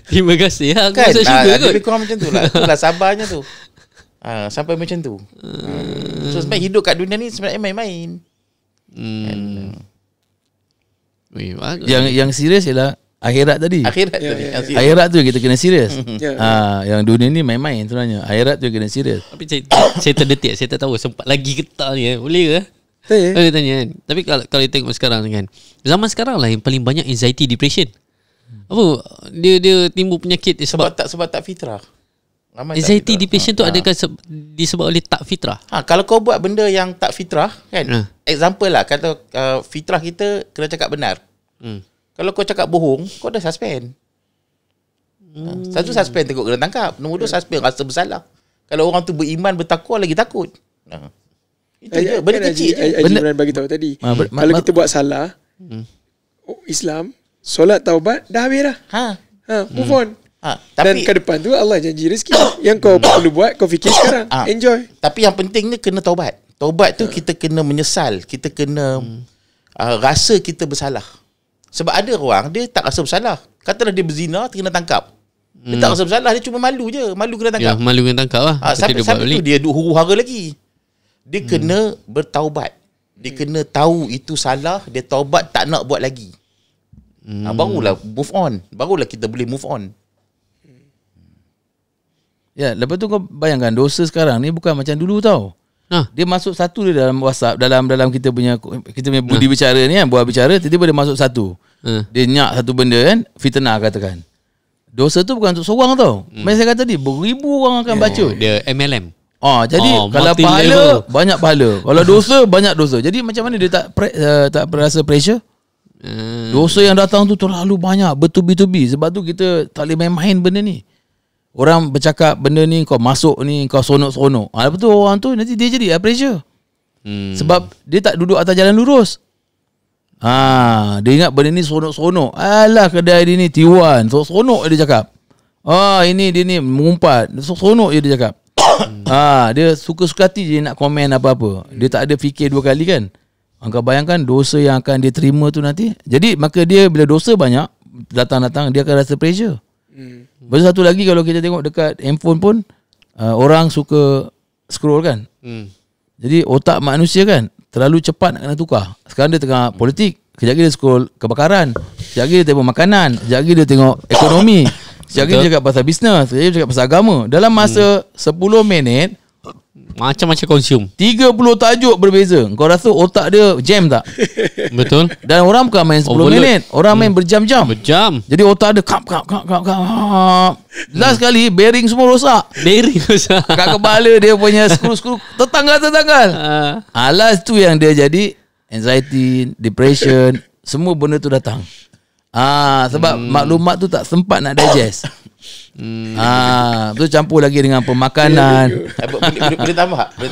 Terima kasih lah. Aku Kan? masuk syurga kot. Lebih kurang macam tu lah. Itulah sabarnya tu. Sampai macam tu. So sebenarnya hidup kat dunia ni sebenarnya main-main. Yang serius ialah akhirat tadi. Akhirat Tu kita kena serius. Yang dunia ni main-main sebenarnya. Akhirat tu kena serius. Tapi saya terdetik, saya tak tahu sempat lagi ke tak ni. Boleh ke? Boleh tanya kan. Tapi kalau tengok sekarang kan, zaman sekarang lah yang paling banyak anxiety, depression. Apa dia timbul penyakit sebab tak fitrah. Anxiety, depression tu adakah disebab oleh tak fitrah? Kalau kau buat benda yang tak fitrah kan, example lah, kata fitrah kita kena cakap benar. Kalau kau cakap bohong, kau dah suspend. Satu suspend tengok kena tangkap. Nombor dua suspend rasa bersalah. Kalau orang tu beriman, bertakwa, lagi takut. Itu je, benda kecil je. Haji Imran bagi tahu tadi. Kalau kita buat salah, Islam, solat taubat, dah habis dah. Move on. Dan ke depan tu Allah janji rezeki. Yang kau perlu buat, kau fikir sekarang. Enjoy. Tapi yang penting ni kena taubat. Taubat tu kita kena menyesal. Kita kena rasa kita bersalah. Sebab ada orang dia tak rasa bersalah. Katalah dia berzina, kena tangkap. Dia tak rasa bersalah, dia cuma malu je. Malu kena tangkap. Ya, malu kena tangkap lah. Sampai tu dia duk huru-hara lagi. Dia kena bertaubat. Dia kena tahu itu salah, dia taubat, tak nak buat lagi. Barulah move on. Barulah kita boleh move on. Ya, lepas tu kau bayangkan dosa sekarang ni bukan macam dulu tau. Dia masuk satu dia dalam WhatsApp, dalam kita punya budi bicara ni kan, buah bicara, tiba-tiba dia masuk satu. Dia nyak satu benda kan, fitnah katakan. Dosa tu bukan untuk seorang tau. Macam saya kata tadi, beribu orang akan baca. Dia MLM. Jadi kalau pahala, banyak pahala. Kalau dosa, banyak dosa. Jadi macam mana dia tak rasa pressure? Dosa yang datang tu terlalu banyak, bertubi-tubi. Sebab tu kita tak boleh main-main benda ni. Orang bercakap benda ni, kau masuk ni, kau sonok-sonok. Lepas tu orang tu nanti dia jadi pressure. Sebab dia tak duduk atas jalan lurus. Dia ingat benda ni sonok-sonok. Alah, kedai dia ni tiwan, sonok dia cakap. Ini dia ni mengumpat, sonok je dia cakap. Dia suka-suka hati je nak komen apa-apa. Dia tak ada fikir dua kali kan. Kau bayangkan dosa yang akan dia terima tu nanti. Jadi maka dia bila dosa banyak datang-datang, dia akan rasa pressure. Lepas satu lagi, kalau kita tengok dekat handphone pun, orang suka scroll kan. Jadi otak manusia kan terlalu cepat nak kena tukar. Sekarang dia tengah politik, kejap lagi dia scroll kebakaran, kejap lagi dia tengok makanan, kejap lagi dia tengok ekonomi, kejap lagi dia cakap pasal bisnes, kejap lagi dia cakap pasal agama. Dalam masa 10 minit macam-macam consume, 30 tajuk berbeza. Kau rasa otak dia jam tak? Betul. Dan orang bukan main 10 minit, orang main berjam-jam. Jadi otak dia kap. Last sekali bearing semua rosak. Kat kepala dia punya skru tertanggal. Last tu yang dia jadi anxiety, depression, semua benda tu datang. Sebab maklumat tu tak sempat nak digest. Betul, campur lagi dengan pemakanan. Boleh tambah tak? Boleh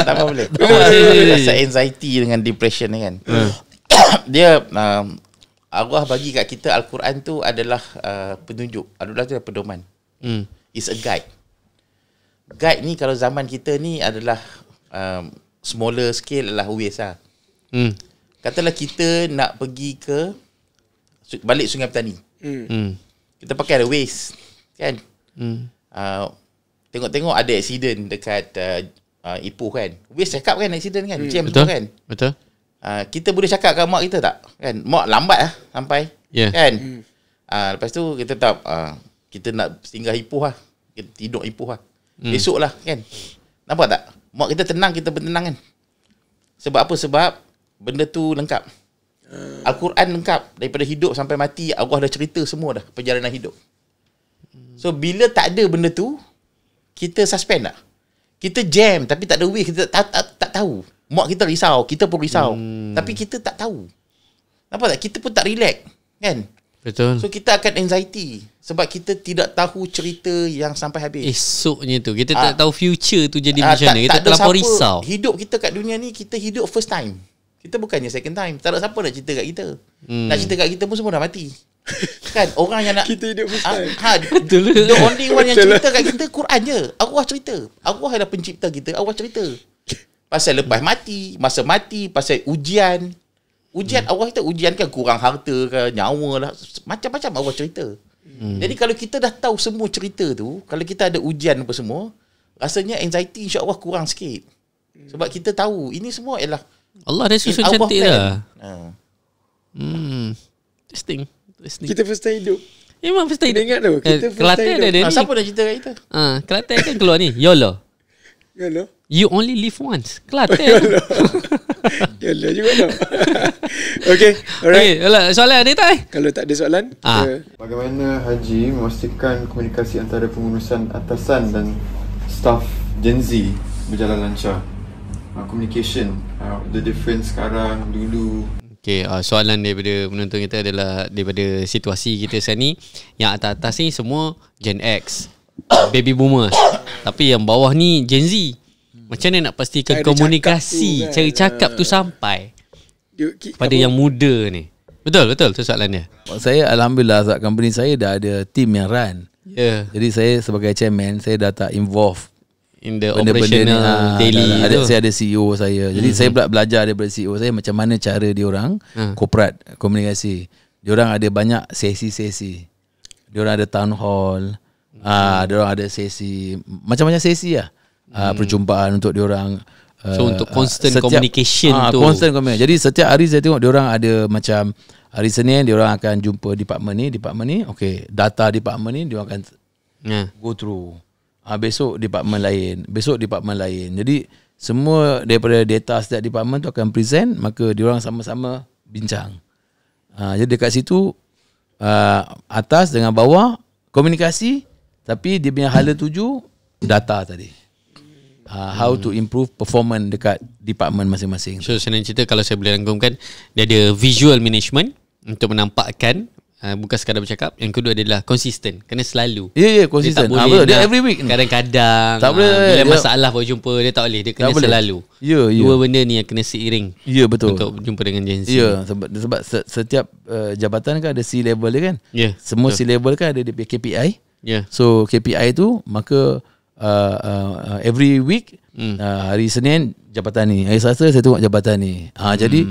tambah boleh. Rasa anxiety dengan depression ni kan. Dia Allah bagi kat kita Al-Quran tu adalah penunjuk, adalah pedoman. It's a guide. Guide ni kalau zaman kita ni adalah smaller scale adalah Waze lah. Katalah kita nak pergi ke balik Sungai Petani. Kita pakai ada Waze kan. Tengok-tengok ada accident dekat Ipoh kan. Waze cakap kan accident kan. Jam betul kan. Betul. Kita boleh cakap kat mak kita tak kan, mak lambat lah sampai kan. Lepas tu kita tak kita nak singgah Ipoh lah, kita tidur Ipoh lah, besok lah kan. Nampak tak, mak kita tenang, kita pun tenang kan. Sebab apa? Sebab benda tu lengkap. Al-Quran lengkap. Daripada hidup sampai mati Allah dah cerita semua dah perjalanan hidup. So bila tak ada benda tu, kita suspend tak? Kita jam tapi tak ada way, kita tak tahu. Mak kita risau, kita pun risau. Tapi kita tak tahu. Nampak tak? Kita pun tak relax kan? Betul. So kita akan anxiety sebab kita tidak tahu cerita yang sampai habis. Esoknya tu kita tak tahu future tu jadi macam mana. Kita terlampau risau. Hidup kita kat dunia ni, kita hidup first time. Kita bukannya second time. Tak ada siapa nak cerita kat kita. Nak cerita kat kita pun semua dah mati. Kan orang yang nak kita hidup first time. Betul. The only one yang cerita kat kita Quran je. Allah cerita. Allah adalah pencipta kita. Allah cerita. Pasal lepas mati, masa mati, pasal ujian. Allah kita ujian kan, kurang harta ke, nyawa lah, macam-macam Allah cerita. Jadi kalau kita dah tahu semua cerita tu, kalau kita ada ujian apa semua, rasanya anxiety insya-Allah kurang sikit. Sebab kita tahu ini semua ialah Allah dah susun cantik dah. Interesting. Kita first time hidup. Memang first time hidup. Ingat tu, kita first time hidup. Ada ni. Siapa nak cerita kat kita? Kelantan kan keluar ni, YOLO. YOLO. You only live once. Kelantan. YOLO juga tau. Okay, alright. Okay, soalan ada tak? Kalau tak ada soalan, bagaimana Haji memastikan komunikasi antara pengurusan atasan dan staff Gen Z berjalan lancar? Communication, the difference sekarang, dulu. Okay, soalan daripada penonton kita adalah daripada situasi kita sekarang ni, yang atas-atas ni semua Gen X, baby boomers. Tapi yang bawah ni Gen Z. Macam mana nak pastikan komunikasi, cara cakap tu sampai pada yang muda ni? Betul tu soalan dia. Saya Alhamdulillah sebab company saya dah ada team yang run. Jadi saya sebagai chairman, saya dah tak involve in the operational daily tu. Saya ada CEO saya. Jadi saya pula belajar daripada CEO saya macam mana cara diorang corporate komunikasi. Diorang ada banyak sesi-sesi. Diorang ada town hall. Diorang ada sesi, macam-macam sesi lah. Perjumpaan untuk diorang. So untuk constant communication tu. Constant communication. Jadi setiap hari saya tengok diorang ada macam hari Senin diorang akan jumpa department ni. Okay, data department ni diorang akan go through. Besok department lain. Jadi semua daripada data setiap department tu akan present, maka diorang sama-sama bincang. Jadi dekat situ atas dengan bawah komunikasi, tapi dia punya hala tuju data tadi. How to improve performance dekat department masing-masing. So senang cerita, kalau saya boleh rangkumkan, dia ada visual management untuk menampakkan, bukan sekadar bercakap. Yang kedua adalah konsisten, kena selalu. Konsisten. Dia tak boleh dia every week. Kadang-kadang tak boleh, bila masalah baru jumpa, dia tak boleh. Dia kena selalu. Dua benda ni yang kena seiring. Betul. Untuk jumpa dengan Gen Z. Sebab setiap jabatan kan ada C-level dia kan. Semua betul. C-level kan ada dia punya KPI. So KPI tu maka every week, hari Senin jabatan ni, hari Selasa saya tengok jabatan ni. Jadi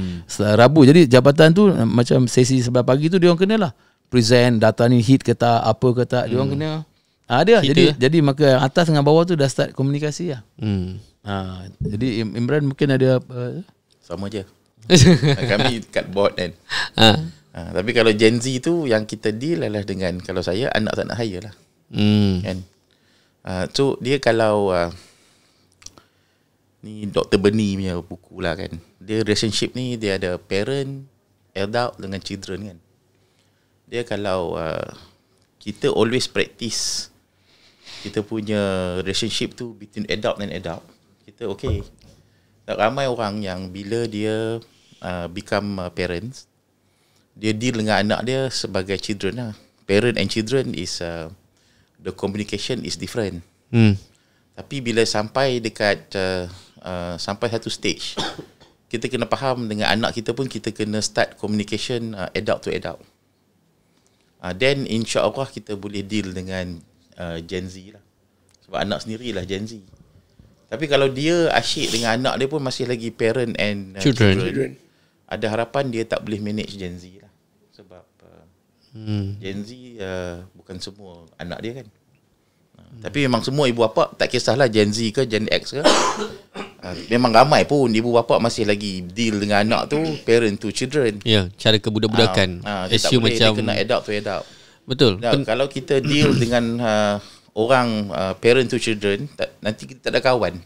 Rabu, jadi jabatan tu macam sesi sebelah pagi tu dia orang kenalah present data ni hit ke tak, apa ke tak, dia orang kena ada. Jadi maka atas dengan bawah tu dah start komunikasi lah. Jadi Imran mungkin ada sama je. Kami kat board kan. Tapi kalau Gen Z tu yang kita deal adalah dengan, kalau saya anak tak nak hire lah. Kan. So dia kalau ni Dr. Bernie punya buku lah kan, dia relationship ni dia ada parent, adult dengan children kan. Dia kalau kita always practice kita punya relationship tu between adult and adult, kita okay. Tak ramai orang yang bila dia become parents, dia deal dengan anak dia sebagai children lah. Parent and children is the communication is different. Tapi bila sampai dekat sampai satu stage, kita kena faham dengan anak kita pun kita kena start communication adult to adult. Then insya-Allah kita boleh deal dengan Gen Z lah. Sebab anak sendirilah Gen Z. Tapi kalau dia asyik dengan anak dia pun masih lagi parent and children, ada harapan dia tak boleh manage Gen Z lah. Sebab Gen Z bukan semua anak dia kan. Tapi memang semua ibu bapa, tak kisahlah Gen Z ke Gen X ke, memang ramai pun ibu bapa masih lagi deal dengan anak tu parent to children. Ya, cara kebudak-budakan. Assume macam dia kena adult to adult. Betul. Kalau kita deal dengan orang parent to children, nanti kita tak ada kawan.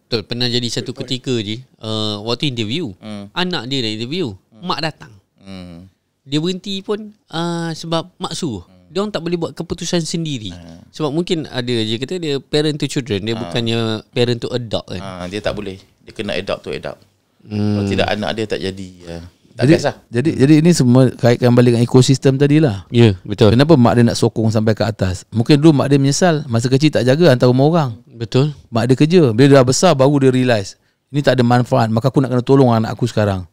Betul. Pernah jadi satu ketika je, waktu interview, anak dia dah interview, mak datang. Dia berhenti pun sebab mak suruh. Dia orang tak boleh buat keputusan sendiri. Sebab mungkin ada je kata dia parent to children, dia bukannya parent to adult kan. Dia tak boleh. Dia kena adult to adult. Kalau tidak anak dia tak jadi tak biasa. Jadi ini semua kaitkan balik dengan ekosistem tadilah. Ya, betul. Kenapa mak dia nak sokong sampai ke atas? Mungkin dulu mak dia menyesal masa kecil tak jaga hantar rumah orang. Betul. Mak dia kerja, bila dia dah besar baru dia realise ini tak ada manfaat, maka aku nak kena tolong anak aku sekarang.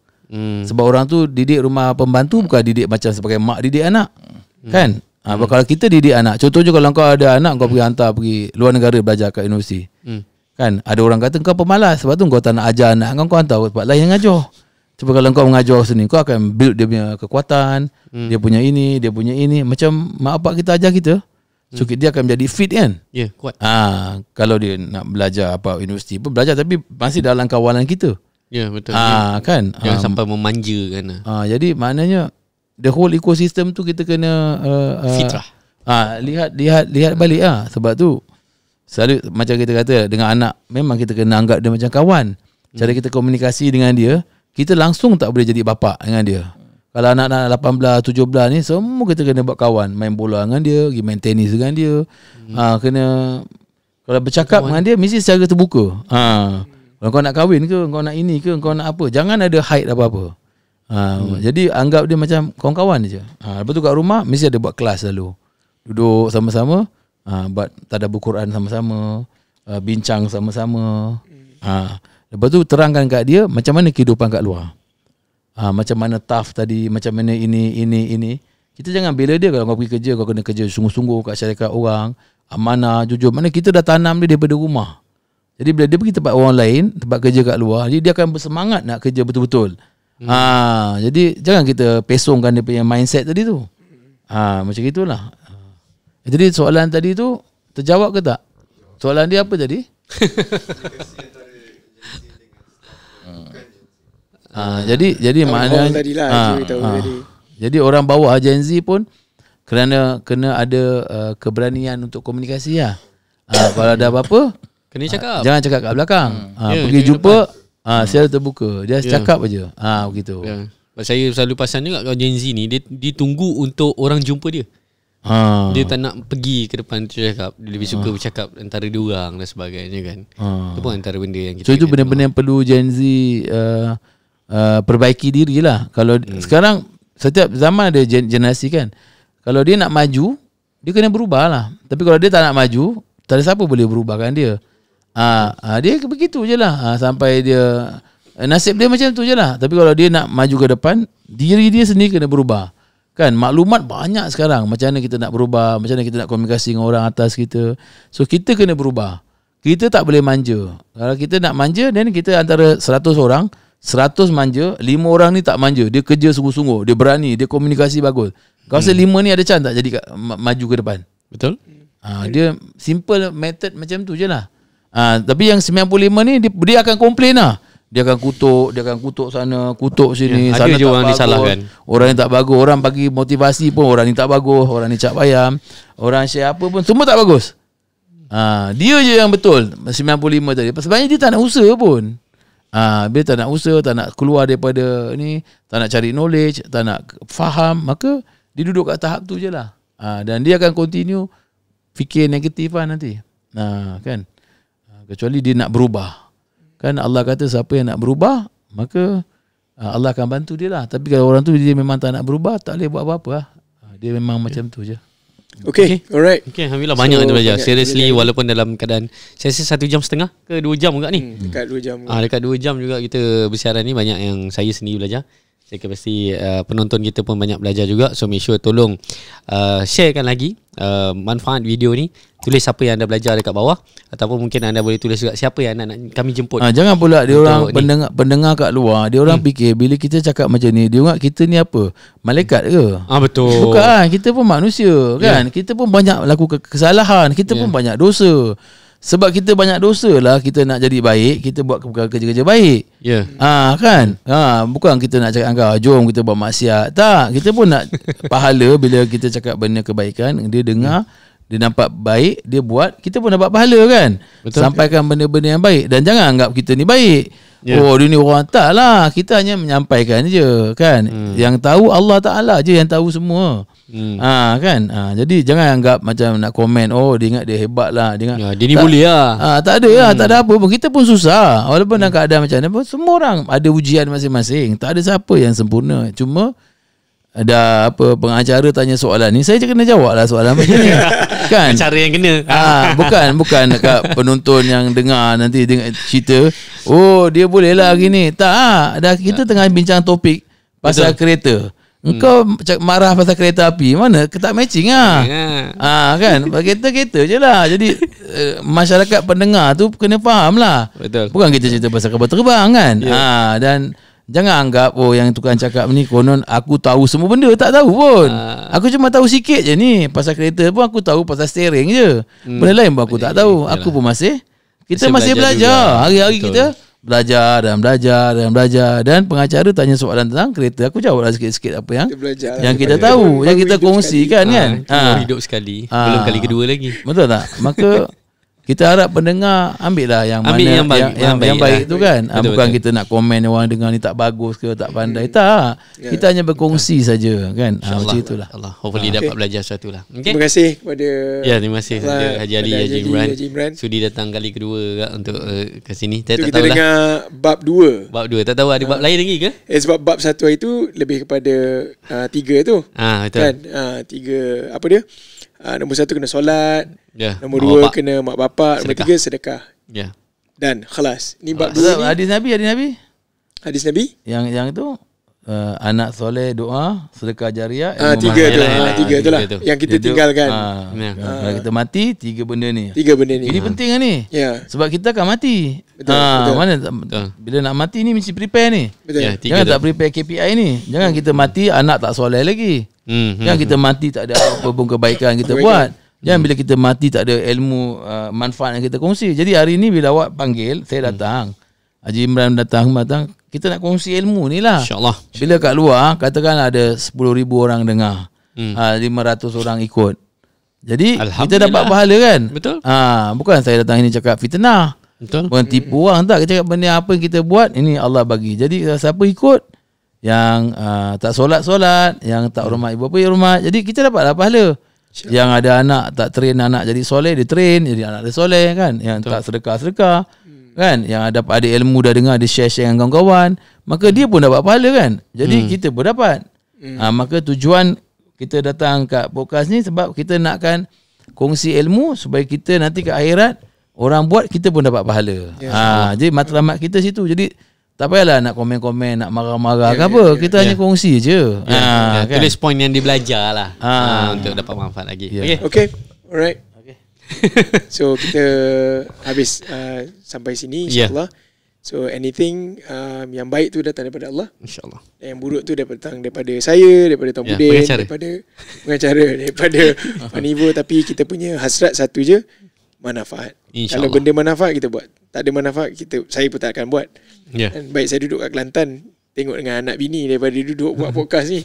Sebab orang tu didik rumah pembantu bukan didik macam sebagai mak didik anak. Kan? Kalau kita didik anak, contohnya kalau kau ada anak kau pergi hantar pergi luar negara belajar kat universiti. Kan? Ada orang kata kau pemalas, sebab tu kau tak nak ajar anak kau hantar tempat lain yang ngajar. Cuba kalau kau mengajar sini, kau akan build dia punya kekuatan, dia punya ini, macam mak bapak kita ajar kita. So dia akan menjadi fit kan? Ya, kuat. Kalau dia nak belajar universiti pun belajar tapi masih dalam kawalan kita. Ya, betul. Kan? Jangan sampai memanja kan. Jadi maknanya the whole ecosystem tu kita kena fitrah. Lihat balik sebab tu selalu macam kita kata dengan anak, memang kita kena anggap dia macam kawan. Cara kita komunikasi dengan dia, kita langsung tak boleh jadi bapa dengan dia. Kalau anak-anak 18, 17 ni semua kita kena buat kawan, main bola dengan dia, pergi main tenis dengan dia. Kena kalau bercakap dengan dia mesti secara terbuka. Kalau kau nak kahwin ke, kau nak ini ke, kau nak apa, jangan ada hide apa-apa. Jadi anggap dia macam kawan-kawan je. Lepas tu kat rumah mesti ada buat kelas selalu. Duduk sama-sama, buat tadabbur Quran sama-sama, bincang sama-sama. Lepas tu terangkan kat dia macam mana kehidupan kat luar. Macam mana tough tadi, macam mana ini. Kita jangan bela dia kalau kau pergi kerja, kau kena kerja sungguh-sungguh kat syarikat orang, amanah, jujur. Mana kita dah tanam dia daripada rumah. Jadi bila dia pergi tempat orang lain, tempat kerja kat luar, jadi dia akan bersemangat nak kerja betul-betul. Jadi jangan kita pesongkan dia punya mindset tadi tu. Macam itulah. Jadi soalan tadi tu terjawab ke tak? Soalan dia apa tadi? Jadi maknanya jadi orang bawah Gen Z pun kena ada keberanian untuk komunikasi lah. Kalau ada apa-apa kena cakap. Jangan cakap kat belakang. Pergi jumpa secara terbuka. Dia cakap aja. Begitu. Saya selalu pasang juga kalau Gen Z ni dia tunggu untuk orang jumpa dia. Dia tak nak pergi ke depan tu cakap. Dia lebih suka bercakap antara dia orang dan sebagainya kan. Itu pun antara benda yang kita. So itu benda-benda yang perlu Gen Z perbaiki diri lah. Kalau sekarang setiap zaman ada generasi kan. Kalau dia nak maju, dia kena berubah lah. Tapi kalau dia tak nak maju, tak ada siapa boleh berubahkan dia. Dia begitu je lah. Sampai dia nasib dia macam tu je lah. Tapi kalau dia nak maju ke depan, diri dia sendiri kena berubah. Kan maklumat banyak sekarang. Macam mana kita nak berubah, macam mana kita nak komunikasi dengan orang atas kita. So kita kena berubah. Kita tak boleh manja. Kalau kita nak manja, dan kita antara 100 orang 100 manja, 5 orang ni tak manja. Dia kerja sungguh-sungguh, dia berani, dia komunikasi bagus. Kau rasa 5 ni ada chance tak jadi maju ke depan? Betul. Dia simple method macam tu je lah. Tapi yang 95 ni dia akan komplain lah. Dia akan kutuk sana, kutuk sini. Sana ada orang disalahkan. Orang yang tak bagus. Orang bagi motivasi pun orang ni tak bagus. Orang ni cap bayam. Orang share apa pun semua tak bagus. Dia je yang betul 95 tadi. Sebenarnya dia tak nak usaha pun. Dia tak nak usaha, tak nak keluar daripada ni, tak nak cari knowledge, tak nak faham, maka dia duduk kat tahap tu je lah. Dan dia akan continue fikir negatif lah nanti. Kan? Kecuali dia nak berubah. Kan Allah kata siapa yang nak berubah, maka Allah akan bantu dia lah. Tapi kalau orang tu dia memang tak nak berubah, tak boleh buat apa-apa lah. Dia memang macam tu je. Okay, alright. Okay, Alhamdulillah banyak kita belajar. banyak Seriously, belajar. walaupun dalam keadaan saya rasa 1.5 jam ke 2 jam juga ni. Dekat 2 jam. Dekat 2 jam juga kita bersiaran ni, banyak yang saya sendiri belajar. Saya kira pasti penonton kita pun banyak belajar juga. So make sure tolong sharekan lagi manfaat video ni. Tulis siapa yang anda belajar dekat bawah, ataupun mungkin anda boleh tulis juga siapa yang nak kami jemput. Jangan pula dia orang Untuk ni. pendengar kat luar, dia orang fikir bila kita cakap macam ni, dia ingat kita ni apa? Malaikat ke? Betul. Bukan, kita pun manusia kan. Kita pun banyak lakukan kesalahan, kita pun banyak dosa. Sebab kita banyak dosa lah kita nak jadi baik, kita buat kerja-kerja baik. Ya. Kan? Bukan kita nak cakap engkau jom kita buat maksiat. Tak, kita pun nak pahala bila kita cakap benda kebaikan, dia dengar, dia nampak baik, dia buat, kita pun dapat pahala kan. Betul. Sampaikan benda-benda yang baik dan jangan anggap kita ni baik. Oh, dia ni orang, tak lah, kita hanya menyampaikan je kan. Yang tahu Allah Taala je yang tahu semua. Kan. Jadi jangan anggap macam nak komen, oh dia ingat dia hebat lah, dia ingat Dia ni boleh lah. tak ada lah, tak ada apa pun. Kita pun susah. Walaupun dalam keadaan macam mana pun, semua orang ada ujian masing-masing. Tak ada siapa yang sempurna. Cuma ada apa, pengacara tanya soalan ni, saya je kena jawab lah soalan macam ni. Kan? Cara yang kena. Bukan dekat penonton yang dengar nanti dengar cerita, oh dia boleh lah gini. Tak, dah kita tengah bincang topik pasal kereta. Engkau marah pasal kereta api, mana tak matching lah. Kan, kereta-kereta je lah. Jadi masyarakat pendengar tu kena faham lah. Betul. Bukan kita cerita pasal kapal terbang kan. Dan jangan anggap oh yang tukang cakap ni konon aku tahu semua benda. Tak tahu pun. Aku cuma tahu sikit je ni. Pasal kereta pun aku tahu pasal steering je. Benda lain pun aku tak tahu. Aku pun kita masih belajar. Hari-hari kita belajar dan pengacara tanya soalan tentang kereta, aku jawablah sikit-sikit apa yang kita tahu, yang kita kongsikan kan. Hidup sekali, belum kali kedua lagi. Betul tak? Maka kita harap pendengar ambil lah yang baik tu kan. Bukan kita nak komen orang dengar ni tak bagus ke, tak pandai. Tak. Kita hanya berkongsi saja kan. Macam itulah. Allah, hopefully dapat belajar sesuatu lah. Terima kasih kepada terima kasih kepada Haji Ali, Haji Imran sudi datang kali kedua ke ke sini. Kita dengar bab 2. Bab 2. Tak tahu ada bab lain lagi ke? Sebab bab 1 itu lebih kepada 3 tu. Betul. Kan? 3 apa dia? Nombor 1 kena solat. Nombor 2 kena mak bapak. Nombor 3 sedekah. Dan khalas. Ni bab 2 ni. Hadis Nabi. Hadis Nabi? Yang itu anak soleh doa, sedekah jariah. 3 tu lah. Yang kita tinggalkan. Kalau kita mati 3 benda ni. 3 benda ni. Ini penting kan ni. Sebab kita akan mati. Betul. Mana bila nak mati ni mesti prepare ni. Betul. Jangan tak prepare KPI ni. Jangan kita mati anak tak soleh lagi. Jangan kita mati tak ada apa pun kebaikan kita buat. Jangan bila kita mati tak ada ilmu manfaat yang kita kongsi. Jadi hari ni bila awak panggil, saya datang. Haji Imran datang, kita nak kongsi ilmu ni lah. InsyaAllah. Bila kat luar, katakan ada 10,000 orang dengar, 500 orang ikut. Jadi kita dapat pahala kan. Betul. Bukan saya datang ini cakap fitnah. Betul. Bukan tipu orang, tak. Kita cakap benda apa yang kita buat, ini Allah bagi. Jadi siapa ikut, yang tak solat-solat, yang tak hormat ibu bapa, hormat. Jadi kita dapatlah pahala. Yang ada anak tak train anak jadi soleh, dia train jadi anak dia soleh kan. Yang tak sedekah-sedekah kan. Yang ada ilmu dah dengar, dia share dengan kawan-kawan, maka dia pun dapat pahala kan. Jadi kita pun dapat. Maka tujuan kita datang kat podcast ni sebab kita nakkan kongsi ilmu supaya kita nanti ke akhirat orang buat, kita pun dapat pahala. Jadi matlamat kita situ. Jadi tak payahlah nak komen-komen, nak marah-marah ke apa. Kita hanya kongsi je. Kan? Tulis poin yang dia belajar lah untuk dapat manfaat lagi. Okay. Alright. So kita habis sampai sini insyaAllah. So anything yang baik tu datang daripada Allah, InsyaAllah. Yang buruk tu datang daripada saya, daripada Tuan Budin, daripada pengacara, daripada Panivo. Tapi kita punya hasrat satu je, manfaat. Kalau benda manfaat kita buat, tak ada manfaat saya pun tak akan buat. Dan baik saya duduk kat Kelantan tengok dengan anak bini daripada duduk buat podcast ni.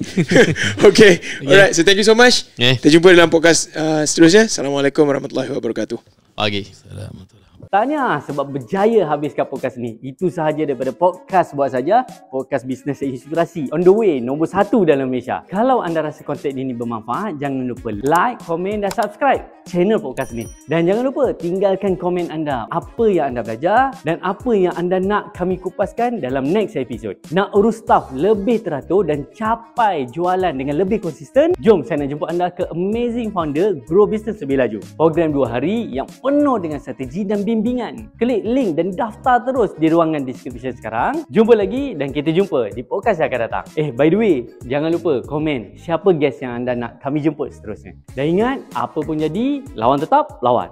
Okay. Alright, so thank you so much. Kita jumpa dalam podcast seterusnya. Assalamualaikum warahmatullahi wabarakatuh. Pagi. Assalamualaikum. Tahniah sebab berjaya habiskan podcast ni. Itu sahaja daripada podcast Buat Saja, podcast bisnes inspirasi on the way nombor 1 dalam Malaysia. Kalau anda rasa konten ini bermanfaat, jangan lupa like, komen dan subscribe channel podcast ni. Dan jangan lupa tinggalkan komen anda. Apa yang anda belajar dan apa yang anda nak kami kupaskan dalam next episode. Nak urus staff lebih teratur dan capai jualan dengan lebih konsisten? Jom saya nak jemput anda ke Amazing Founder Grow Business Lebih Laju. Program 2 hari yang penuh dengan strategi dan bimbingan. Klik link dan daftar terus di ruangan description sekarang. Jumpa lagi dan kita jumpa di podcast yang akan datang. By the way, jangan lupa komen siapa guest yang anda nak kami jemput seterusnya. Dan ingat, apa pun jadi, lawan tetap lawan.